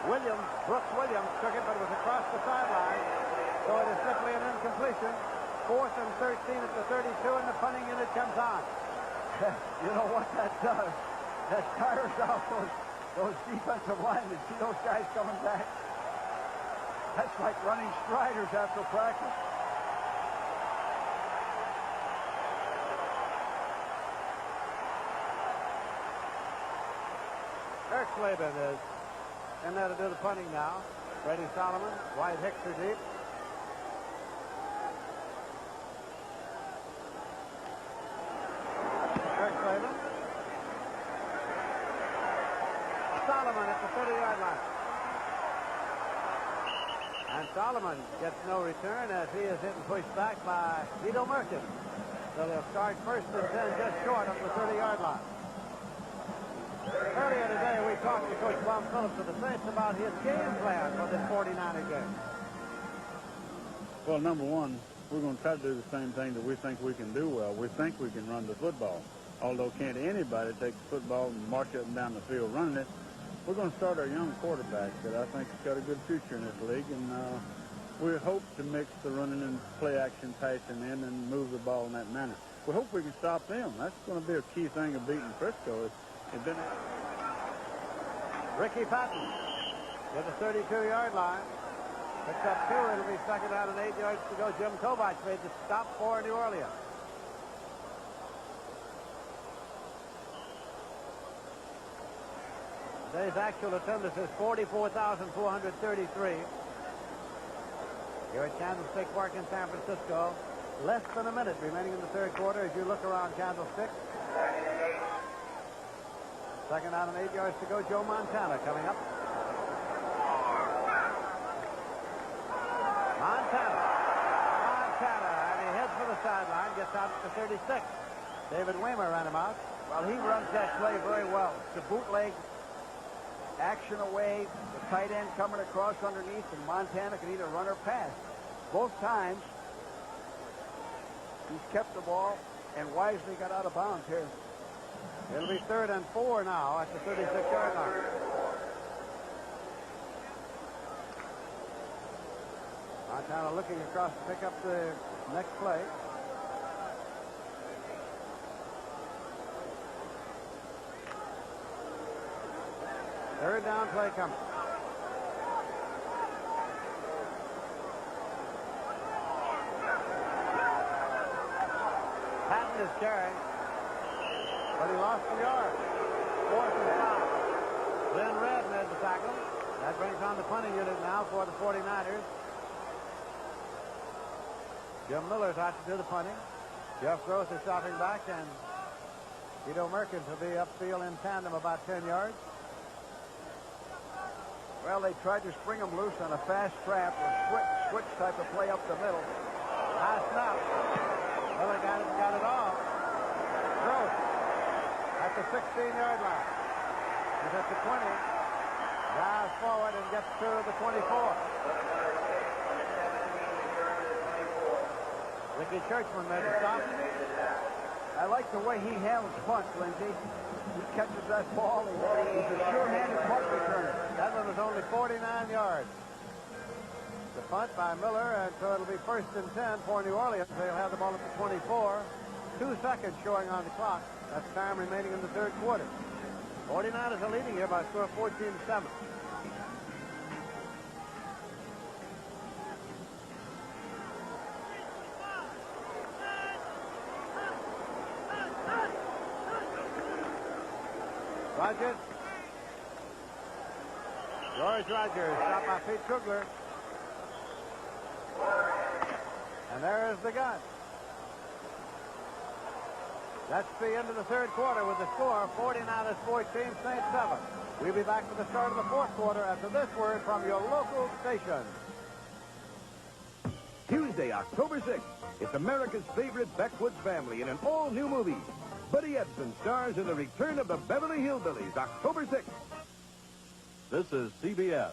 Brooks Williams took it, but it was across the sideline. So it is simply an incompletion. 4th and 13 at the 32, and the punting unit comes on. You know what that does? That tires out those defensive linemen. See those guys coming back? That's like running striders after practice. Kirk Slavin is in there to do the punting now. Brady Solomon, White Hicks are deep. Kirk Slavin. Solomon at the 30-yard line. And Solomon gets no return as he is hit and pushed back by Vito Merkin. So they'll start 1st and 10 just short of the 30-yard line. Earlier today, we talked to Coach Bob Phillips of the Saints about his game plan for this 49er game. Well, number one, we're going to try to do the same thing that we think we can do well. We think we can run the football. Although can't anybody take the football and march up and down the field running it. We're going to start our young quarterback that I think has got a good future in this league, and we hope to mix the running and play-action passing in and move the ball in that manner. We hope we can stop them. That's going to be a key thing of beating Frisco. Ricky Patton at the 32-yard line. Picks up 2. It'll be 2nd down and 8 yards to go. Jim Kovach made the stop for New Orleans. Today's actual attendance is 44,433. Here at Candlestick Park in San Francisco. Less than a minute remaining in the 3rd quarter as you look around Candlestick. 2nd down and 8 yards to go. Joe Montana coming up. Montana, and he heads for the sideline, gets out to 36. David Waymer ran him out. Well, he runs that play very well. It's a bootleg, action away, the tight end coming across underneath, and Montana can either run or pass. Both times, he's kept the ball and wisely got out of bounds here. It'll be 3rd and 4 now at the 36-yard line. Montana looking across to pick up the next play. Third down play coming. Patton is carrying. But he lost the yard. 4th and 5. Glenn Red made the tackle. That brings on the punting unit now for the 49ers. Jim Miller's out to do the punting. Jeff Gross is stopping back, and Vito Merkins will be upfield in tandem about 10 yards. Well, they tried to spring him loose on a fast trap or switch type of play up the middle. High snap. Miller got it off. Gross at the 16-yard line. He's at the 20. Drives forward and gets to the 24. Ricky Churchman made a stop. I like the way he handles punts, Lindsey. He catches that ball. He's a sure-handed punt returner. That one was only 49 yards. The punt by Miller, and so it'll be 1st and 10 for New Orleans. They'll have the ball at the 24. 2 seconds showing on the clock. That's time remaining in the third quarter. 49ers are leading here by a score of 14-7. Rogers. George Rogers, stopped by Pete Kugler. And there is the gun. That's the end of the third quarter with the score 49ers 14, Saints 7. We'll be back for the start of the fourth quarter after this word from your local station. Tuesday, October 6th, it's America's favorite backwoods family in an all-new movie. Buddy Ebsen stars in The Return of the Beverly Hillbillies, October 6th. This is CBS.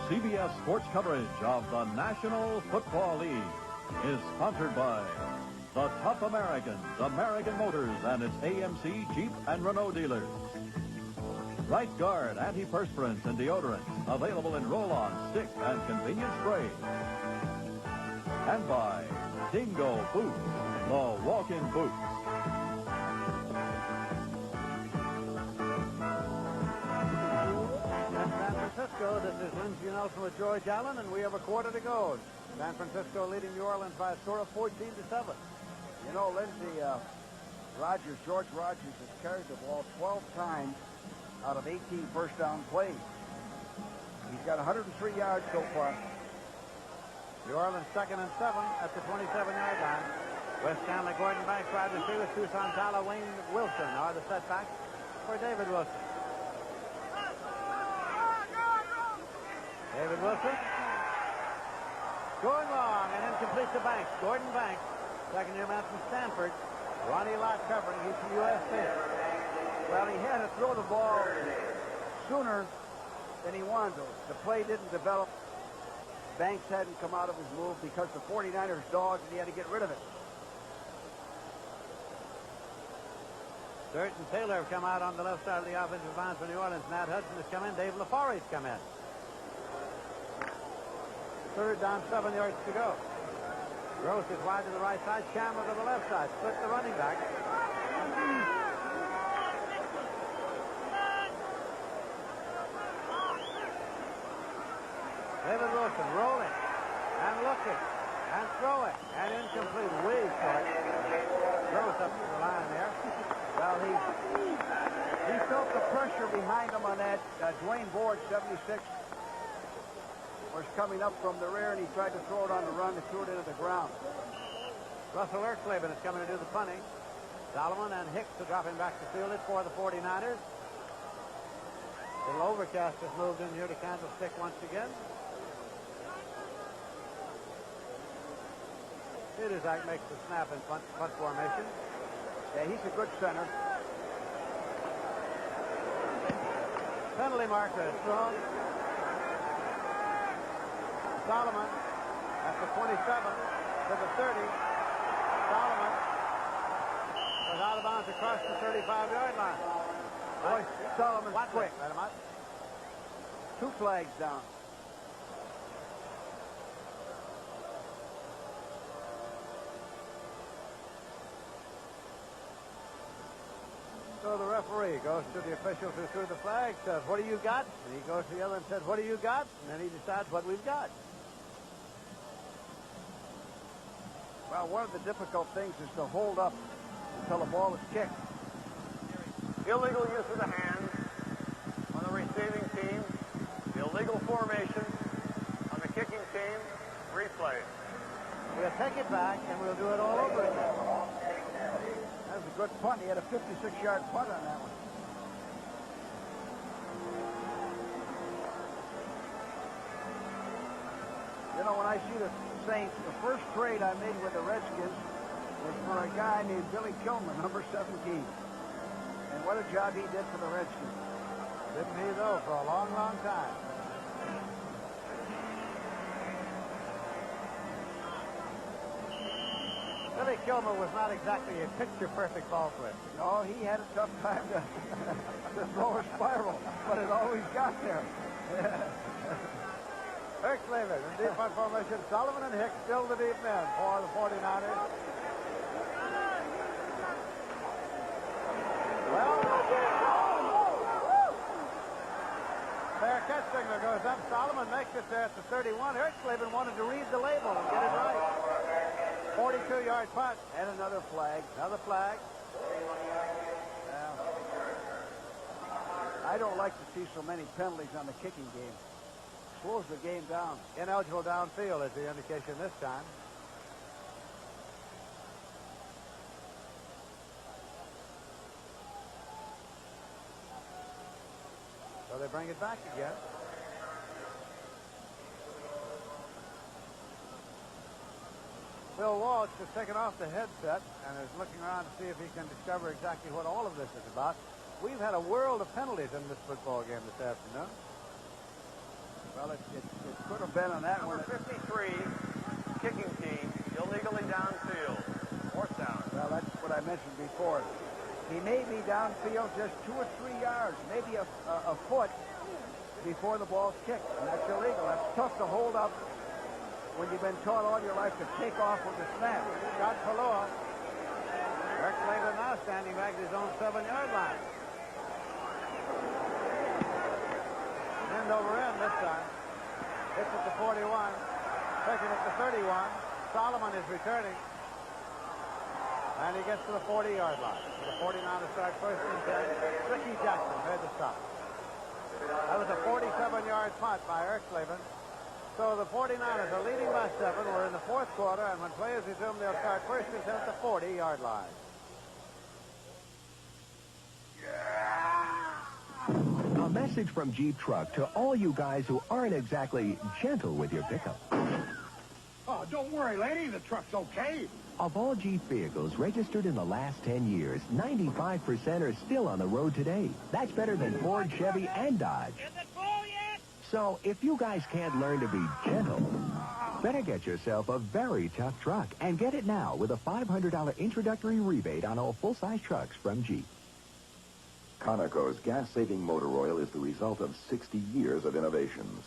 CBS sports coverage of the National Football League is sponsored by the Tough Americans, American Motors, and its AMC Jeep and Renault dealers. Right Guard antiperspirants and deodorants, available in roll-on, stick, and convenient spray. And by Dingo Boots, the walk-in boots. San Francisco, this is Lindsey Nelson with George Allen, and we have a quarter to go. San Francisco leading New Orleans by a score of 14-7. You know, Lindsey, George Rogers has carried the ball 12 times out of 18 first down plays. He's got 103 yards so far. New Orleans 2nd and 7 at the 27-yard line. West Chandler, Gordon Banks, wide receivers, Tucson Tyler, Wayne Wilson are the setbacks for David Wilson. David Wilson going long and incomplete to Banks. Gordon Banks, second-year man from Stanford. Ronnie Lott covering. He's from USC. Well, he had to throw the ball sooner than he wanted to. The play didn't develop. Banks hadn't come out of his move because the 49ers dogged and he had to get rid of it. Dirt and Taylor have come out on the left side of the offensive line for New Orleans. Nat Hudson has come in. Dave LaForest come in. Third down, 7 yards to go. Gross is wide to the right side. Chandler to the left side. Split the running back. David Wilson rolling and looking and throwing and incomplete. Way short. Gross up to the line there. Well, he felt the pressure behind him on that. Dwayne Board, 76, was coming up from the rear, and he tried to throw it on the run and threw it into the ground. Russell Erkleben is coming to do the punting. Solomon and Hicks are dropping back to field it for the 49ers. A little overcast has moved in here to Candlestick once again. Sidizak makes the snap in punt formation. Yeah, he's a good center. Penalty marker is thrown. Solomon at the 27 to the 30. Solomon was out of bounds across the 35-yard line. Boy, Solomon's quick. Let him out. 2 flags down. So the referee goes to the officials who threw the flag, says, "What do you got?" And he goes to the other and says, "What do you got?" And then he decides what we've got. Well, one of the difficult things is to hold up until the ball is kicked. Illegal use of the hands on the receiving team. Illegal formation on the kicking team. Replay. We'll take it back, and we'll do it all over again. That was a good punt. He had a 56-yard punt on that one. You know, when I see the Saints, the first trade I made with the Redskins was for a guy named Billy Kilmer, number 17. And what a job he did for the Redskins. Didn't he, though, for a long, long time. Billy Kilmer was not exactly a picture-perfect ball player. No, he had a tough time to throw a spiral, but it always got there. Erxleben in deep punt formation. Solomon and Hicks still the deep men for the 49ers. Well, fair catch signal goes up. Solomon makes it there at the 31. Erxleben wanted to read the label and get it right. 42-yard punt. And another flag. Another flag. I don't like to see so many penalties on the kicking game. Slows the game down. Ineligible downfield is the indication this time. So they bring it back again. Bill Walsh has taken off the headset and is looking around to see if he can discover exactly what all of this is about. We've had a world of penalties in this football game this afternoon. Well, it could have been on that Number one. 53, kicking team, illegally downfield. Fourth down. Well, that's what I mentioned before. He may be downfield just 2 or 3 yards, maybe a foot before the ball's kicked, and that's illegal. That's tough to hold up when you've been taught all your life to take off with the snap. Shot Palua. Erxleben now standing back at his own 7-yard line. End over end this time. Hits at the 41. Taking it to 31. Solomon is returning. And he gets to the 40-yard line. So the 49 to start first and 10. Ricky Jackson made the stop. That was a 47-yard punt by Erxleben. So the 49ers are leading by 7. We're in the fourth quarter, and when players resume, they'll start first and 10 at the 40-yard line. A message from Jeep Truck to all you guys who aren't exactly gentle with your pickup. Oh, don't worry, lady. The truck's okay. Of all Jeep vehicles registered in the last 10 years, 95% are still on the road today. That's better than Ford, Chevy, and Dodge. So if you guys can't learn to be gentle, better get yourself a very tough truck and get it now with a $500 introductory rebate on all full-size trucks from Jeep. Conoco's gas-saving motor oil is the result of 60 years of innovations.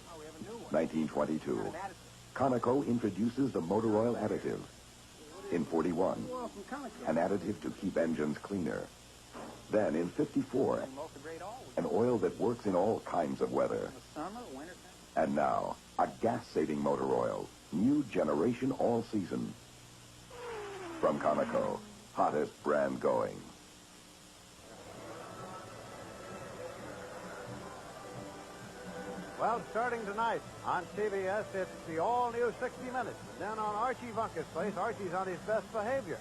1922, Conoco introduces the motor oil additive. In 41, an additive to keep engines cleaner. Then in 54, an oil that works in all kinds of weather. And now, a gas-saving motor oil. New generation all season. From Conoco, hottest brand going. Well, starting tonight on CBS, it's the all-new 60 Minutes. Then on Archie Bunker's place, Archie's on his best behavior.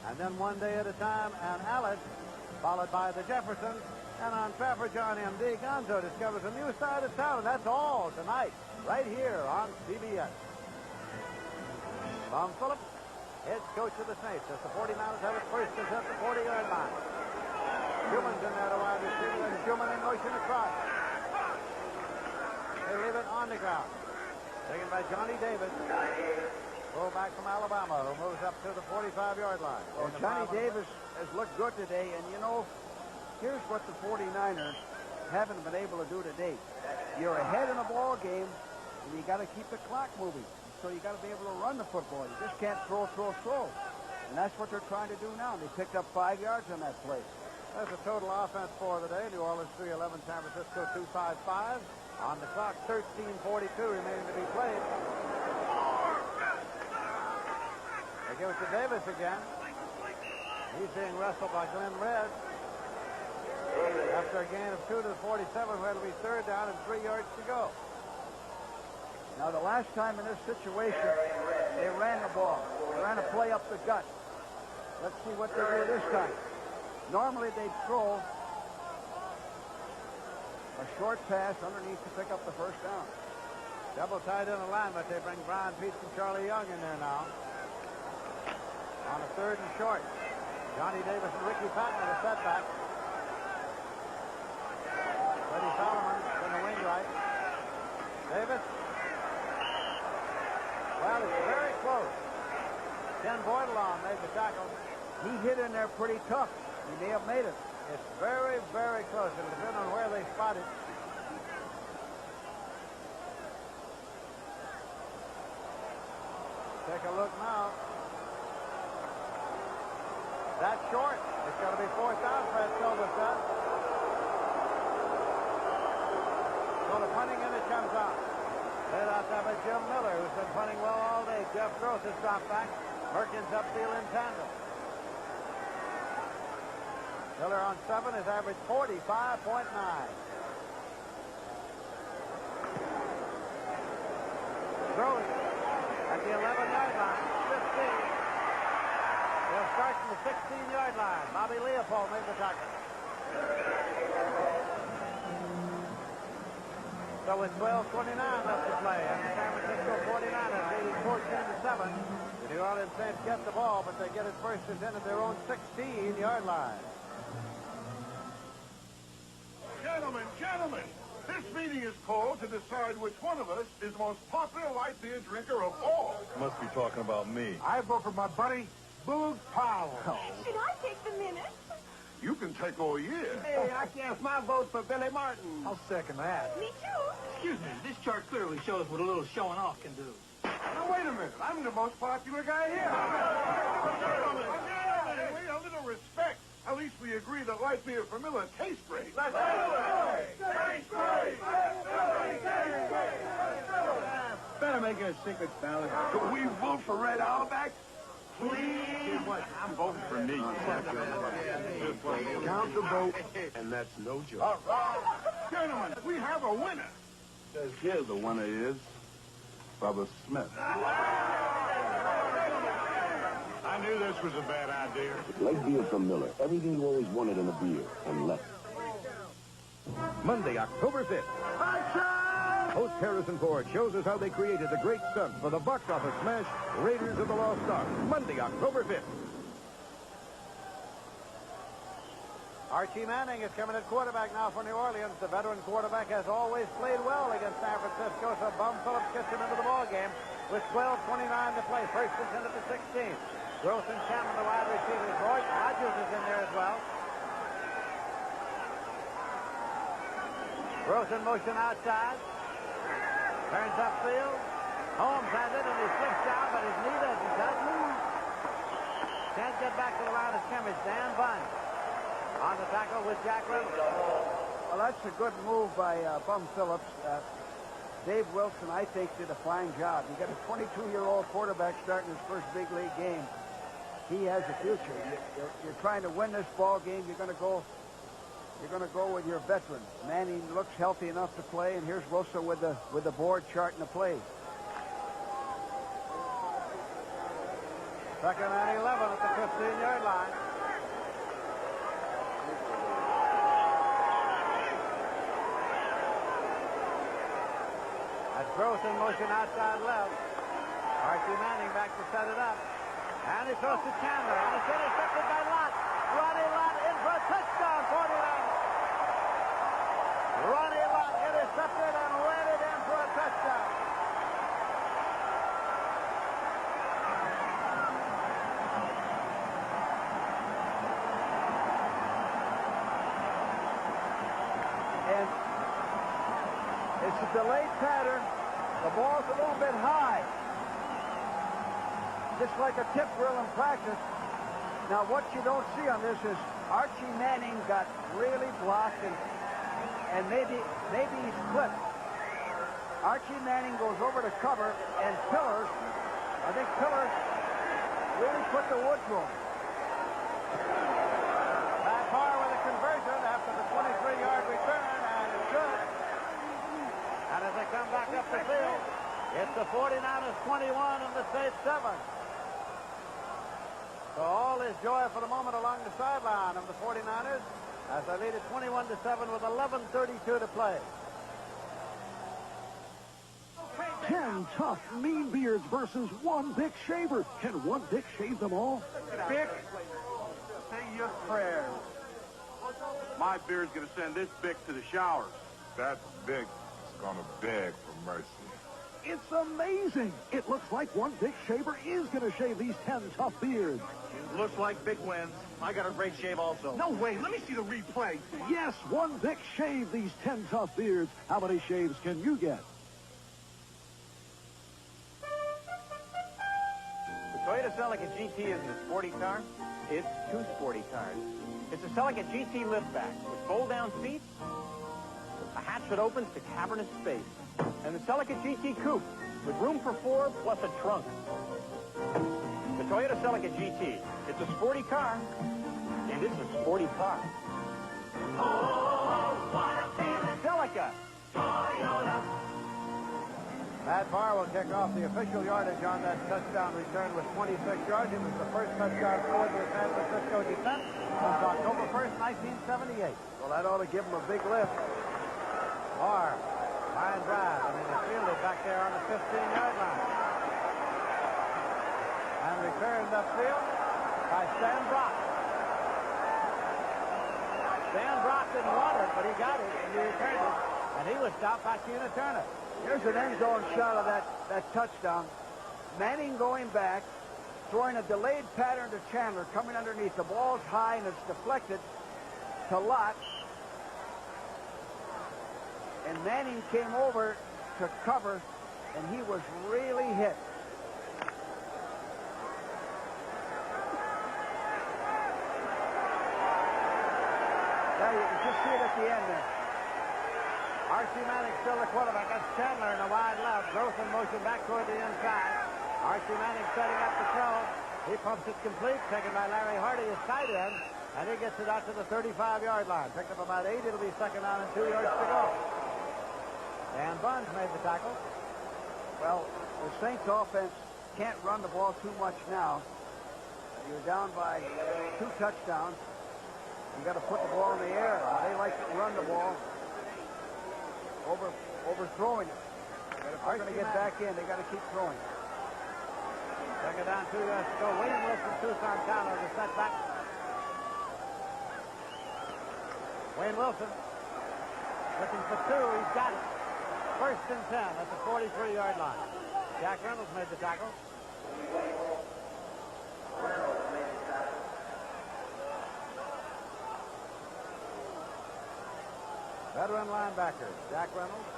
And then One Day at a Time and Alice, followed by the Jeffersons. And on Trapper John M.D., Gonzo discovers a new side of town. And that's all tonight, right here on CBS. Tom Phillips, head coach of the Saints, as the 49ers have it first and at the 40-yard line. Schuman's in there to wide receiver, and Schumann in motion across. They leave it on the ground. Taken by Johnny Davis. Fullback from Alabama who moves up to the 45-yard line. Well, Johnny Davis has looked good today, and you know, here's what the 49ers haven't been able to do today. You're ahead in a ball game, and you got to keep the clock moving. So you got to be able to run the football. You just can't throw. And that's what they're trying to do now. They picked up 5 yards on that play. That's a total offense for the day. New Orleans 3-11, San Francisco 2-5-5. On the clock, 13:42 remaining to be played. They give it to Davis again. He's being wrestled by Glenn Red. After a gain of 2 to the 47, where it'll be third down and 3 yards to go. Now, the last time in this situation, they ran the ball. They ran a play up the gut. Let's see what they do this time. Normally, they'd throw a short pass underneath to pick up the first down. Double tight end alignment. They bring Brian Peets and Charlie Young in there now. On a third and short. Johnny Davis and Ricky Patton with a setback. Freddie Solomon in the wing right. Davis. Well, it's very close. Ken Bordelon made the tackle. He hit in there pretty tough. He may have made it. It's very, very close. It'll depend on where they spot it. Take a look now. That's short. It's going to be fourth down, Fred Silva says. So the punting unit comes out. Laid out there by Jim Miller, who's been punting well all day. Jeff Gross has dropped back. Perkins upfield in tandem. Miller on 7 has averaged 45.9. Gross at the 11-yard line, 15. They'll start from the 16-yard line. Bobby Leopold made the tackle. So with 12:29 left to play, and the San Francisco 49ers leading 14-7. The New Orleans Saints get the ball, but they get it first and 10 at their own 16-yard line. Gentlemen, this meeting is called to decide which one of us is the most popular light beer drinker of all. Must be talking about me. I vote for my buddy, Boog Powell. Should I take the minute? You can take all year. Hey, I cast my vote for Billy Martin. I'll second that. Me too. Excuse me, this chart clearly shows what a little showing off can do. Now, wait a minute. I'm the most popular guy here. Wait, a little respect. At least we agree that light beer from Miller tastes great. Let's do it! Tastes great! Better make it a secret ballot. Can we vote for Red Auerbach? Please? I'm voting for me. Count the vote, and that's no joke. All right. Gentlemen, we have a winner. Says here the winner is Bubba Smith. I knew this was a bad idea. Light beer from Miller. Everything you always wanted in a beer, and less. Monday, October 5th. Host Harrison Ford shows us how they created the great stunt for the box office smash, Raiders of the Lost Ark. Monday, October 5th. Archie Manning is coming at quarterback now for New Orleans. The veteran quarterback has always played well against San Francisco, so Bum Phillips gets him into the ball game with 12:29 to play. First and 10 at the 16. Gross and Chapman, the wide receivers. Roy Rogers is in there as well. Gross in motion outside. Turns upfield. Holmes has it, and he slips down, but his knee doesn't touch. Can't get back to the line of scrimmage. Dan Bunn on the tackle with Jack Reynolds. Well, that's a good move by Bum Phillips. Dave Wilson, I think, did a fine job. You got a 22-year-old quarterback starting his first big league game. He has a future. You're trying to win this ball game. You're going to go with your veteran. Manning looks healthy enough to play, and here's Wilson with the board charting the play. Second and 11 at the 15-yard line. That's Gross in motion outside left. Archie Manning back to set it up. And he throws to Chandler. And it's intercepted by Lott. Ronnie Lott in for a touchdown, 49. Ronnie Lott intercepted and ran it in for touchdown. And it's a delayed pattern. The ball's a little bit high. Just like a tip drill in practice. Now, what you don't see on this is Archie Manning got really blocked, and maybe he's clipped. Archie Manning goes over to cover, and Pillars, I think Pillars really put the wood to him. Pat Parr with a conversion after the 23-yard return, and it's good. And as they come back up the field, it's the 49ers 21 and the Saints 7. So all is joy for the moment along the sideline of the 49ers as they lead it 21-7 with 11:32 to play. 10 tough, mean beards versus one Bic shaver. Can one Bic shave them all? Bic, say your prayers. My beard's going to send this Bic to the showers. That Bic is going to beg for mercy. It's amazing. It looks like one Bic shaver is going to shave these 10 tough beards. Looks like Bic wins. I got a great shave also. No way. Let me see the replay. Yes, one Bic shaved these 10 tough beards. How many shaves can you get? The Toyota Celica GT isn't a sporty car. It's two sporty cars. It's a Celica GT liftback with fold-down seats, a hatch that opens to cavernous space, and the Celica GT Coupe with room for four plus a trunk. The Toyota Celica GT. It's a sporty car, and it's a sporty car. Oh, what a feeling. Celica. Toyota. Pat Parr will kick off the official yardage on that touchdown return with 26 yards. It was the first touchdown scored for the San Francisco defense since October 1st, 1978. Well, that ought to give him a big lift. Parr, line drive, and it is fielded back there on the 15-yard line. And returned upfield by Stan Brock. Stan Brock didn't want it, but he got it, and he returned it. And he was stopped by Tina Turner. Here's an end zone shot of that touchdown. Manning going back, throwing a delayed pattern to Chandler, coming underneath. The ball's high, and it's deflected to Lott. And Manning came over to cover, and he was really hit. Now you can just see it at the end there. Archie Manning still the quarterback. That's Chandler in the wide left. Gross in motion back toward the inside. Archie Manning setting up the throw. He pumps it complete. Taken by Larry Hardy, his tight end. And he gets it out to the 35-yard line. Picked up about 8. It'll be second down and 2 yards to go. Dan Bunch made the tackle. Well, the Saints offense can't run the ball too much now. You're down by 2 touchdowns. You got to put the ball in the air. They like to run the ball, overthrowing it. They're going to get back in. They got to keep throwing. Second down, 2 yards to go. William Wilson, Tucson Tyler, the setback. Wayne Wilson looking for 2. He's got it. First and 10 at the 43-yard line. Jack Reynolds made the tackle. Veteran linebacker Jack Reynolds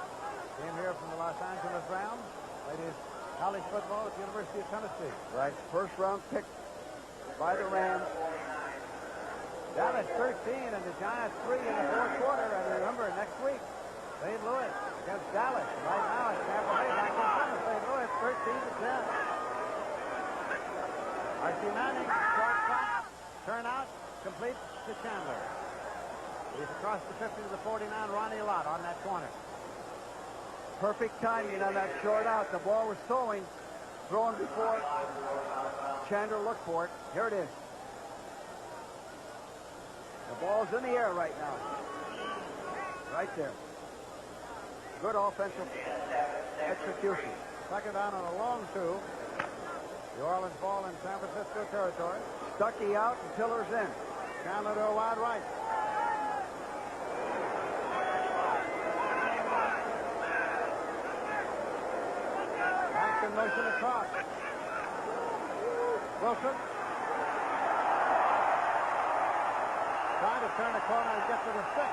came here from the Los Angeles Rams. Played his college football at the University of Tennessee. Right, first-round pick by the Rams. Dallas 13 and the Giants 3 in the fourth quarter. And remember, next week, St. Louis against Dallas. Right now, it's Tampa Bay back in front of St. Louis, 13-10. Archie Manning, short clock, turn out, complete to Chandler. He's across the 50 to the 49, Ronnie Lott on that corner. Perfect timing on that short out. The ball was throwing before Chandler looked for it. Here it is. The ball's in the air right now. Right there. Good offensive execution. Second down on a long 2. New Orleans ball in San Francisco territory. Stuckey out and Pillars in. Chandler to a wide right. motion across. Wilson trying to turn the corner and get to the 6.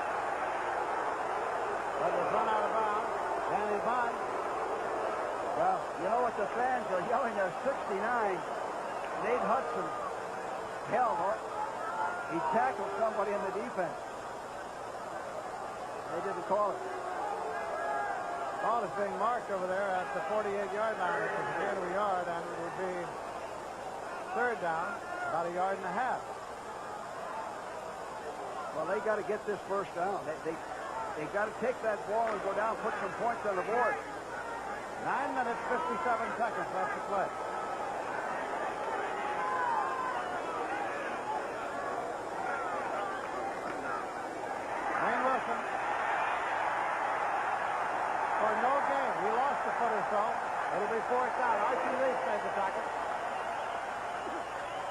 But was run out of bounds. Danny Bond. Well, you know what the fans are yelling there, 69. Nate Hudson held it. He tackled somebody in the defense. They didn't call it. Ball is being marked over there at the 48-yard line. It's a gain of a yard, and it would be third down, about a yard and a half. Well, they got to get this first down. They got to take that ball and go down, put some points on the board. 9 minutes, 57 seconds left to play. Wayne Wilson. For no gain. He lost a foot or so. It'll be fourth down. Archie Leach made the tackle.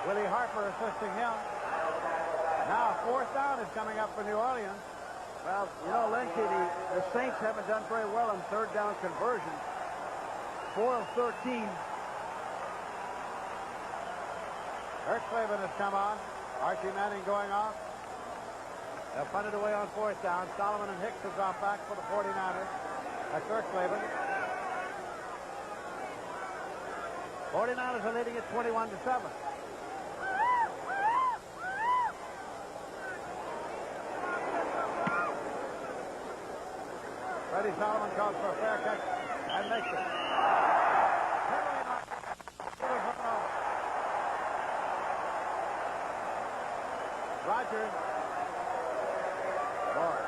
Willie Harper assisting him. Now fourth down is coming up for New Orleans. Well, you know, Lindsay, the Saints haven't done very well on third down conversion. 4 of 13. Kurt Clavin has come on. Archie Manning going off. They'll punt it away on fourth down. Solomon and Hicks have dropped back for the 49ers. That's Kurt Clavin. 49ers are leading at 21-7. Freddie Solomon calls for a fair catch and makes it. Rogers. Boy,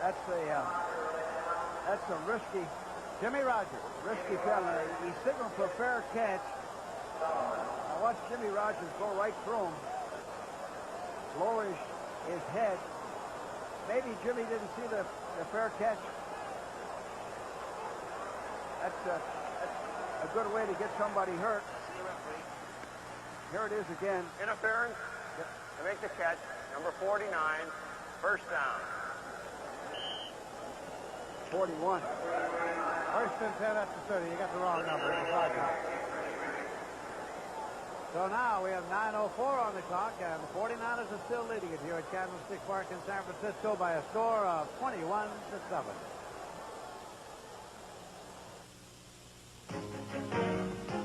that's a risky. Jimmy Rogers. Risky penalty. He signaled for a fair catch. I watched Jimmy Rogers go right through him. Lower his head. Maybe Jimmy didn't see the fair catch. That's a good way to get somebody hurt. Here it is again. Interference to make the catch. Number 49, first down. 41. First and 10 at the 30. You got the wrong number. So now we have 9:04 on the clock, and the 49ers are still leading it here at Candlestick Park in San Francisco by a score of 21-7.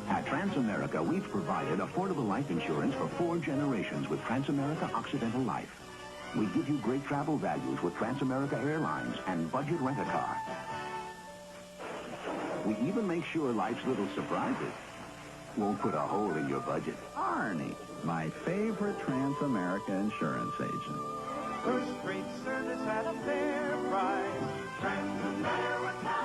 At Transamerica, we've provided affordable life insurance for 4 generations with Transamerica Occidental Life. We give you great travel values with Transamerica Airlines and budget rent-a-car. We even make sure life's little surprises won't put a hole in your budget. Arnie, my favorite Transamerica insurance agent. First-rate service at a fair price. Transamerica.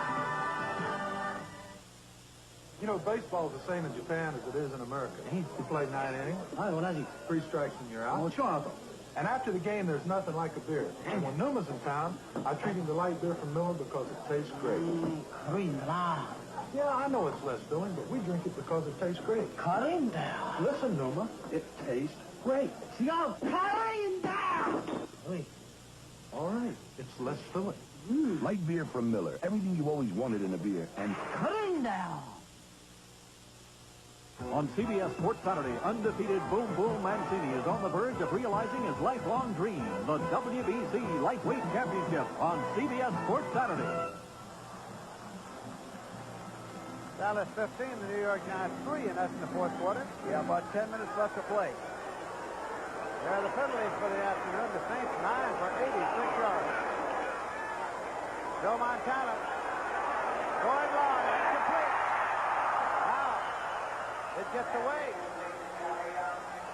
You know, baseball's the same in Japan as it is in America. You play 9 innings. 3 strikes and you're out. And after the game, there's nothing like a beer. And when Numa's in town, I treat him to light beer from Miller because it tastes great. Yeah, I know it's less filling, but we drink it because it tastes great. Cut him down. Listen, Numa, it tastes great. Yo, cut him down. All right, it's less filling. Light beer from Miller. Everything you always wanted in a beer. And Cut him down. On CBS Sports Saturday, undefeated Boom Boom Mancini is on the verge of realizing his lifelong dream, the WBC Lightweight Championship on CBS Sports Saturday. Dallas 15, the New York Giants 3, and that's in the fourth quarter. Yeah, about 10 minutes left to play. There are the penalties for the afternoon. The Saints 9 for 86 yards. Joe Montana going long and complete. Now it gets away.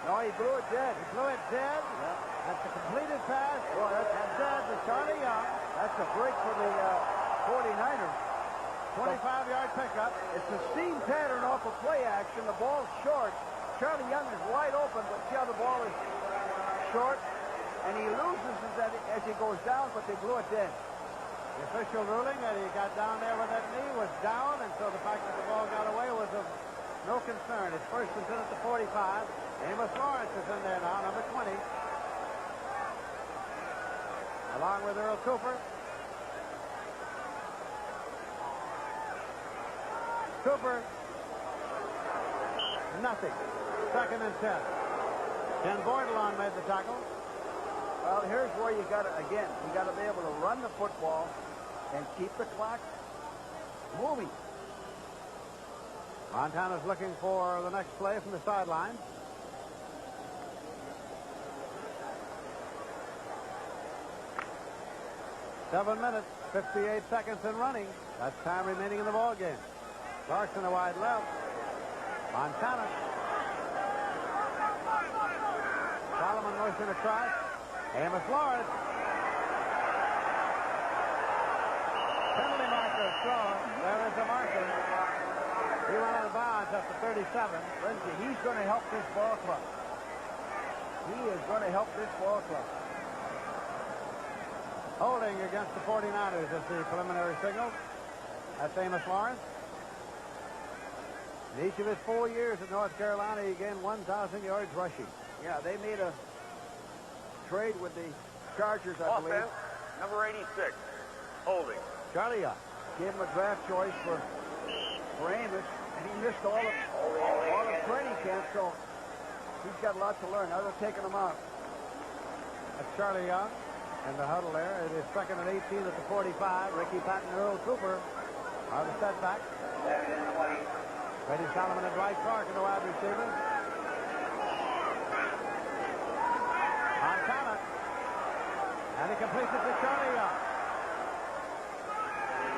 No, he blew it dead. He blew it dead. Yeah. That's a completed pass. Boy, And dead to Charlie Young. That's a break for the 49ers. 25-yard pickup. It's a seam pattern off of play action. The ball's short. Charlie Young is wide open, but see how the ball is short? And he loses it as he goes down, but they blew it dead. The official ruling that he got down there with that knee was down, and so the fact that the ball got away was of no concern. It's first and 10 at the 45. Amos Lawrence is in there now, number 20. Along with Earl Cooper. Cooper. Nothing. 2nd and 10. Ken Bordelon made the tackle. Well, here's where you got to, again, you got to be able to run the football and keep the clock moving. Montana's looking for the next play from the sideline. Seven minutes, 58 seconds and running. That's time remaining in the ball game. Larson a wide left. Montana. Solomon motion across. Amos Lawrence. Penalty marker thrown. There is a marker. He went out of bounds up to 37. Lindsey, he's going to help this ball club. He is going to help this ball club. Holding against the 49ers is the preliminary signal. That's Amos Lawrence. In each of his 4 years at North Carolina, he gained 1,000 yards rushing. Yeah, they made a trade with the Chargers, I believe. Offense, number 86, holding. Charlie Young. Gave him a draft choice for Amos, and he missed all of training camp, so he's got a lot to learn. Now they're taking him out. That's Charlie Young in the huddle there. It is 2nd and 18 at the 45. Ricky Patton and Earl Cooper are the setback. Freddie Solomon and Dwight Clark are the wide receivers. Montana. And he completes it to Charlie Young.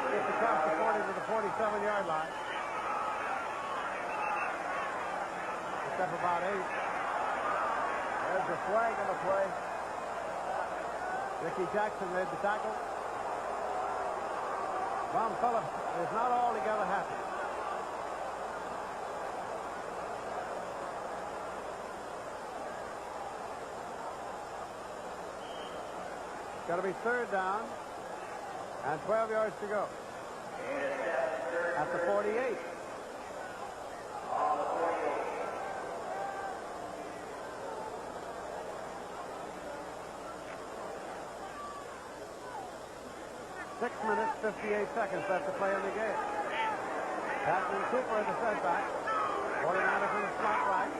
Gets across the 40 to the 47-yard line. It's up about 8. There's a flag on the play. Ricky Jackson made the tackle. Tom Phillips is not altogether happy. It's got to be 3rd down and 12 yards to go. At the 48. Six minutes, 58 seconds left to play in the game. Patton and Cooper in the setback. 49ers in the slot right.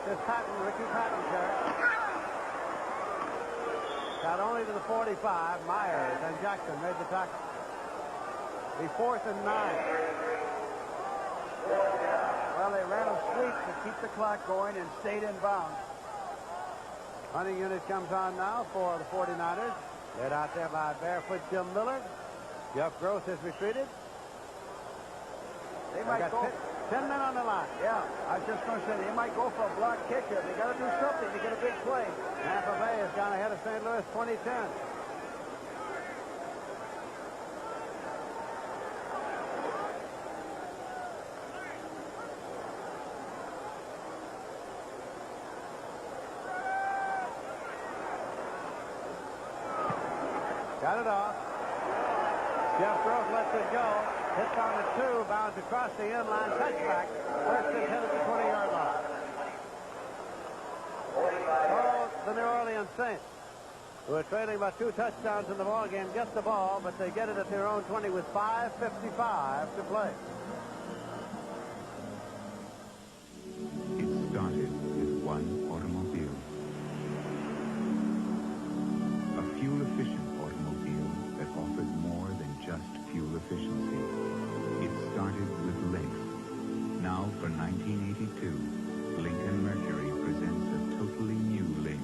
This Patton, Ricky Patton carry. Got only to the 45. Myers and Jackson made the tackle. The 4th and 9. Well, they ran a sweep to keep the clock going and stayed in bounds. Hunting unit comes on now for the 49ers. Led out there by barefoot Jim Miller. Jeff Gross has retreated. They might go. 10 men on the line. Yeah, I was just going to say, they might go for a block kick here. They got to do something to get a big play. Tampa Bay has gone ahead of St. Louis 2010. Got it off. Jeff Gross lets it go. Hits on the 2, bounds across the end line, touchback. 1st and 10 at the 20-yard line. Oh, the New Orleans Saints, who are trailing by 2 touchdowns in the ball game, get the ball, but they get it at their own 20 with 5:55 to play. It started with one automobile. A fuel-efficient automobile that offered more than just fuel efficiency. It started with Lynx. Now, for 1982, Lincoln Mercury presents a totally new Lynx.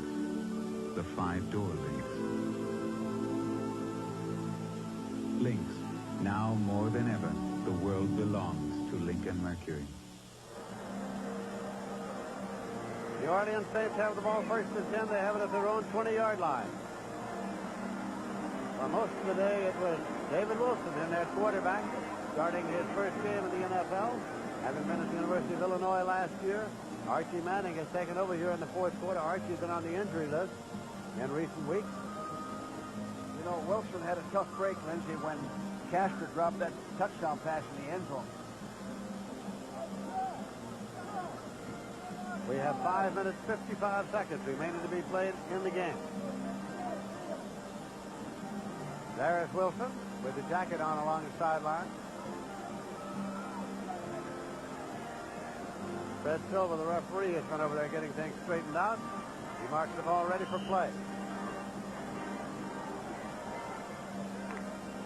The 5-door Lynx. Lynx. Now more than ever, the world belongs to Lincoln Mercury. The Orleans Saints have the ball 1st and 10. They have it at their own 20-yard line. For most of the day, it was David Wilson in their quarterback, starting his first game in the NFL. Having been at the University of Illinois last year, Archie Manning has taken over here in the 4th quarter. Archie's been on the injury list in recent weeks. You know, Wilson had a tough break, Lindsey, when Casper dropped that touchdown pass in the end zone. We have 5 minutes, 55 seconds remaining to be played in the game. There is Wilson with the jacket on along the sideline. Fred Silva, the referee, has gone over there getting things straightened out. He marks the ball ready for play.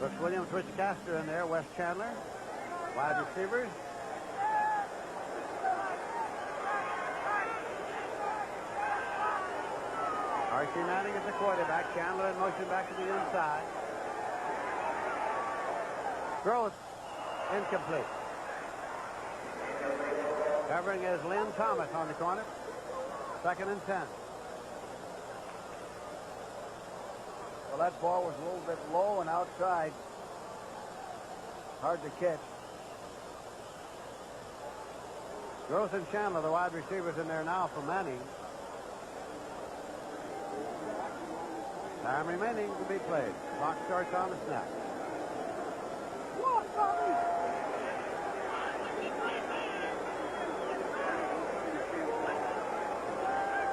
Brooks Williams, Rich Castor in there, Wes Chandler. Wide receivers. Archie Manning is the quarterback. Chandler in motion back to the inside. Gross, incomplete. Covering is Lynn Thomas on the corner. 2nd and 10. Well, that ball was a little bit low and outside. Hard to catch. Gross and Chandler, the wide receivers, in there now for Manning. Time remaining to be played. Clock starts on the snap.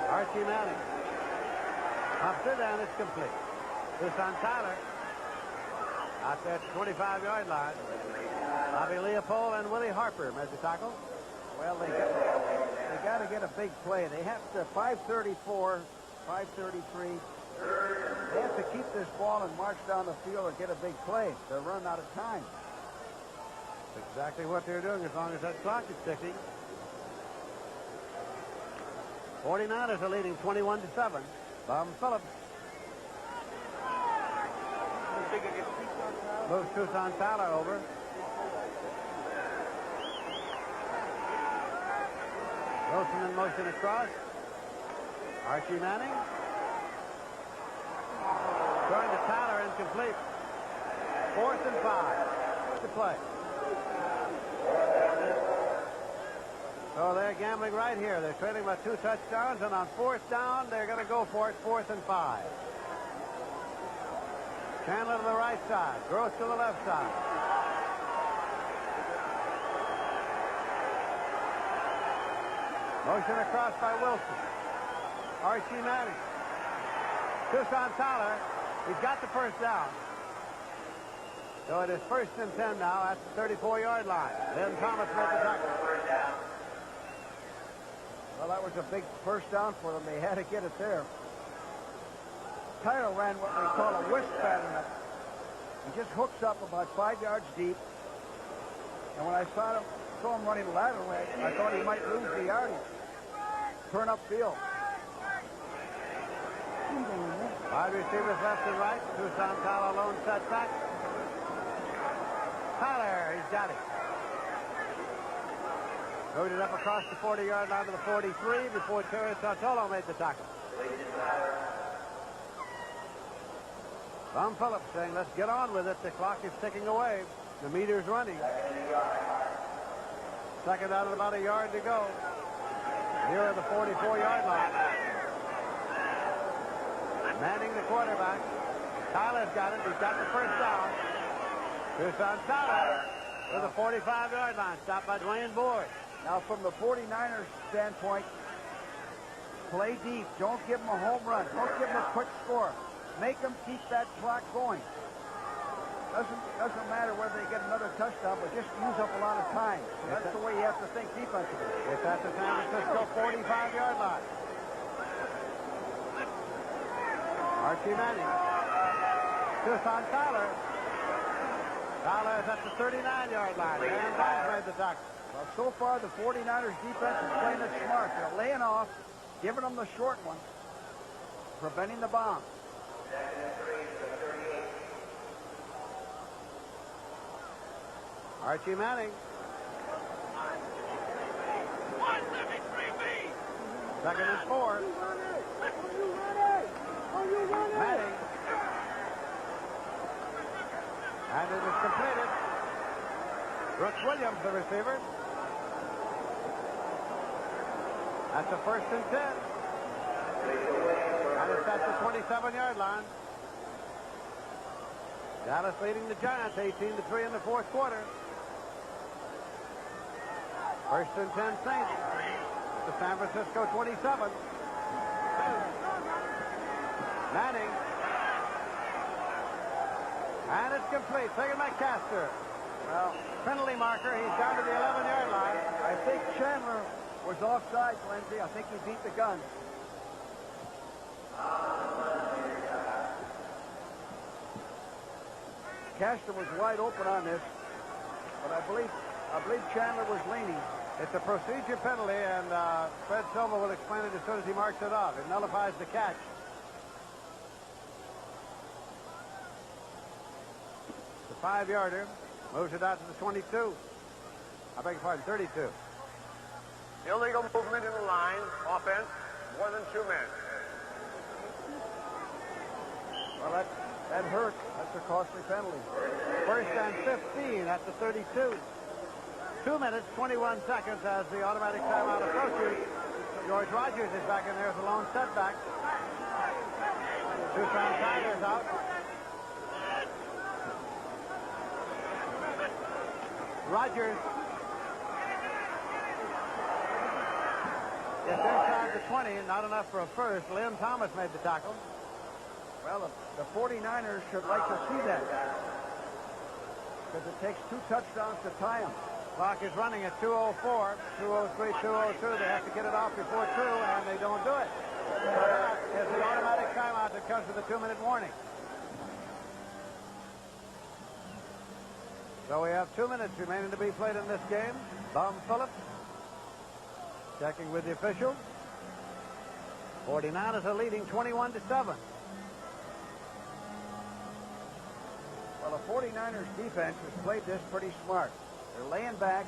Archie Manning pumps it, and it's complete. Tucson Tyler out there at the 25-yard line. Bobby Leopold and Willie Harper made the tackle. Well, they got to get a big play. They have to 5:34, 5:33. They have to keep this ball and march down the field or get a big play. They're running out of time. That's exactly what they're doing as long as that clock is ticking. 49ers are leading 21-7. Bum Phillips moves Tucson Tyler over. Wilson in motion across. Archie Manning. Going to Tyler, incomplete. 4th and 5 to play. So they're gambling right here. They're trailing by 2 touchdowns, and on 4th down, they're going to go for it, 4th and 5. Chandler to the right side. Gross to the left side. Motion across by Wilson. Archie Manning. Tucson Tyler. He's got the first down. So it is 1st and 10 now at the 34-yard line. Then Thomas made the tackle. Well, that was a big first down for them. They had to get it there. Tyler ran what they call a whisk pattern. He just hooks up about 5 yards deep. And when I saw him running laterally, I thought he might lose the yardage. Turn upfield. Wide receivers left and right. Tucson Tyler lone setback. Tyler, he's got it. Moved it up across the 40-yard line to the 43 before Terry Sartolo made the tackle. Bum Phillips saying, let's get on with it. The clock is ticking away. The meter's running. 2nd out of about a yard to go. Near the 44-yard line. Manning the quarterback. Tyler's got it. He's got the first down. Tucson Tyler to the 45-yard line. Stopped by Dwayne Boyd. Now, from the 49ers standpoint, play deep. Don't give them a home run. Don't give them a quick score. Make them keep that clock going. Doesn't matter whether they get another touchdown, but just use up a lot of time. So that's the way you have to think defensively. It's at the San Francisco 45-yard line. Archie Manning. Tucson Tyler. Tyler is at the 39-yard line. Dan Bass made the tackle. Well, so far, the 49ers defense is playing it smart. They're laying off, giving them the short one, preventing the bomb. Archie Manning. 2nd and 4. Manning. And it is completed. Brooks Williams, the receiver. That's a 1st and 10. And it's at the 27-yard line. Dallas leading the Giants 18-3 in the 4th quarter. 1st and 10 Saints. The San Francisco 27. Manning. And it's complete. Taken by Castor. Well, penalty marker. He's down to the 11-yard line. I think Chandler was offside, Lindsey. I think he beat the gun. Castor was wide open on this, but I believe Chandler was leaning. It's a procedure penalty, and Fred Silva will explain it as soon as he marks it off. It nullifies the catch. The 5-yarder moves it out to the 22. I beg your pardon, 32. Illegal movement in the line. Offense, more than 2 men. Well, that hurt. That's a costly penalty. First and 15 at the 32. 2 minutes, 21 seconds as the automatic timeout approaches. George Rogers is back in there as a lone setback. Tucson Tigers out. Rogers is inside the 20, not enough for a first. Lynn Thomas made the tackle. Well, the 49ers should like to see that, because it takes 2 touchdowns to tie them. Clock is running at 2:04, 2:03, 2:02. They have to get it off before 2, and they don't do it. So that is the automatic timeout that comes with a 2-minute warning. So we have 2 minutes remaining to be played in this game. Bum Phillips checking with the official. 49ers are leading 21-7. Well, the 49ers defense has played this pretty smart. They're laying back,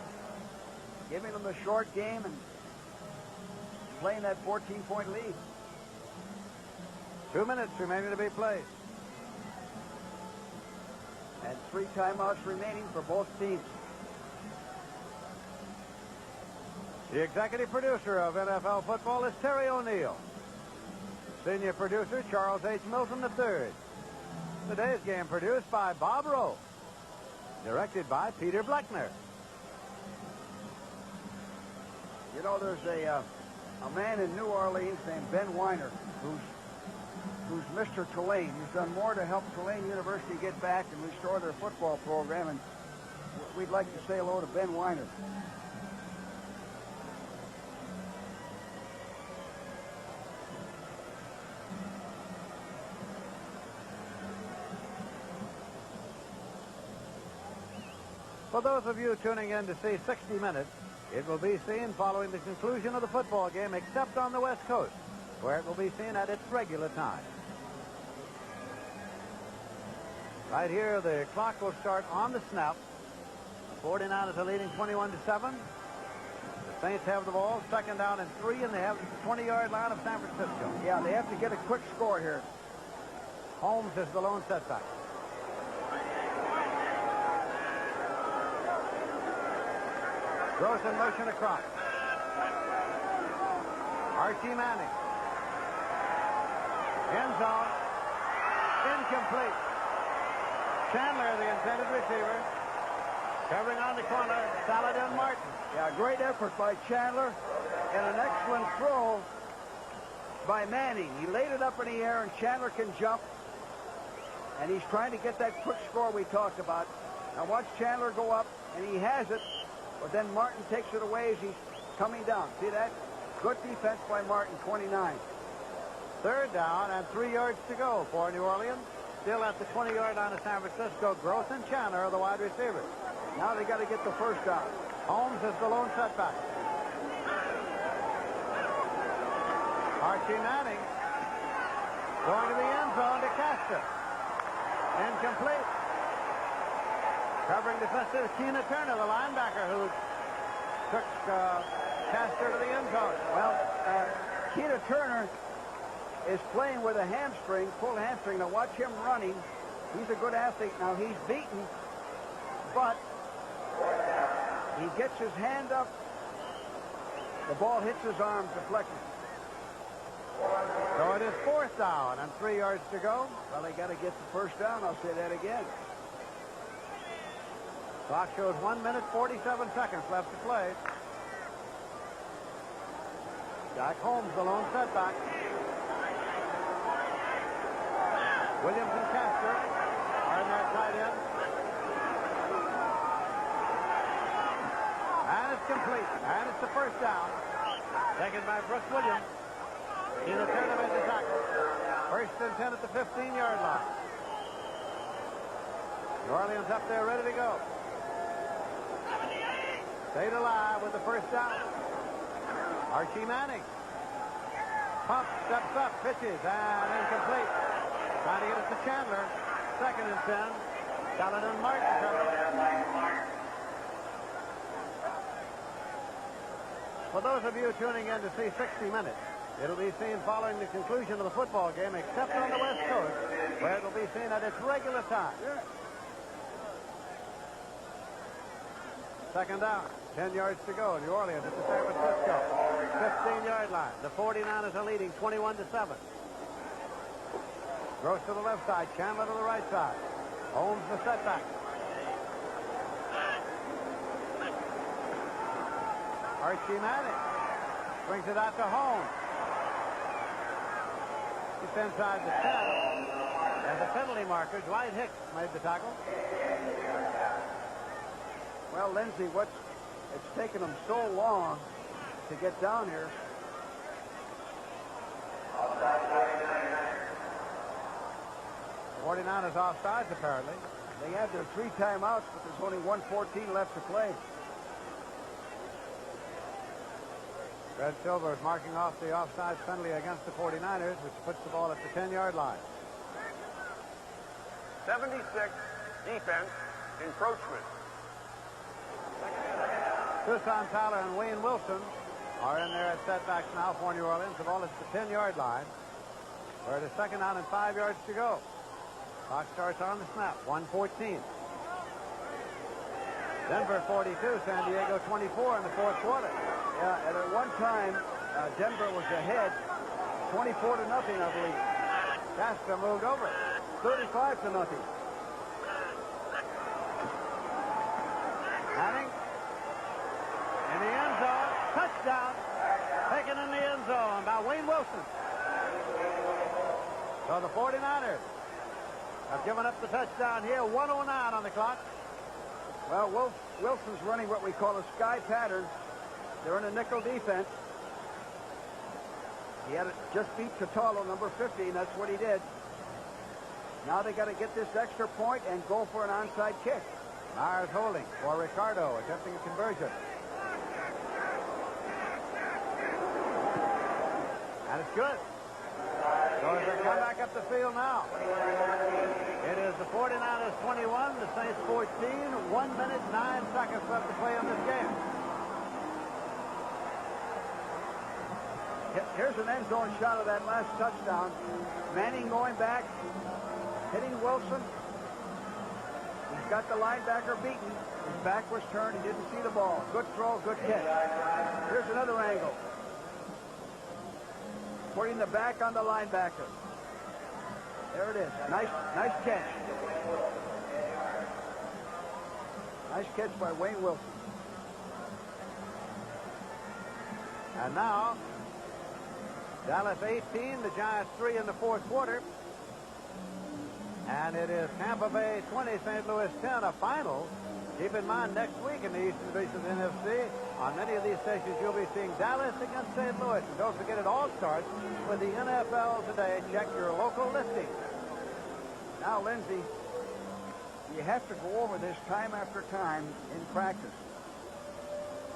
giving them the short game, and playing that 14-point lead. 2 minutes remaining to be played. And 3 timeouts remaining for both teams. The executive producer of NFL football is Terry O'Neill. Senior producer Charles H. Milton III. Today's game produced by Bob Rowe. Directed by Peter Bleckner. You know, there's a man in New Orleans named Ben Weiner who's Mr. Tulane. He's done more to help Tulane University get back and restore their football program, and we'd like to say hello to Ben Weiner. For those of you tuning in to see 60 Minutes, it will be seen following the conclusion of the football game, except on the West Coast, where it will be seen at its regular time. Right here, the clock will start on the snap. The 49ers are leading 21-7. The Saints have the ball, 2nd down and 3, and they have the 20-yard line of San Francisco. Yeah, they have to get a quick score here. Holmes is the lone setback. Gross in motion across. Archie Manning. End zone. Incomplete. Chandler, the intended receiver. Covering on the corner, Saladin Martin. Yeah, great effort by Chandler and an excellent throw by Manning. He laid it up in the air, and Chandler can jump. And he's trying to get that quick score we talked about. Now watch Chandler go up, and he has it. But then Martin takes it away as he's coming down. See that? Good defense by Martin, 29. 3rd down and 3 yards to go for New Orleans. Still at the 20-yard line of San Francisco. Gross and Chandler are the wide receivers. Now they got to get the first down. Holmes is the lone setback. Archie Manning going to the end zone to Castor. Incomplete. Covering defensive, Keena Turner, the linebacker, who took Castor to the end zone. Well, Keena Turner is playing with a hamstring, full hamstring. Now watch him running. He's a good athlete. Now he's beaten, but he gets his hand up. The ball hits his arm, deflected. So it is 4th down and 3 yards to go. Well, they got to get the first down. I'll say that again. Clock shows 1 minute, 47 seconds left to play. Jack Holmes, the lone setback. Williams and Castor are in their tight end. And it's complete. And it's the first down. Taken by Brooks Williams. He's a tournament to tackle. First and 10 at the 15-yard line. New Orleans up there ready to go. Stayed alive with the first down. Archie Manning. Pump, steps up, pitches, and incomplete. Trying to get it to Chandler. Second and 10. Saladin Martin coming. For those of you tuning in to see 60 Minutes, it'll be seen following the conclusion of the football game, except on the West Coast, where it'll be seen at its regular time. Second down, 10 yards to go. New Orleans at the San Francisco 15-yard line. The 49ers are leading 21-7. Gross to the left side, Chandler to the right side. Holmes the setback. Archie Manning brings it out to Holmes. It's inside the 10. And the penalty marker, Dwight Hicks, made the tackle. Well, Lindsay, it's taken them so long to get down here. The 49ers offsides, apparently. They had their 3 timeouts, but there's only 1:14 left to play. Red Silver is marking off the offside penalty against the 49ers, which puts the ball at the 10-yard line. 76, defense, encroachment. Tucson Tyler and Wayne Wilson are in there at setbacks now for New Orleans. The ball is at the 10-yard line. Where it is second down and 5 yards to go. Clock starts on the snap, 1:14. Denver 42, San Diego 24 in the fourth quarter. Yeah, and at one time, Denver was ahead 24-0, I believe. Shasta moved over. 35-0. Manning in the end zone. Touchdown. Taken in the end zone by Wayne Wilson. So the 49ers have given up the touchdown here. 1:09 on the clock. Well, Wilson's running what we call a sky pattern. They're in a nickel defense. He had just beat Cataldo, number 50, and that's what he did. Now they got to get this extra point and go for an onside kick. Myers holding for Ricardo, attempting a conversion. And it's good. So as they come back up the field now, it is the 49ers 21, the Saints 14, 1 minute, 9 seconds left to play in this game. Here's an end zone shot of that last touchdown. Manning going back, hitting Wilson. He's got the linebacker beaten. His back was turned. He didn't see the ball. Good throw, good catch. Here's another angle. Putting the back on the linebacker. There it is. Nice catch. Nice catch by Wayne Wilson. And now, Dallas 18, the Giants 3 in the fourth quarter. And it is Tampa Bay 20, St. Louis 10, a final. Keep in mind, next week in the Eastern Division of the NFC, on many of these stations, you'll be seeing Dallas against St. Louis. And don't forget, it all starts with the NFL Today. Check your local listing. Now, Lindsay, you have to go over this time after time in practice.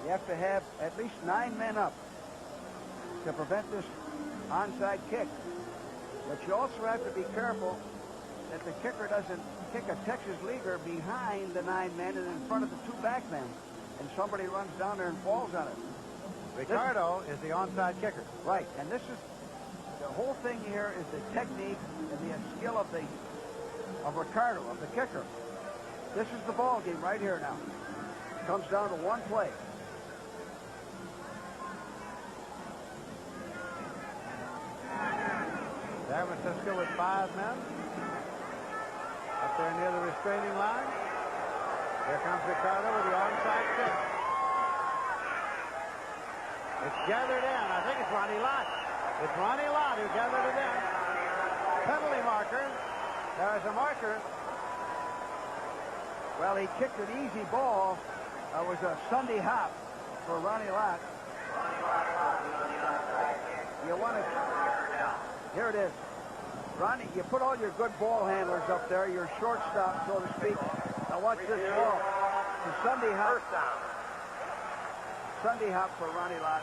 You have to have at least 9 men up to prevent this onside kick. But you also have to be careful that the kicker doesn't kick a Texas leaguer behind the 9 men and in front of the 2 back men, and somebody runs down there and falls on it. Ricardo is the onside kicker. Right, and this is the whole thing here is the technique and the skill of Ricardo, of the kicker. This is the ball game right here now. It comes down to one play. San Francisco with 5 men. Up there near the restraining line. Here comes Ricardo with the onside kick. It's gathered in. I think it's Ronnie Lott. It's Ronnie Lott who gathered it in. Penalty marker. There is a marker. Well, he kicked an easy ball. It was a Sunday hop for Ronnie Lott. Here it is. Ronnie, you put all your good ball handlers up there, your shortstop, so to speak. Now watch this ball. The Sunday hop. First down. Sunday hop for Ronnie Lott.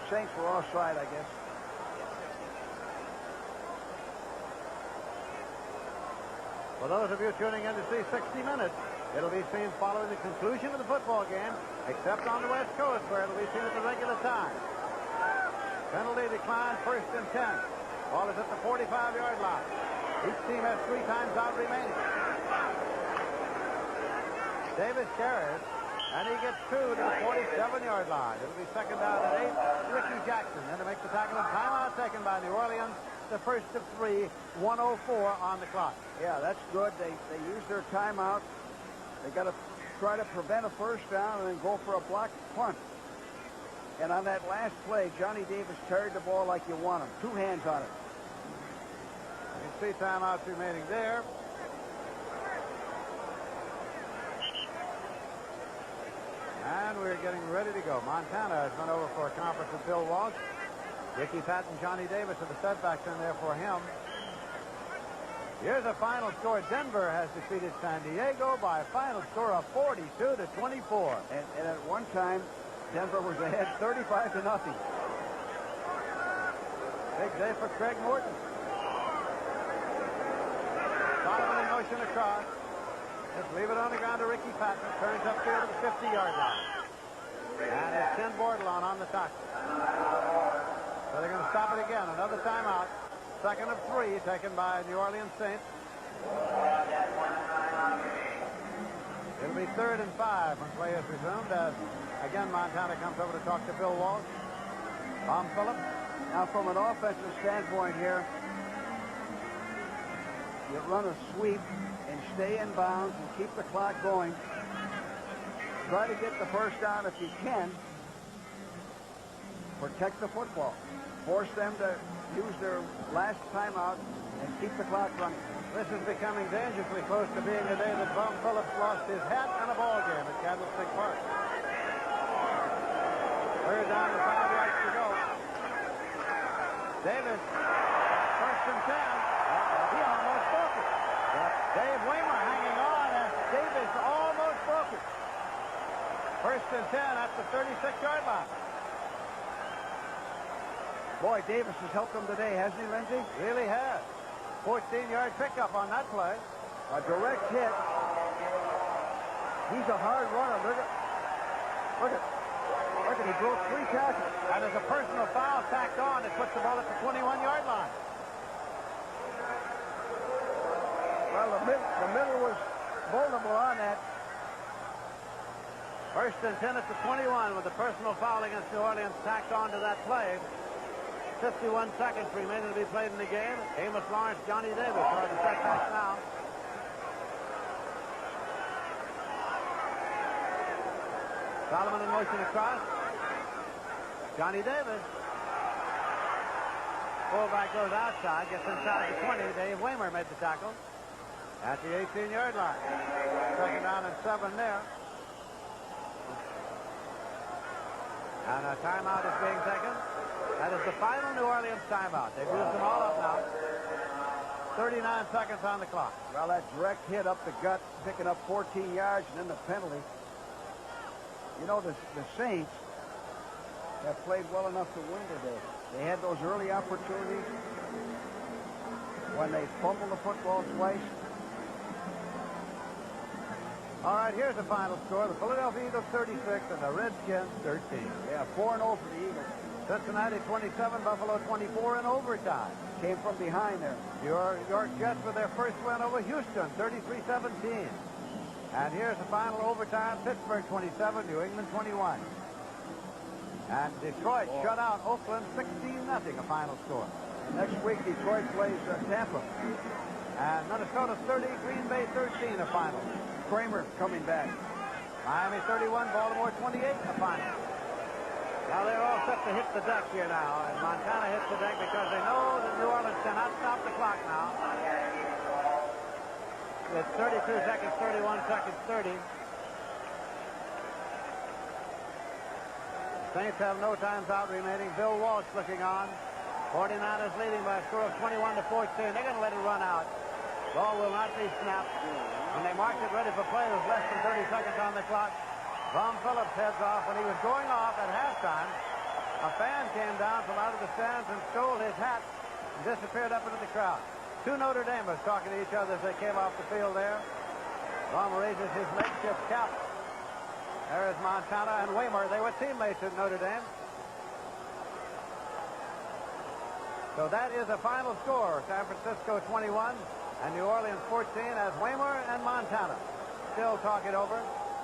Saints were offside, I guess. For those of you tuning in to see 60 Minutes, it'll be seen following the conclusion of the football game, except on the West Coast, where it'll be seen at the regular time. Penalty decline, 1st and 10. Ball is at the 45-yard line. Each team has 3 times out remaining. Davis carries, and he gets 2 to the 47-yard line. It'll be 2nd down and 8. Ricky Jackson then to make the tackle, and timeout taken by New Orleans. The first of 3, 1:04 on the clock. Yeah, that's good. They use their timeout. They got to try to prevent a first down and then go for a block punt. And on that last play, Johnny Davis carried the ball like you want him. 2 hands on it. You can see timeouts remaining there. And we're getting ready to go. Montana has gone over for a conference with Bill Walsh. Ricky Patton, Johnny Davis are the setbacks in there for him. Here's a final score. Denver has defeated San Diego by a final score of 42-24. And at one time, Denver was ahead 35-0. Big day for Craig Morton. Solomon in motion across. Just leave it on the ground to Ricky Patton. Turns up here to the 50-yard line. And it's Ken Bordelon on the tackle. So they're going to stop it again. Another timeout. 2nd of 3 taken by New Orleans Saints. It'll be 3rd and 5 when play is resumed as, again, Montana comes over to talk to Bill Walsh. Tom Phillips. Now, from an offensive standpoint here, you run a sweep and stay in bounds and keep the clock going. Try to get the first down if you can. Protect the football. Force them to use their last timeout and keep the clock running. This is becoming dangerously close to being the day that Tom Phillips lost his hat and a ball game at Candlestick Park. 3rd down to 5 yards to go. Davis, 1st and 10. He almost broke it. Dave Waymer hanging on as Davis almost broke it. 1st and 10 at the 36-yard line. Boy, Davis has helped them today, hasn't he, Lindsey? Really has. 14-yard pickup on that play. A direct hit. He's a hard runner. Look at, he broke 3 tackles. And there's a personal foul tacked on that puts the ball at the 21-yard line. Well, the middle was vulnerable on that. 1st and 10 at the 21 with a personal foul against New Orleans tacked on to that play. 51 seconds remaining to be played in the game. Amos Lawrence, Johnny Davis are the setbacks now. Solomon in motion across. Johnny Davis. Fullback goes outside, gets inside the 20. Dave Waymer made the tackle at the 18-yard line. 2nd down and 7 there. And a timeout is being taken. That is the final New Orleans timeout. They've used them all up now. 39 seconds on the clock. Well, that direct hit up the gut, picking up 14 yards, and then the penalty. You know, the Saints have played well enough to win today. They had those early opportunities when they fumbled the football twice. All right, here's the final score. The Philadelphia Eagles 36 and the Redskins 13. Yeah, 4-0 for the Eagles. Cincinnati 27, Buffalo 24 in overtime. Came from behind there. Your York Jets with their first win over Houston, 33-17. And here's the final overtime. Pittsburgh 27, New England 21. And Detroit shut out Oakland 16-0, a final score. Next week, Detroit plays Tampa. And Minnesota 30, Green Bay 13, a final. Kramer coming back. Miami 31, Baltimore 28, a final. Now they're all set to hit the deck here now, and Montana hits the deck because they know that New Orleans cannot stop the clock now. It's 32 seconds, 31 seconds, 30. Saints have no times out remaining. Bill Walsh looking on. 49ers leading by a score of 21-14. They're going to let it run out. Ball will not be snapped. When they marked it ready for play, there was less than 30 seconds on the clock. Tom Phillips heads off. When he was going off at halftime, a fan came down from out of the stands and stole his hat and disappeared up into the crowd. Two Notre Damers talking to each other as they came off the field there. Baum raises his makeshift cap. There is Montana and Waymer. They were teammates at Notre Dame. So that is a final score. San Francisco 21 and New Orleans 14 as Waymer and Montana still talk it over.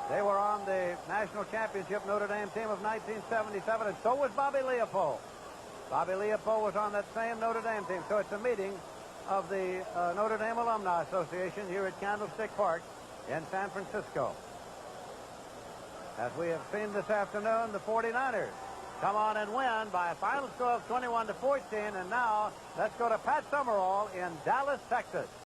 They were on the national championship Notre Dame team of 1977, and so was Bobby Leopold. Bobby Leopold was on that same Notre Dame team. So it's a meeting of the Notre Dame Alumni Association here at Candlestick Park in San Francisco. As we have seen this afternoon, the 49ers come on and win by a final score of 21-14. And now let's go to Pat Summerall in Dallas, Texas.